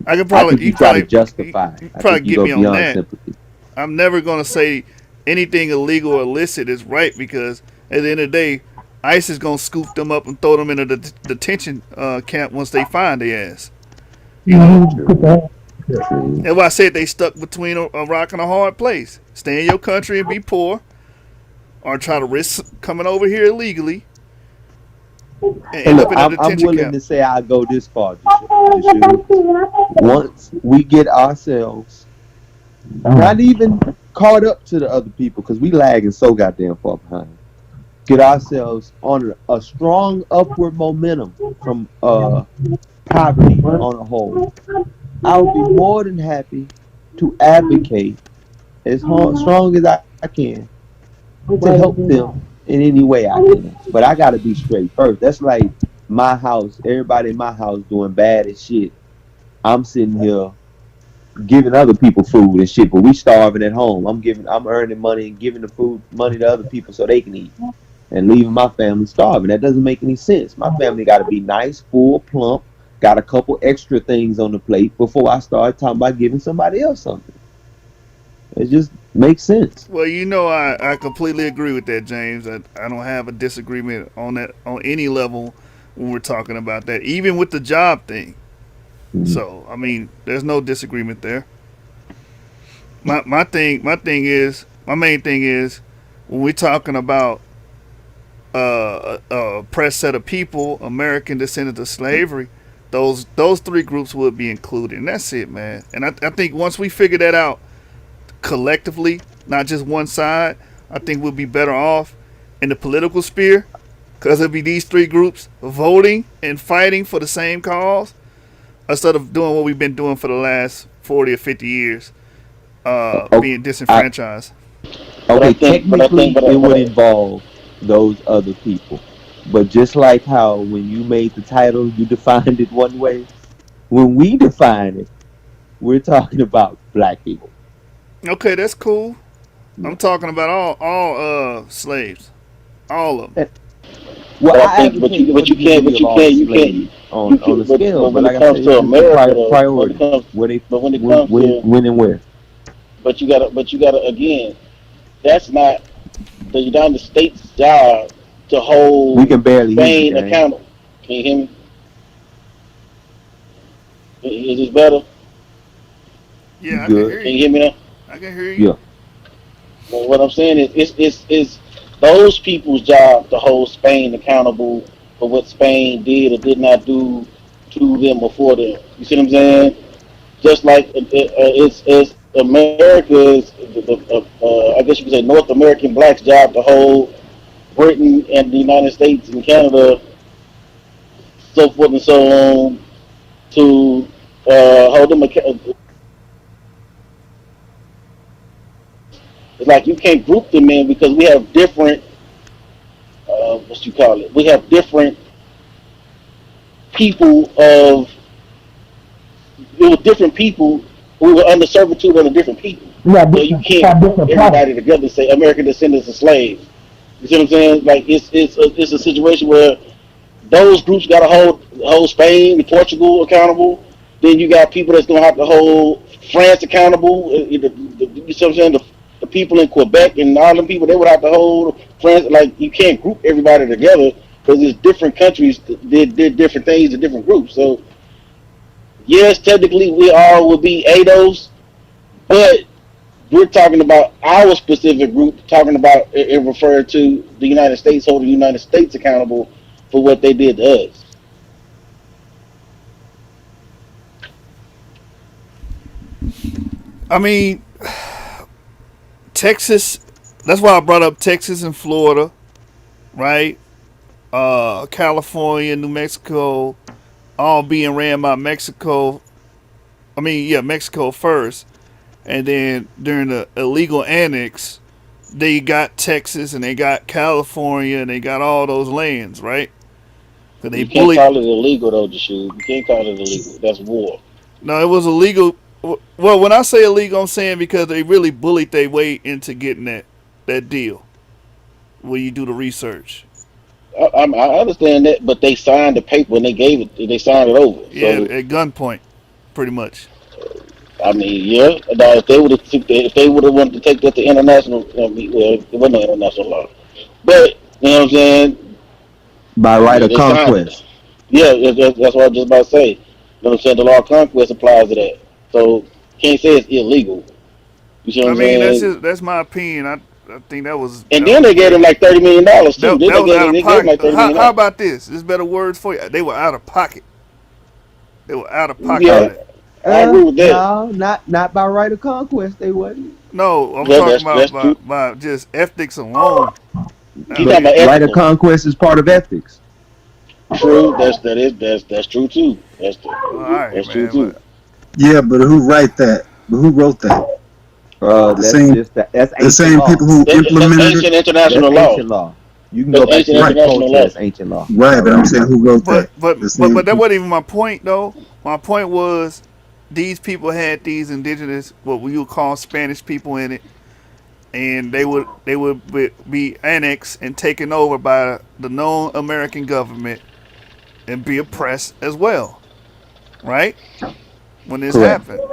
I could I probably think you try to justify. you I probably think you get go me on beyond that. sympathy. I'm never gonna say anything illegal or illicit is right because at the end of the day, ICE is gonna scoop them up and throw them into the detention camp once they find their ass. You know, True. that's why I said they stuck between a rock and a hard place. Stay in your country and be poor, or try to risk coming over here illegally and Hey, end look, up in a I'm detention willing camp. to say I go this far, Deshaun. Once we get ourselves not even caught up to the other people, because we lagging so goddamn far behind. Get ourselves on a strong upward momentum from poverty on a whole. I would be more than happy to advocate as strong as I can to help them in any way I can. But I gotta be straight first. That's like my house, everybody in my house doing bad as shit. I'm sitting here giving other people food and shit, but we starving at home. I'm earning money and giving the food money to other people so they can eat. And leaving my family starving. That doesn't make any sense. My family gotta be nice, full, plump, got a couple extra things on the plate before I start talking about giving somebody else something. It just makes sense. Well, you know, I completely agree with that, James. I don't have a disagreement on that on any level when we're talking about that, even with the job thing. So, I mean, there's no disagreement there. My main thing is when we're talking about a oppressed set of people, American descendants of slavery, those three groups would be included, and that's it, man. And I think once we figure that out collectively, not just one side, I think we'll be better off in the political sphere because it'll be these three groups voting and fighting for the same cause instead of doing what we've been doing for the last 40 or 50 years, being disenfranchised. Okay, technically it would involve those other people. But just like how when you made the title, you defined it one way, when we define it, we're talking about black people. Okay, that's cool. I'm talking about all slaves, all of them. Well, I think, but you can't on the scale. But when like it comes to America, priority, when and where. But you gotta again, that's not the United States' job to hold We can barely Spain hear you, accountable. Can you hear me? Is this better? Yeah, I Good. can hear Can you. you hear me now? I can hear you. Yeah. Well, what I'm saying is, it's those people's job to hold Spain accountable for what Spain did or did not do to them before them. You see what I'm saying? Just like it's America's, I guess you could say North American blacks' job to hold Britain and the United States and Canada, so forth and so on, to hold them accountable. It's like you can't group them in because we have different, we have different people different people who were under servitude under different people. Yeah, So you can't group everybody together and say American descendants of slaves. You see what I'm saying? Like it's a situation where those groups got to hold Spain and Portugal accountable. Then you got people that's gonna have to hold France accountable. You see what I'm saying? The people in Quebec and all them people, they would have to hold France. Like you can't group everybody together because there's different countries that did different things to different groups. So yes, technically we all will be ADOS, but we're talking about our specific group, talking about it referred to the United States holding the United States accountable for what they did to us. I mean, Texas. That's why I brought up Texas and Florida, right? California, New Mexico, all being ran by Mexico. I mean, yeah, Mexico first, and then during the illegal annex, they got Texas and they got California and they got all those lands, right? So they You can't bullied. call it illegal though, Jashu. You can't call it illegal. That's war. No, it was illegal. Well, when I say illegal, I'm saying because they really bullied their way into getting that deal. Where you do the research. I understand that, but they signed the paper when they gave it. They signed it over. Yeah, So at gunpoint, pretty much. I mean, yeah. Now, if they would have wanted to take that to international, I mean, well, it wasn't no international law, but you know what I'm saying. By I right mean, of they signed it. conquest. Yeah, that's what I was just about to say. You know what I'm saying? The law of conquest applies to that. So can't say it's illegal. You see what I I'm mean, saying? that's my opinion. I think that was And then they gave him like $30 million too. Then that was out of they gave him pocket. like $30 million. How about this? There's better words for you. They were out of pocket. They were out of pocket Yeah, with it. I agree with that. No, not by right of conquest. They wasn't. No, I'm Yeah, talking about that's true. by just ethics alone. He But talking about right of ethical. conquest is part of ethics. True. That's true too. All right, That's true man. too. But Yeah, but who write that? But who wrote that? The That's same just that's the ancient same law. people who That's implemented ancient it. That's international law. ancient law. You can That's go back to ancient your Right, international culture. law. That's ancient law. right. But I'm saying who wrote that? but The but same that people. wasn't even my point though. My point was these people had these indigenous, what we would call Spanish people in it, and they would be annexed and taken over by the known American government and be oppressed as well, right? When this Correct. happened,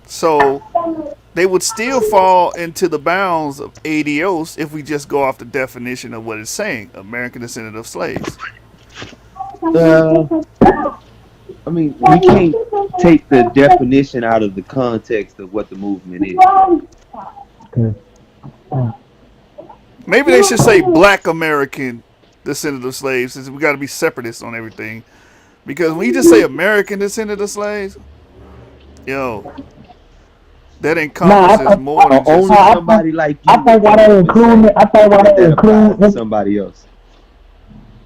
so they would still fall into the bounds of ADOs if we just go off the definition of what it's saying, American descendant of slaves. Uh, I mean, we can't take the definition out of the context of what the movement is. Maybe they should say Black American descendant of slaves, since we got to be separatists on everything. Because when you just say American descendant of slaves, yo, that Nah, encompasses more than just. Only I somebody like I you think why they would include say it. I think why that they that applies to include. somebody else.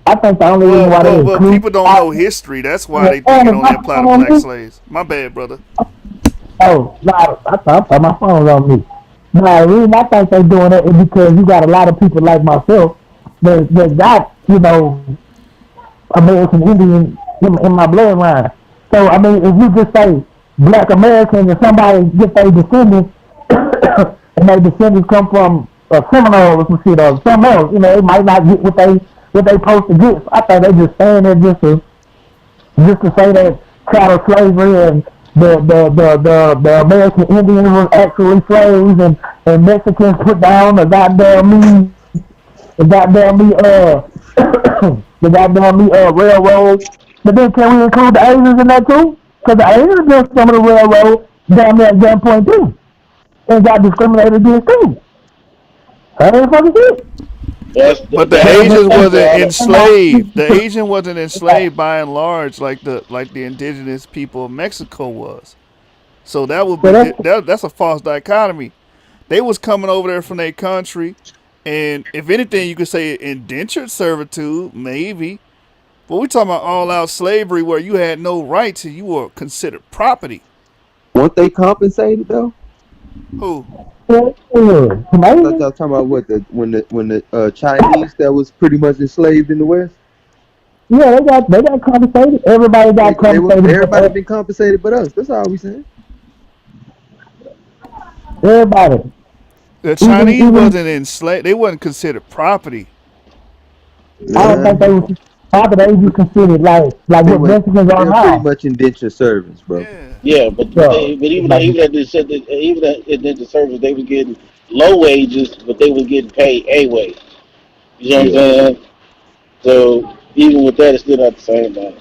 I think the only reason why they Well, include. people don't know history. That's why they think it only apply to black slaves. My bad, brother. Oh, nah, I thought my phone was on me. Nah, the reason I think they doing it is because you got a lot of people like myself that got, American Indian in my bloodline. So, I mean, if you just say black Americans and somebody get their descendants, and their descendants come from Seminole or some shit or something else, they might not get what they supposed to get. So I think they just saying that just to say that chattel slavery and the American Indians was actually slaves and Mexicans put down the railroads. But then can we include the Asians in that too? Because the Asians built some of the railroads down there at gunpoint too, and got discriminated against too. That ain't fucking shit. But the Asians wasn't enslaved. The Asian wasn't enslaved by and large like the indigenous people of Mexico was. So that would be that's a false dichotomy. They was coming over there from their country, and if anything, you could say indentured servitude, maybe. But we talking about all-out slavery where you had no rights and you were considered property. Weren't they compensated though? Who? I thought y'all talking about when the Chinese that was pretty much enslaved in the West. Yeah, they got compensated. Everybody got compensated. Everybody been compensated but us. That's all we saying. Everybody. The Chinese wasn't enslaved. They wasn't considered property. I don't think they was property. They was considered like what Mexicans are now. Pretty much indentured servants, bro. Yeah, but even at the service, they was getting low wages, but they was getting paid a wage. You know what I'm saying? So even with that, it's still not the same thing.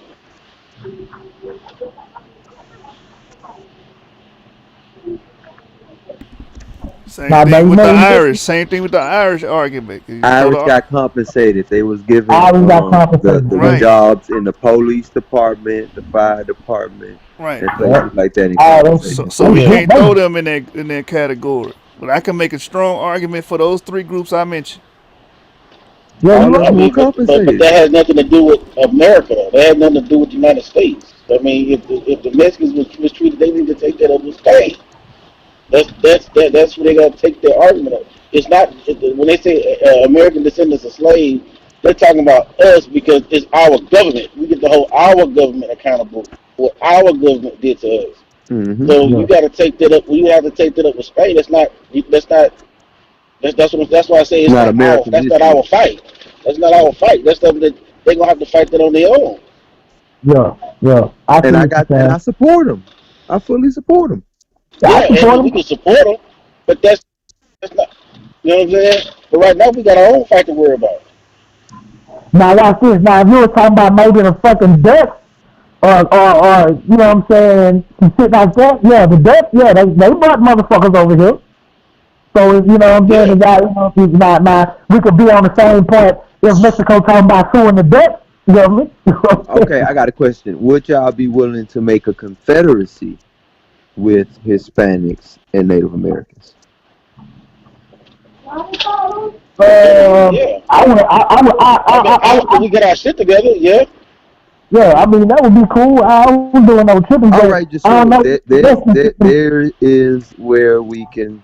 Same Now, thing with the you Irish. Same thing with the Irish argument. You throw Irish the- got compensated. They was given Irish got compensated. the Right. jobs in the police department, the fire department, right. and places like that in Oh, compensation. So we can't throw them in that category. But I can make a strong argument for those three groups I mentioned. Yeah, you All of right. them were but compensated. that has nothing to do with America. That has nothing to do with the United States. I mean, if the Mexicans was mistreated, they need to take that up with Spain. That's where they got to take their argument up. It's not when they say American descendants of slaves, they're talking about us because it's our government. We get to hold our government accountable for what our government did to us. Mm-hmm. So you got to take that up. You have to take that up with Spain. That's why I say it's Not not American that's not our fight. That's not our fight. That's something that they're gonna have to fight that on their own. Yeah. And I support them. I fully support them. Yeah, and we can support them, but that's not. You know what I'm saying? But right now we got our own fight to worry about. Now watch this. Now if you were talking about maybe the fucking Dutch or you know what I'm saying, some shit like that, yeah, the Dutch, yeah, they brought motherfuckers over here. So you know what I'm saying, we could be on the same point if Mexico talking about suing the Dutch government. Okay, I got a question. Would y'all be willing to make a confederacy with Hispanics and Native Americans? Yeah. I we get our shit together, yeah. Yeah, I mean that would be cool. I was doing no tripping. All right, just there is where we can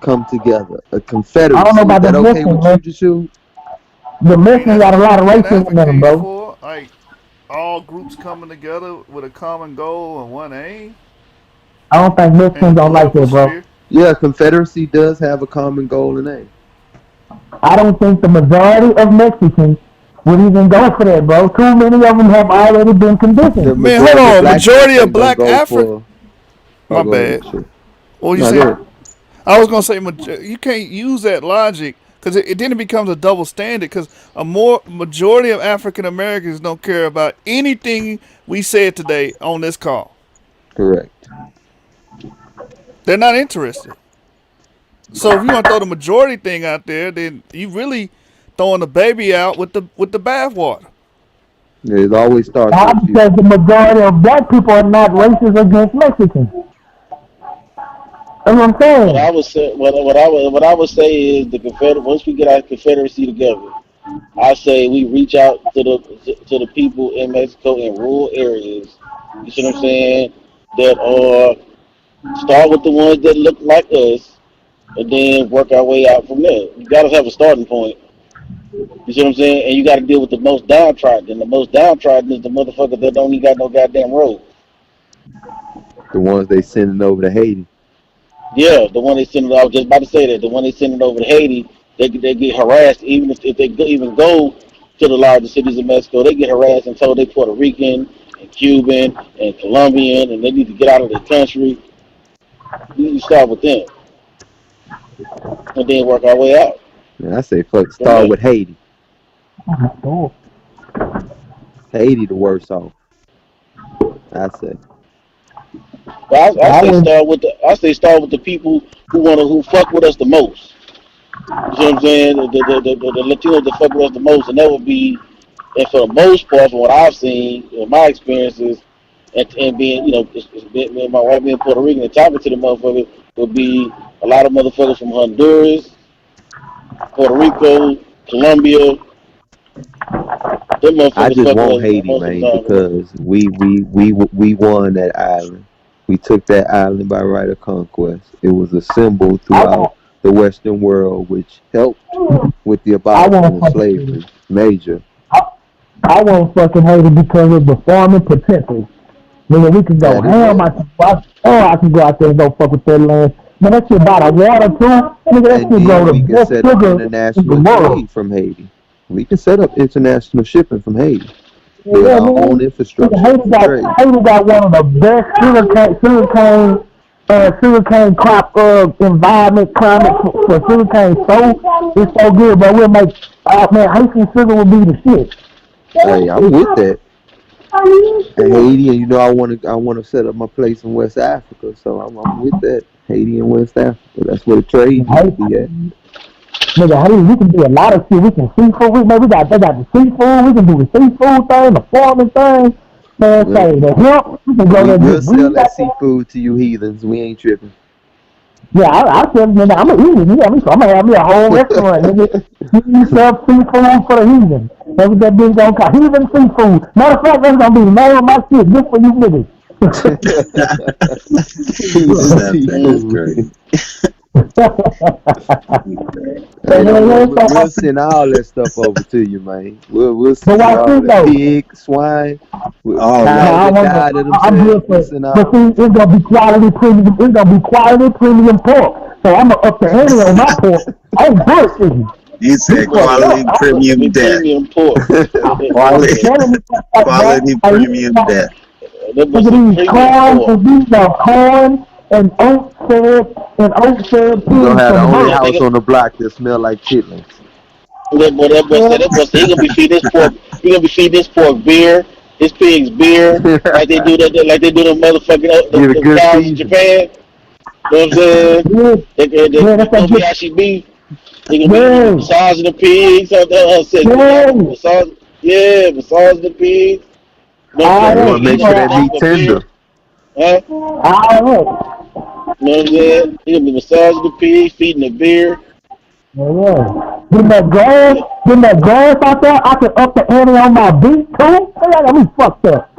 come together. A confederacy. I don't know about is that the okay Mexicans, with you, Jashu? The Mexicans got a lot of racism in them, bro. For, like all groups coming together with a common goal and one aim. I don't think Mexicans don't like that, bro. Yeah, Confederacy does have a common goal and aim. I don't think the majority of Mexicans would even go for that, bro. Too many of them have already been conditioned. Man, hold on. Majority of black Africans. My bad. What you say? I was gonna say you can't use that logic because it then it becomes a double standard. Because majority of African Americans don't care about anything we said today on this call. Correct. They're not interested. So if you want to throw the majority thing out there, then you really throwing the baby out with the bathwater. It always starts. Because the majority of black people are not racist against Mexicans. That's what I'm saying. What I would say is once we get our Confederacy together, I say we reach out to the people in Mexico in rural areas. You see what I'm saying? That start with the ones that look like us, and then work our way out from there. You gotta have a starting point. You see what I'm saying? And you gotta deal with the most downtrodden. And the most downtrodden is the motherfuckers that don't even got no goddamn road. The ones they sending over to Haiti. Yeah, the one they sending. I was just about to say that. The one they sending over to Haiti, they get harassed. Even if they even go to the larger cities of Mexico, they get harassed and told they Puerto Rican and Cuban and Colombian, and they need to get out of their country. You need to start with them, and then work our way out. Man, I say start with Haiti. Haiti the worst off. I say. But I say start with the people who fuck with us the most. You know what I'm saying? The Latinos that fuck with us the most, and that would be, and for the most part, from what I've seen in my experiences, and being, my wife being Puerto Rican and talking to the motherfuckers, would be a lot of motherfuckers from Honduras, Puerto Rico, Colombia. I just want Haiti, man, because we won that island. We took that island by right of conquest. It was a symbol throughout the Western world, which helped with the abolition of slavery. Major. I won't fucking Haiti because of the farming potential. Nigga, we can go ham. I can go out there and go fuck with that land. Man, that shit by the water too. Nigga, that shit go to best sugar international trade from Haiti. We can set up international shipping from Haiti. With our own infrastructure. Haiti got one of the best sugarcane crop environment climate for sugarcane. So it's so good, but we'll make Haitian sugar will be the shit. Hey, I'm with that. And Haiti, and I want to set up my place in West Africa, so I'm with that. Haiti and West Africa. That's where the trade used to be at. Nigga, hey, we can do a lot of shit. We can seafood. They got the seafood. We can do the seafood thing, the farming thing. Man, Well, say the hemp. We can go there and we'll get sell weed that out there. seafood to you heathens. We ain't tripping. Yeah, I tell you, nigga, I'm gonna eat it. Yeah, I'm gonna have me a whole restaurant, nigga. You sell seafood for the heathen. That's what that bitch gonna call heathen seafood. Matter of fact, that's gonna be the name of my shit just for you niggas. Heathen That's seafood. crazy. Hey, don't worry, So, we'll send all that stuff over to you, man. We'll but send you watch all this that though. pig, swine, All No, that. I cows that want died of I'm themselves. good We'll for send but all. see, it's gonna be quality premium. It's gonna be quality premium pork. So I'm gonna up the ante on my pork. I ain't bullshitting. He You said fucked up. quality premium debt. Premium pork. I'm Quality, telling you, like, quality I premium debt. That was look some at these premium corn pork. and these are corn and oat fed You gonna pigs have the from only Yeah, birth. house on the block that smell like chitlins. that boy said he gonna be feeding this pork. He gonna be feeding this pork beer, his pigs beer, like they do the motherfucking Get a the good cows in season. Japan. You know what I'm saying? Yeah, yeah, They that's that gonna be good. actually beef. They gonna be Yeah, massaging the pigs. Said yeah, massaging the pigs. You know what I'm all saying? They right, want to He make gonna sure be that drinking meat a beer. tender. Huh? all right. You know what I'm saying? He gonna be massaging the pig, feeding the beer. Yeah. Getting that grass out there, I can up the ante on my beat too. Hey, I got me fucked up.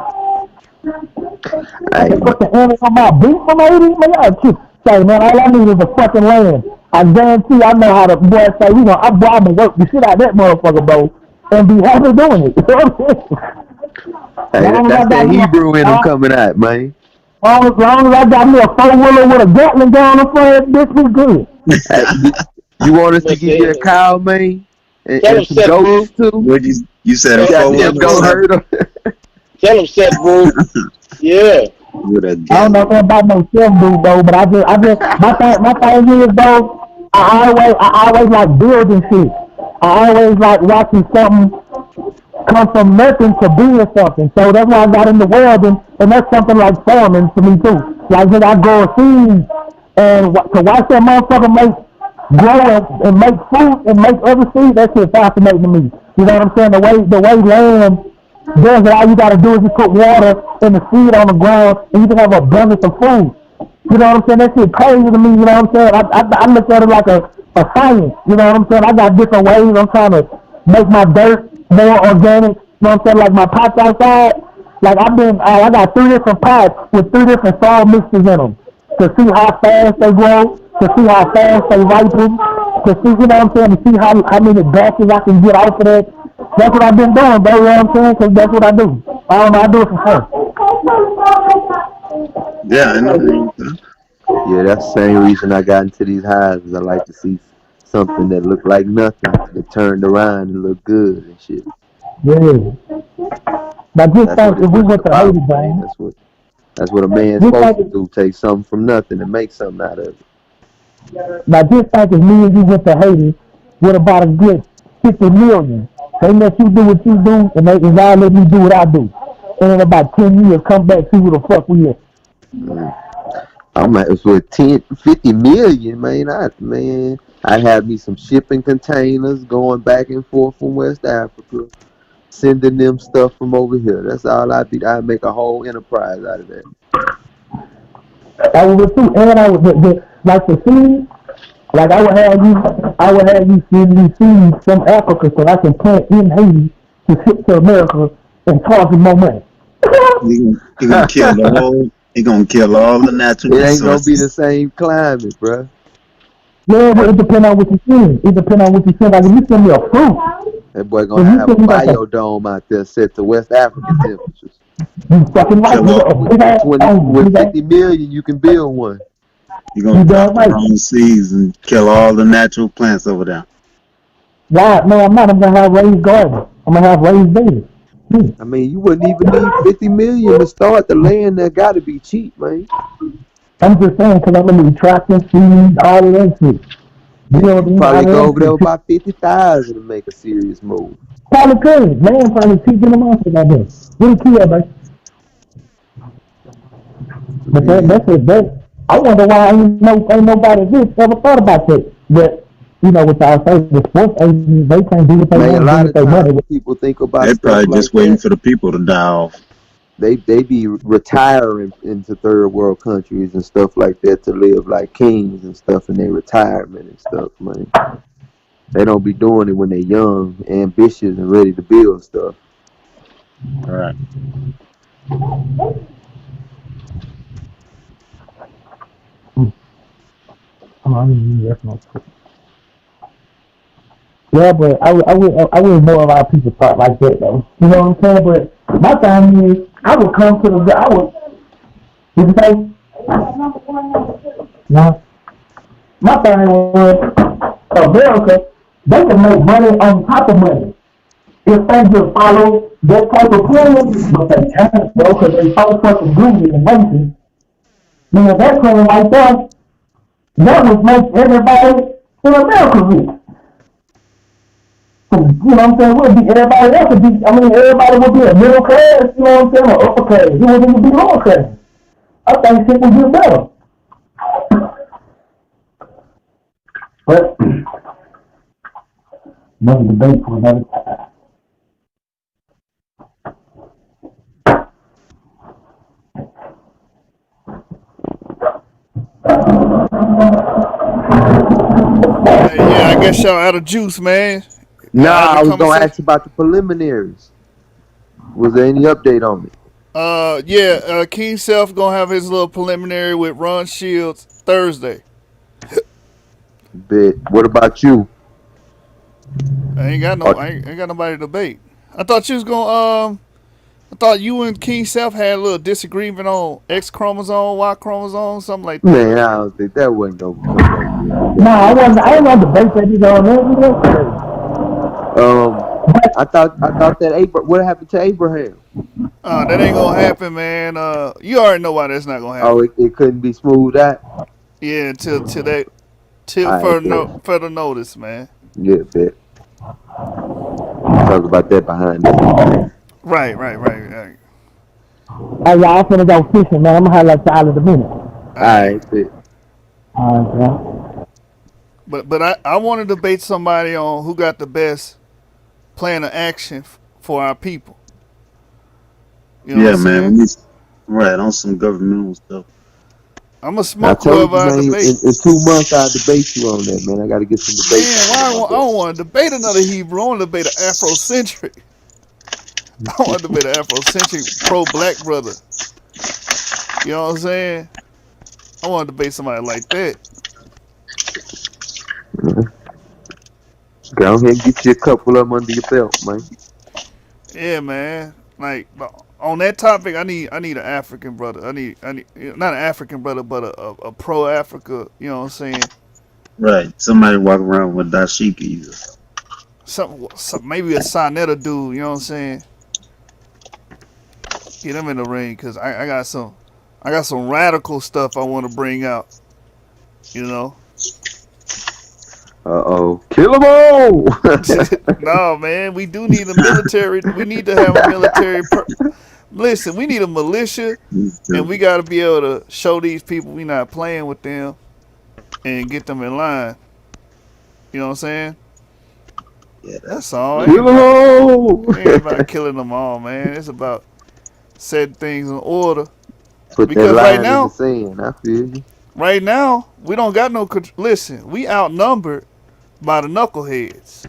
I Hey, can put the ante on my beat from 80. Man, y'all keep say, man, all I need is a fucking land. I guarantee I know how to, boy, say, I'm gonna work the shit out of that motherfucker, bro, and be happy doing it. You know what I'm saying? hey, Long as I that's that got me Hebrew in them long, coming out, man. long as I got me a four-wheeler with a Gatling gun in front of it, bitch, we good. Hey, you want us to But give you a say, cow, man, tell him and some Seth goats Brew. too? What you said a Tell, four tell Goddamn wheeler goat Brew. set herder. Tell him Seth Brew. Yeah. with a I don't know gallon. nothing about no self dude though, but my thing is though, I always like building shit. I always like watching something come from nothing to being something. So that's why I got in the world, and that's something like farming to me too. Like when I grow a seed, and to watch that motherfucker grow and make fruit and make other seeds, that shit fascinating to me. You know what I'm saying? The way land does it, all you gotta do is you put water and the seed on the ground, and you can have abundance of food. You know what I'm saying? That shit crazy to me. You know what I'm saying? I look at it like a science. You know what I'm saying? I got different ways I'm trying to make my dirt more organic. You know what I'm saying? Like my pots outside. Like I got 3 different pots with 3 different soil mixtures in them to see how fast they grow, to see how fast they ripen, to see, you know what I'm saying, to see how many batches I can get off of that. That's what I've been doing, bro. You know what I'm saying? Because that's what I do. I don't know. I do it for fun. Yeah, I know. Yeah, that's the same reason I got into these houses. I like to see something that looked like nothing that turned around and looked good and shit. Yeah. Now just That's think what if it's we really went to about, Haiti, man. man. That's what a man's Just supposed think to do. Take something from nothing and make something out of it. Now just think if me and you went to Haiti with about a good 50 million. They let you do what you do, and y'all let me do what I do. And in about 10 years, come back, see who the fuck we is. I'm at with 50 million, man. I have me some shipping containers going back and forth from West Africa, sending them stuff from over here. That's all I be. I make a whole enterprise out of that. I would too, and I would like the seeds. Like I would have you send me seeds from Africa so I can plant in Haiti to ship to America and charge you more money. He gonna kill the whole. He gonna kill all the natural It ain't gonna be the resources. same climate, bruh. Yeah, but it depends on what you send. It depends on what you send. Like if you send me a fruit, That boy if gonna you have a send me like a biodome out there set to West African temperatures. you fucking right, Kill all. nigga, a big ass dome, With big ass. 50 million, you can build one. You gonna You drop damn the right. wrong seeds and kill all the natural plants over there. Why? No, I'm not. I'm gonna have raised gardens. I'm gonna have raised beds. I mean, you wouldn't even need 50 million to start. The land there gotta be cheap, man. I'm just saying because I'm gonna be tracking, seeds, all of that shit. You Building, all probably of go that over there with shit. about 50,000 to make a serious move. Probably could. Man, probably teaching them off about this. What a key, baby. But Yeah. that's it. I wonder why ain't nobody this ever thought about that. But what y'all say, the sports agents, they can't do what they Man, a want to do lot with of their money. times when people think about They stuff probably like just waiting that, for the people to die off. they be retiring into third world countries and stuff like that to live like kings and stuff in their retirement and stuff, man. They don't be doing it when they're young, ambitious, and ready to build stuff. Right. Yeah, but I wish more of our people thought like that though. You know what I'm saying? But my thing is, I would come to the, I would, what you say? No. My thing was, America, they can make money on top of money. If they just follow that type of plan, but they can't, bro, because they so fucking greedy and lazy. Man, that plan like that would make everybody in America rich. You know what I'm saying? Would be everybody else would be. I mean, everybody would be a middle class. You know what I'm saying? Or upper class. It wouldn't even be lower class. I think shit would get better. But another debate for another time. Yeah, I guess y'all out of juice, man. Nah, Y'all I was become gonna ask about the preliminaries. Was there any update on it? King Self gonna have his little preliminary with Ron Shields Thursday. Bet. What about you? I ain't got nobody to debate. I thought you was gonna I thought you and King Self had a little disagreement on X chromosome, Y chromosome, something like that. Man, I don't think that wasn't gonna come back. No, I ain't gonna debate that either on I thought that what happened to Abraham? That ain't gonna happen, man. You already know why that's not gonna happen. Oh, it couldn't be smoothed out. Yeah, till further notice, man. Yeah, bet. Talk about that behind it. Right. Hey, y'all finna go fishing, man. I'm gonna highlight y'all in a minute. Alright, bet. Alright, But I want to debate somebody on who got the best plan of action for our people. You know Yeah, what I'm man. saying? We need, right, on some governmental stuff. I'm gonna I smoke told whoever you, I man, debate. in 2 months I'll debate you on that, man. I gotta get some debate. Man, I don't want to debate another Hebrew. I want to debate an Afrocentric. I want to debate an Afrocentric pro-black brother. You know what I'm saying? I want to debate somebody like that. Go ahead and get you a couple of them under your belt, man. Yeah, man. Like on that topic, I need an African brother. I need not an African brother, but a pro Africa. You know what I'm saying? Right. Somebody walk around with dashikis. Some maybe a Sonetta dude. You know what I'm saying? Get him in the ring because I got some radical stuff I want to bring out. You know? Kill them all. No, man. We do need a military. We need to have a military. Listen, we need a militia, and we got to be able to show these people we not playing with them and get them in line. You know what I'm saying? Yeah, that's all. Kill them all. Ain't about killing them all, man. It's about setting things in order. Put because that line right now, in the sand. I feel you. Right now, we don't got no. Listen, we outnumbered by the knuckleheads,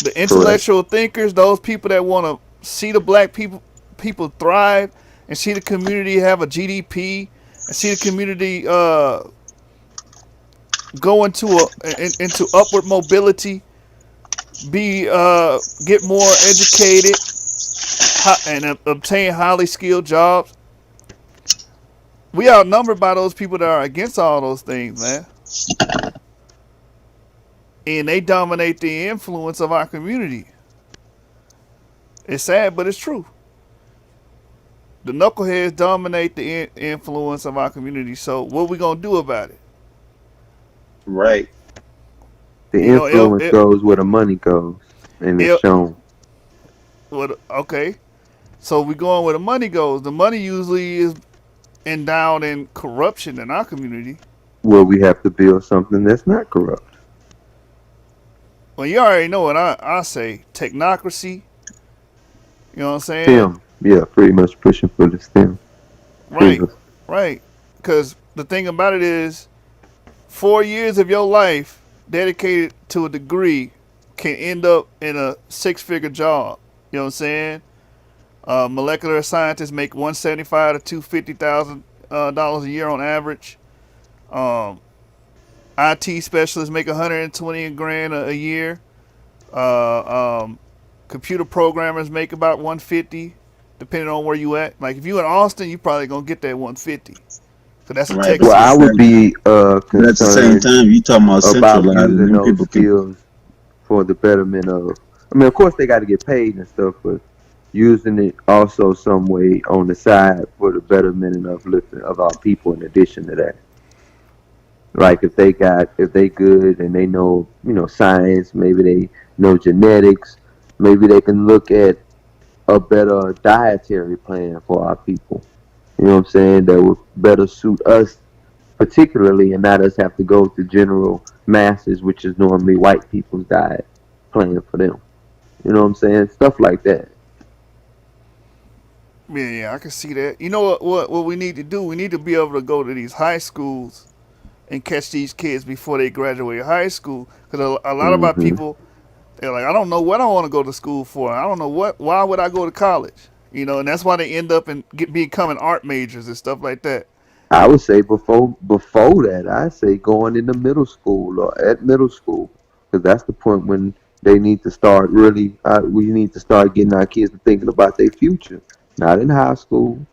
the intellectual thinkers, those people that want to see the black people thrive and see the community have a GDP and see the community go into upward mobility, get more educated and obtain highly skilled jobs. We outnumbered by those people that are against all those things, man. And they dominate the influence of our community. It's sad, but it's true. The knuckleheads dominate the influence of our community. So what we gonna do about it? Right. The influence goes where the money goes, and it's shown. Okay. So we going where the money goes. The money usually is endowed in corruption in our community. Well, we have to build something that's not corrupt. Well, you already know what I say. Technocracy. You know what I'm saying? STEM, yeah, pretty much pushing for the STEM. Right, right. Because the thing about it is, 4 years of your life dedicated to a degree can end up in a six-figure job. You know what I'm saying? Molecular scientists make $175,000 to $250,000 a year on average. IT specialists make $120,000 a year. Computer programmers make about $150,000, depending on where you at. Like if you in Austin, you probably gonna get that $150,000. So that's a Right, Texas. Well, I would be but at the same concerned time, you talking about about centralizing. using Them those people can, skills for the betterment of. I mean, of course, they got to get paid and stuff, but using it also some way on the side for the betterment and uplifting of our people. In addition to that, like if they good and they know science, maybe they know genetics, maybe they can look at a better dietary plan for our people. You know what I'm saying? That would better suit us particularly, and not us have to go to general masses, which is normally white people's diet plan for them. You know what I'm saying? Stuff like that. Yeah, I can see that. You know what we need to do? We need to be able to go to these high schools and catch these kids before they graduate high school. Because a lot of our Hmm. people, they're like, I don't know what I want to go to school for. I don't know why would I go to college? You know, and that's why they end up and becoming art majors and stuff like that. I would say before that, I say going into middle school or at middle school, because that's the point when they need to start really. We need to start getting our kids to thinking about their future, not in high school,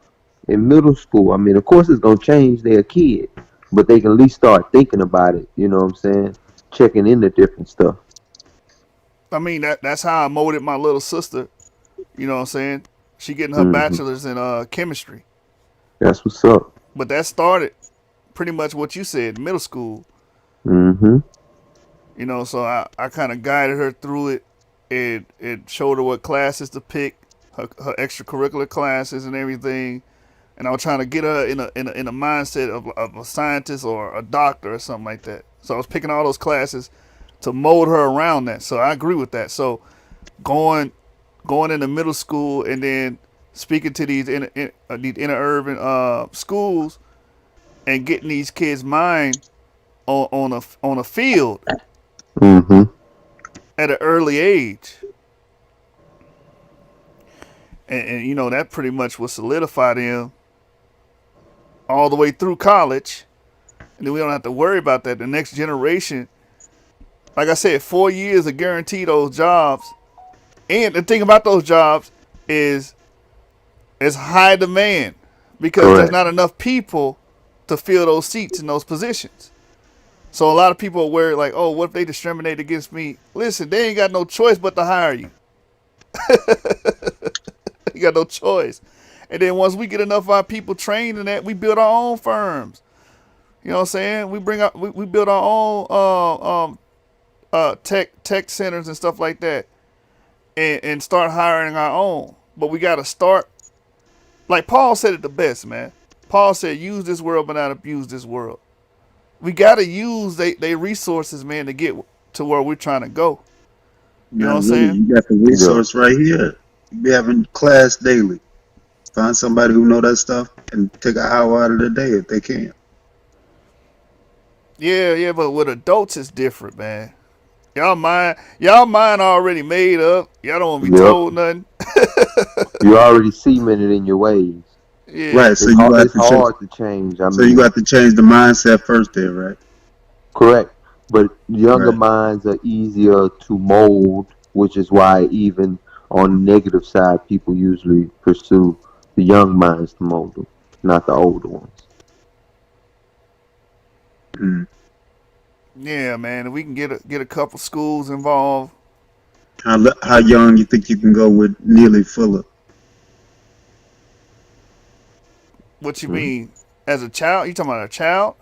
in middle school. I mean, of course, it's gonna change their kid, but they can at least start thinking about it. You know what I'm saying? Checking into different stuff. I mean, that's how I molded my little sister. You know what I'm saying? She getting her Hmm. bachelor's in chemistry. That's what's up. But that started pretty much what you said, middle school. Hmm. You know, so I kind of guided her through it and showed her what classes to pick, her extracurricular classes and everything. And I was trying to get her in a mindset of a scientist or a doctor or something like that. So I was picking all those classes to mold her around that. So I agree with that. So going into middle school and then speaking to these inner urban schools and getting these kids' mind on a field Hmm. at an early age, and you know that pretty much will solidify them all the way through college, and then we don't have to worry about that. The next generation, like I said, 4 years to guarantee those jobs, and the thing about those jobs is it's high demand because there's Correct. not enough people to fill those seats in those positions. So a lot of people are worried, like, oh, what if they discriminate against me? Listen, they ain't got no choice but to hire you. You got no choice. And then once we get enough of our people trained in that, we build our own firms. You know what I'm saying? We build our own tech centers and stuff like that, and start hiring our own. But we got to start, like Paul said it the best, man. Paul said, use this world but not abuse this world. We got to use they resources, man, to get to where we're trying to go. You know what I'm really, saying? you got the resource right here. You be having class daily. Find somebody who know that stuff and take an hour out of the day if they can. Yeah, but with adults it's different, man. Y'all mind already made up. Y'all don't want to be Yep. told nothing. You already cemented in your ways. Yeah. Right, so It's you got it's to change. hard to change. I So you mean, got to change the mindset first, there, right? correct. But younger Right. minds are easier to mold, which is why even on the negative side, people usually pursue the young minds to mold them, not the older ones. Mm. Yeah, man. If we can get a couple schools involved. How young you think you can go with Neely Fuller? What you mean? As a child? You talking about a child?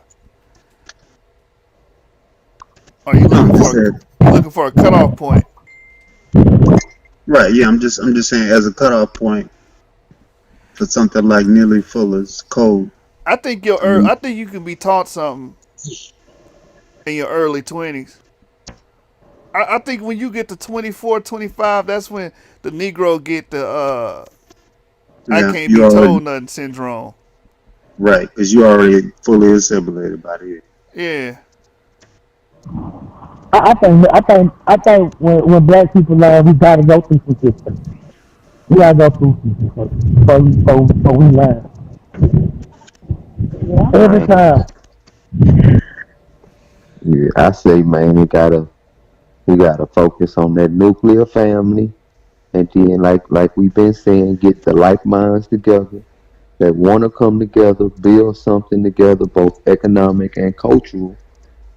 Or you No, I'm just looking for a cutoff point? right. Yeah, I'm just saying as a cutoff point for something like Neely Fuller's code. I think I think you can be taught something in your early 20s. I think when you get to 24, 25, that's when the Negro get the I Yeah, can't you be already told nothing syndrome. right, because you already fully assimilated by the Yeah. I think when black people learn, we gotta go through some shit. We gotta go through some shit so we learn. Every Man, time. yeah, I say, man, we gotta focus on that nuclear family, and then, like we've been saying, get the like minds together that want to come together, build something together, both economic and cultural,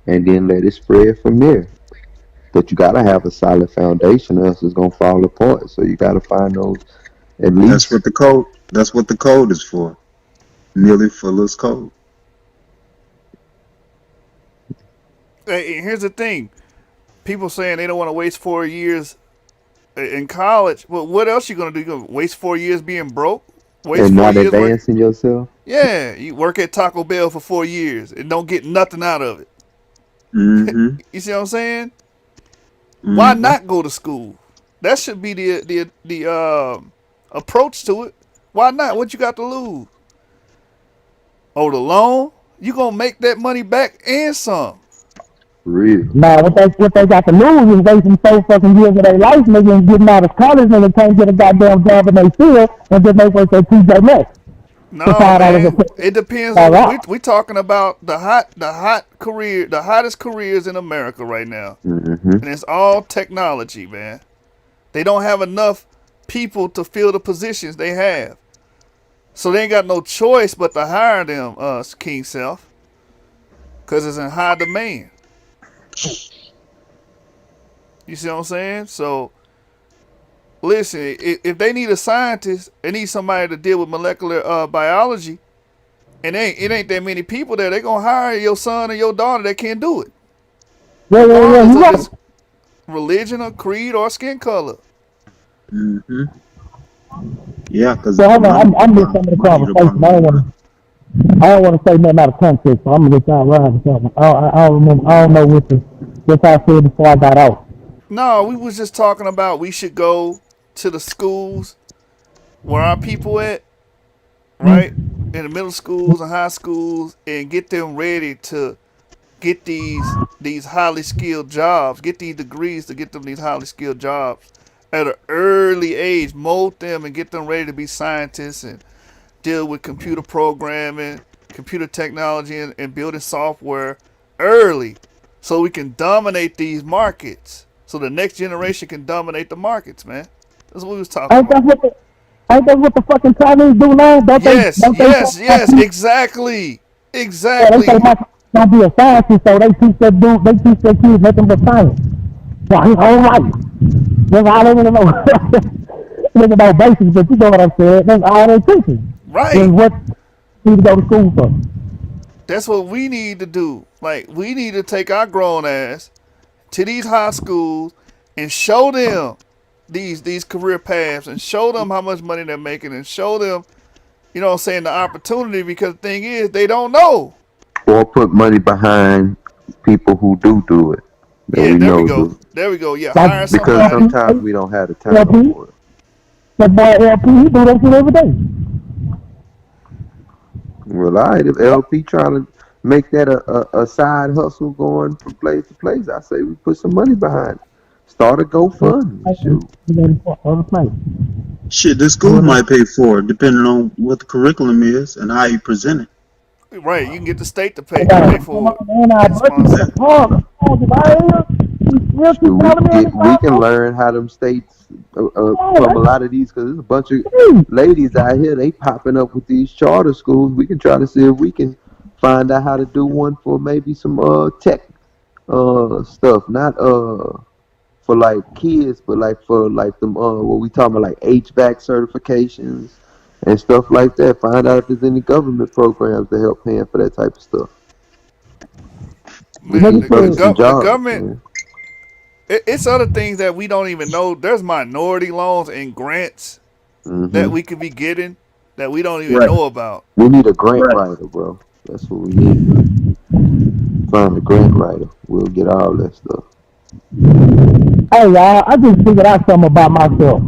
and then let it spread from there. But you gotta have a solid foundation, or else it's gonna fall apart. So you gotta find those at That's least. what the code. That's what the code is for. Nearly Fuller's code. Hey, here's the thing. People saying they don't want to waste 4 years in college. Well, what else you gonna do? You gonna waste 4 years being broke? Waste And four not years work? advancing yourself. Yeah, you work at Taco Bell for 4 years and don't get nothing out of it. Mm-hmm. You see what I'm saying? Why Mm-hmm. not go to school? That should be the approach to it. Why not? What you got to lose? Oh, the loan? You gonna make that money back and some. Real. Now, what they got to lose is wasting 4 fucking years of their life, nigga, and getting out of college, nigga, can't get a goddamn job in their field, and then they work at TJ Maxx for No, $5 a man. piece. It depends All on right. we talking about the hottest careers in America right now, Mm-hmm. and it's all technology, man. They don't have enough people to fill the positions they have, so they ain't got no choice but to hire them, King Self, because it's in high demand. You see what I'm saying? So listen, if they need a scientist, they need somebody to deal with molecular biology. And it ain't that many people there. They gonna hire your son or your daughter that can't do it, Yeah, regardless you of right. his religion or creed or skin color. Mm-hmm. Yeah, because So the hold on, money, I missed some of the money the conversation. bottom line. I don't want to say nothing out of context, so I'm gonna let y'all ride with something. I don't remember. I don't know what I said before I got out. No, we was just talking about we should go to the schools where our people at, right? In the middle schools and high schools, and get them ready to get these highly skilled jobs, get these degrees to get them these highly skilled jobs at an early age, mold them and get them ready to be scientists and deal with computer programming, computer technology, and building software early so we can dominate these markets. So the next generation can dominate the markets, man. That's what we was talking Ain't that about. what the fucking Chinese do now? Yes, Don't they say yes, exactly. yeah, they say Exactly. my don't be a scientist, so they teach their kids nothing but science. So he's all right. That's all they want to know. Nigga know basics, but you know what I'm saying. That's all they teaching. Is Right. what you need to go to school for. That's what we need to do. Like, we need to take our grown ass to these high schools and show them these career paths and show them how much money they're making and show them, you know what I'm saying, the opportunity, because the thing is they don't know. Or put money behind people who do it that Yeah, we there we know go. do. There we go. Yeah, Like hire Because somebody. sometimes we don't have the time LP, for it. that boy LP, he do that shit every day. Well, all right, if LP trying to make that a side hustle going from place to place, I say we put some money behind it. Start a GoFundMe. Shoot. You got to other place. Shit, the school might pay for it, depending on what the curriculum is and how you present it. Right, you can get the state to pay for it and sponsor it. Shoot, we can learn how them states from a lot of these, because there's a bunch of ladies out here, they popping up with these charter schools. We can try to see if we can find out how to do one for maybe some tech stuff, not for like kids, but like for like them what we talking about, like HVAC certifications and stuff like that. Find out if there's any government programs to help paying for that type of stuff. Man, Brothers some the jobs, government, man. it's other things that we don't even know. There's minority loans and grants that Mm-hmm. we could be getting that we don't even Right. know about. We need a grant Right. writer, bro. That's what we need. Find a grant writer. We'll get all that stuff. Hey y'all, I just figured out something about myself.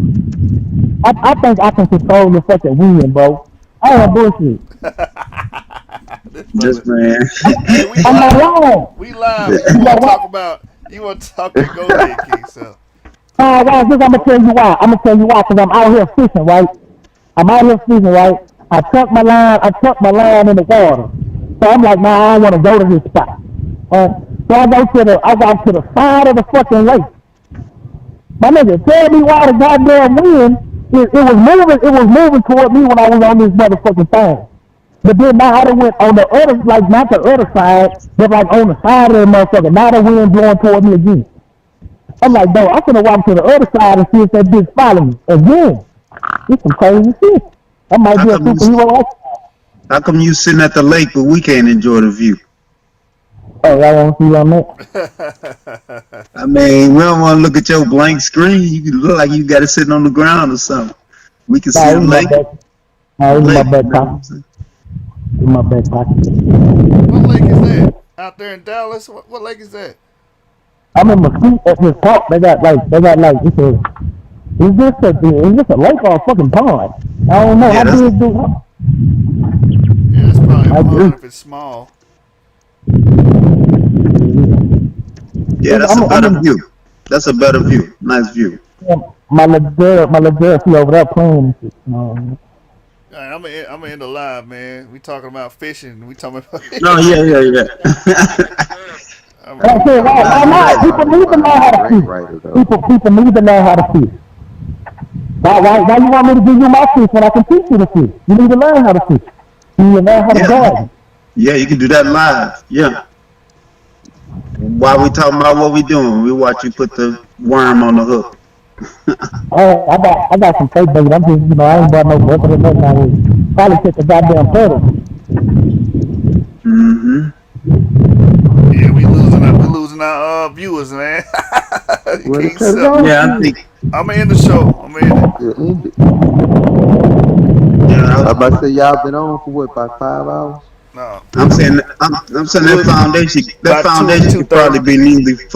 I think I can control the fucking wind, bro. I ain't bullshit. This man. Hey, we I'm not live. lying. We live. You want to talk about? You want to talk? Go ahead, King. So Guys, I'm gonna tell you why. I'm gonna tell you why, cause I'm out here fishing, right? I'm out here fishing, right? I tuck my line in the water. So I'm like, nah, I don't want to go to this spot. So I go to the side of the fucking lake. My nigga, tell me why the goddamn wind, it was moving toward me when I was on this motherfucking thing. But then now I done went on the other, like not the other side, but like on the side of the motherfucker. Now the wind blowing toward me again. I'm like, bro, I'm gonna walk to the other side and see if that bitch follow me again. It's some crazy shit. I might be a superhero. How come you sitting at the lake but we can't enjoy the view? Oh, y'all want to see what I'm at? I mean, we don't want to look at your blank screen. You look like you got it sitting on the ground or something. We can see the lake. Nah, it's my Lake, back you know what I'm pocket. saying? In my back pocket. what lake is that? Out there in Dallas? What lake is that? I'm in Mesquite at this park. They got like, is this a lake or a fucking pond? I don't know. Yeah, How that's- big do Yeah, it's probably I a agree. pond if it's small. Yeah, that's a better view. That's a better view. Nice view. my little girl, she over there playing. All right, I'm in the live, man. We talking about fishing. We talking about. No, yeah. I said, why not? People need to know how to Grant fish. writer, though. People need to know how to fish. Why you want me to give you my fish when I can teach you to fish? You need to learn how to fish. You need to learn how to Yeah. garden. Yeah, you can do that live. Yeah. While we talking about what we doing, we watch you put the worm on the hook. Oh, I got some fake bait. I'm just, I ain't bought no bucket or nothing. I would probably take the goddamn turtle. Mm-hmm. Yeah, we losing our viewers, man. Well, King it turns Sub. out- Yeah, I think. I'm gonna end the show. I'm gonna end it. Yeah, end it. Yeah, I'm about to say y'all been on for what, about 5 hours? No. I'm saying that About foundation two- could probably be nearly full